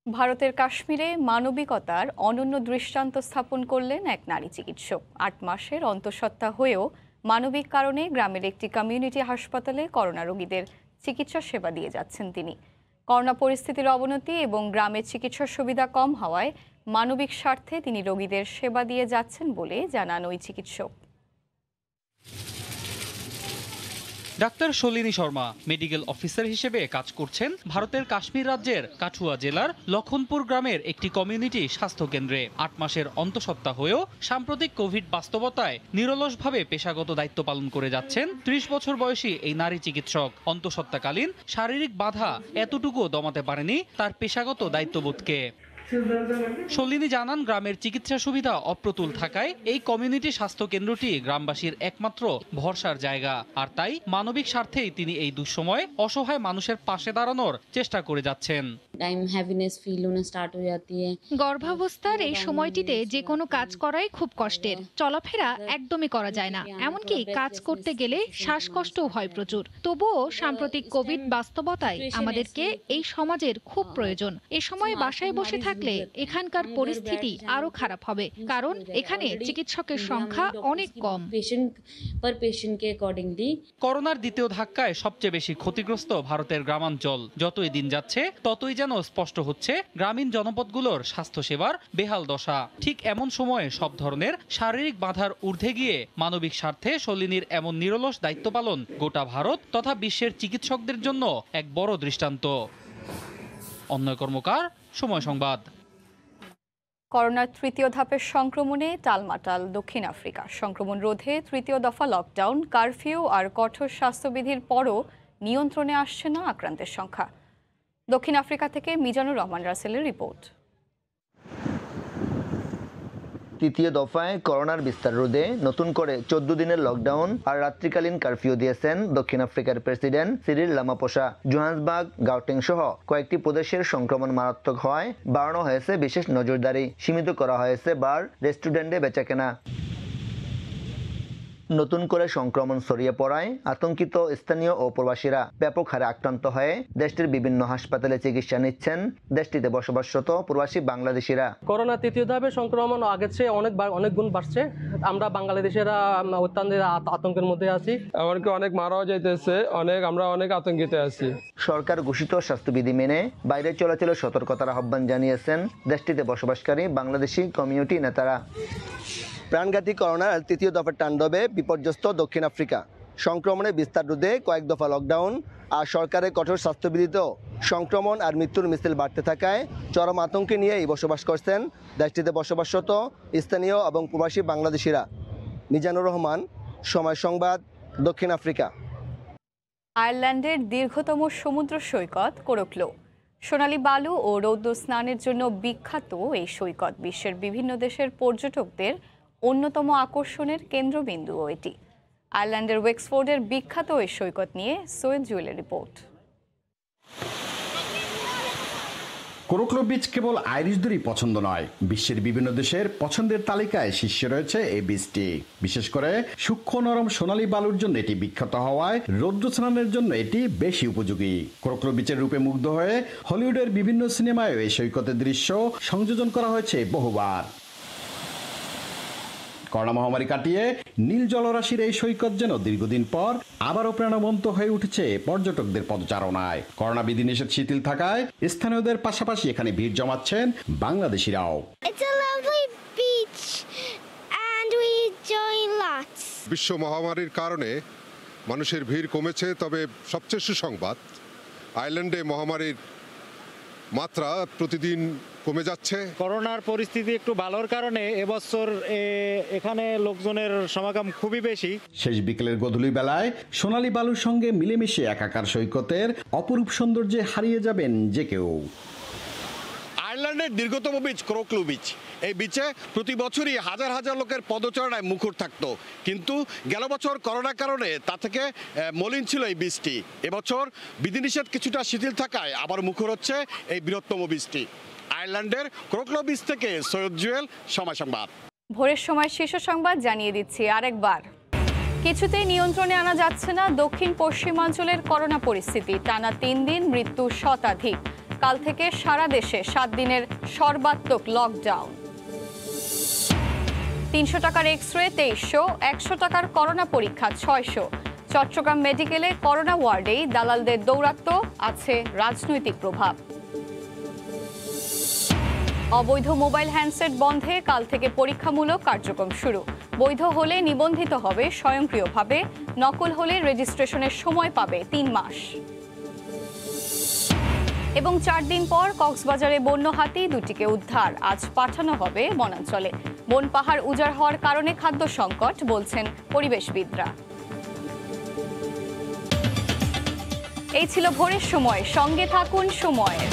ভারতের কাশ্মীরে মানবিকতার অনন্য দৃষ্টান্ত স্থাপন করলেন এক নারী চিকিৎসক। 8 মাসের অন্তঃসত্ত্বা হয়েও মানবিক কারণে গ্রামের একটি কমিউনিটি হাসপাতালে করোনা রোগীদের চিকিৎসা সেবা দিয়ে যাচ্ছেন তিনি। করোনা পরিস্থিতির অবনতি এবং গ্রামের চিকিৎসার সুবিধা কম হওয়ায় মানবিক স্বার্থে তিনি রোগীদের সেবা দিয়ে যাচ্ছেন বলে জানান ওই চিকিৎসক। ডাক্তার শলিনী শর্মা মেডিকেল অফিসার হিসেবে কাজ করছেন ভারতের কাশ্মীর রাজ্যের কাঠুয়া জেলার লখনপুর গ্রামের একটি কমিউনিটি স্বাস্থ্য কেন্দ্রে। 8 মাসের অন্তঃসত্ত্বা হয়েও সাম্প্রতিক কোভিড বাস্তবতায় নিরলসভাবে পেশাগত দায়িত্ব পালন করে যাচ্ছেন 30 বছর বয়সী এই নারী চিকিৎসক। অন্তঃসত্ত্বাকালীন শারীরিক বাধা এতটুকুও দমাতে পারেনি তার পেশাগত দায়িত্ববোধকে। শলিনী জানান, গ্রামের চিকিৎসা সুবিধা অপ্রতুল থাকায় এই কমিউনিটি স্বাস্থ্য কেন্দ্রটি গ্রামবাসীর একমাত্র ভরসার জায়গা, আর তাই মানবিক স্বার্থেই তিনি এই দুঃসময়ে অসহায় মানুষের পাশে দাঁড়ানোর চেষ্টা করে যাচ্ছেন। গর্ভাবস্থার এই সময়টিতে যে কোনো কাজ করাই খুব কষ্টের, চলাফেরা একদমই করা যায় না, এমনকি কাজ করতে গেলে শ্বাসকষ্টও হয় প্রচুর। তবুও সাম্প্রতিক কোভিড বাস্তবতায় আমাদেরকে এই সমাজের খুব প্রয়োজন। এ সময় বাসায় বসে থাকলে এখানকার পরিস্থিতি আরো খারাপ হবে, কারণ এখানে চিকিৎসকের সংখ্যা অনেক কম। করোনার দ্বিতীয় ধাক্কায় সবচেয়ে বেশি ক্ষতিগ্রস্ত ভারতের গ্রামাঞ্চল। যতই দিন যাচ্ছে ততই যেন স্পষ্ট হচ্ছে গ্রামীণ জনপদগুলোর স্বাস্থ্যসেবার বেহাল দশা। ঠিক এমন সময়ে সব ধরনের শারীরিক বাধার ঊর্ধ্বে গিয়ে মানবিক স্বার্থে শলিনীর এমন নিরলস দায়িত্ব পালন গোটা ভারত তথা বিশ্বের চিকিৎসকদের জন্য এক বড় দৃষ্টান্ত। অন্যয় কর্মকার, সময় সংবাদ। করোনার তৃতীয় ধাপের সংক্রমণে টালমাটাল দক্ষিণ আফ্রিকা। সংক্রমণ রোধে তৃতীয় দফা লকডাউন, কারফিউ আর কঠোর স্বাস্থ্যবিধির পরও নিয়ন্ত্রণে আসছে না আক্রান্তের সংখ্যা। দক্ষিণ আফ্রিকা থেকে মিজানুর রহমান রাসেলের রিপোর্ট। তৃতীয় দফায় করোনার বিস্তার রোধে নতুন করে 14 দিনের লকডাউন আর রাত্রিকালীন কারফিউ দিয়েছেন দক্ষিণ আফ্রিকার প্রেসিডেন্ট সিরিল রামাপোসা। জোহান্সবার্গ, গাউটেং সহ কয়েকটি প্রদেশের সংক্রমণ মারাত্মক হওয়ায় বাড়ানো হয়েছে বিশেষ নজরদারি, সীমিত করা হয়েছে বার, রেস্টুরেন্টে বেচাকেনা। নতুন করে সংক্রমণ ছড়িয়ে পড়ায় আতঙ্কিত স্থানীয় ও প্রবাসীরা ব্যাপক হারে আক্রান্ত হয়ে দেশটির বিভিন্ন হাসপাতালে চিকিৎসা নিচ্ছেন দেশটিতে বসবাসরত প্রবাসী বাংলাদেশিরা। করোনা তৃতীয় ধাপে সংক্রমণ আগের চেয়ে অনেক গুণ বাড়ছে। আমরা বাংলাদেশিরা অত্যন্ত আতঙ্কের মধ্যে আছি, এমনকি অনেক মারাও যাইতেছে, আমরা অনেক আতঙ্কিত আছি। সরকার ঘোষিত স্বাস্থ্যবিধি মেনে বাইরে চলাচলের সতর্কতার আহ্বান জানিয়েছেন দেশটিতে বসবাসকারী বাংলাদেশি কমিউনিটি নেতারা। প্রাণঘাতী করোনার তৃতীয় দফার তাণ্ডবে বিপর্যস্ত দক্ষিণ আফ্রিকা। সংক্রমণের বিস্তার রোধে কয়েক দফা লকডাউন আর সরকারের কঠোর স্বাস্থ্যবিধিতেও সংক্রমণ আর মৃত্যুর মিছিল বাড়তে থাকায় চরম আতঙ্কে নিয়েই বসবাস করছেন দেশটিতে বসবাসরত স্থানীয় এবং প্রবাসী বাংলাদেশিরা। মিজানুর রহমান, সময় সংবাদ, দক্ষিণ আফ্রিকা। আয়ারল্যান্ডের দীর্ঘতম সমুদ্র সৈকত কোরকলো। সোনালী বালু ও রৌদ্র স্নানের জন্য বিখ্যাত এই সৈকত বিশ্বের বিভিন্ন দেশের পর্যটকদের অন্যতম আকর্ষণের কেন্দ্রবিন্দুও এটি। আয়ারল্যান্ডের ওয়েক্সফোর্ডের বিখ্যাত এই সৈকত নিয়ে সৈয়দ জুয়েলের রিপোর্ট। কোরকলো বিচ কেবল আইরিশদেরই পছন্দ নয়, বিশ্বের বিভিন্ন দেশের পছন্দের তালিকায় শীর্ষে রয়েছে এই বিচটি। বিশেষ করে সূক্ষ্ম নরম সোনালী বালুর জন্য এটি বিখ্যাত হওয়ায় রৌদ্র স্নানের জন্য এটি বেশি উপযোগী। কোরকলো বিচের রূপে মুগ্ধ হয়ে হলিউডের বিভিন্ন সিনেমায় এই সৈকতের দৃশ্য সংযোজন করা হয়েছে বহুবার। করোনা মহামারী কাটিয়ে নীল জলরাশির এই সৈকত যেন দীর্ঘদিন পর আবারও প্রাণবন্ত হয়ে উঠেছে পর্যটকদের পদচারণায়। করোনা বিধিনিষেধ শিথিল থাকায় স্থানীয়দের পাশাপাশি এখানে ভিড় জমাচ্ছেন বাংলাদেশিরাও। বিশ্ব মহামারীর কারণে মানুষের ভিড় কমেছে, তবে সবচেয়ে সুসংবাদ আয়ারল্যান্ডে মহামারীর মাত্রা প্রতিদিন কমে যাচ্ছে। করোনার পরিস্থিতি একটু ভালোর কারণে এবছর এখানে লোকজনের সমাগম খুবই বেশি। শেষ বিকেলের গোধূলি বেলায় সোনালী বালুর সঙ্গে মিলেমিশে একাকার সৈকতের অপরূপ সৌন্দর্যে হারিয়ে যাবেন যে কেউ। আয়ারল্যান্ড আয়ারল্যান্ডের দীর্ঘতম বিচ ক্রোকলু বিচ, এই বিচে প্রতি বছরই হাজার হাজার লোকের পদচারণায় মুখর থাকতো, কিন্তু গেল বছর করোনার কারণে তা থেকে মলিন ছিল এই বিচটি। এবছর বিধিনিষেধ কিছুটা শিথিল থাকায় আবার মুখর হচ্ছে এই বৃহত্তম বিচটি। আয়ারল্যান্ডের ক্রোকলু বিচ থেকে সৈয়দ জুয়েল, সময় সংবাদ। ভোরের সময় শীর্ষ সংবাদ জানিয়ে দিচ্ছি আরেকবার। কিছুতেই নিয়ন্ত্রণে আনা যাচ্ছে না দক্ষিণ পশ্চিমাঞ্চলের করোনা পরিস্থিতি। টানা 3 দিন, মৃত্যু শতাধিক। কাল থেকে সারা দেশে 7 দিনের সর্বাত্মক লকডাউন। 300 টাকার এক্স-রে 2300, 100 টাকার করোনা পরীক্ষা 600। চট্টগ্রাম মেডিকেলে করোনা ওয়ার্ডেই দালালদের দৌরাত্ম্য, আছে রাজনৈতিক প্রভাব। অবৈধ মোবাইল হ্যান্ডসেট বন্ধে কাল থেকে পরীক্ষামূলক কার্যক্রম শুরু। বৈধ হলে নিবন্ধিত হবে স্বয়ংক্রিয়ভাবে, নকল হলে রেজিস্ট্রেশনের সময় পাবে 3 মাস। এবং 4 দিন পর কক্সবাজারে বন্য হাতি 2টিকে উদ্ধার, আজ পাঠানো হবে বনাঞ্চলে। বন পাহাড় উজাড় হওয়ার কারণে খাদ্য সংকট, বলছেন পরিবেশবিদরা। এই ছিল ভোরের সময়, সঙ্গে থাকুন সময়ের।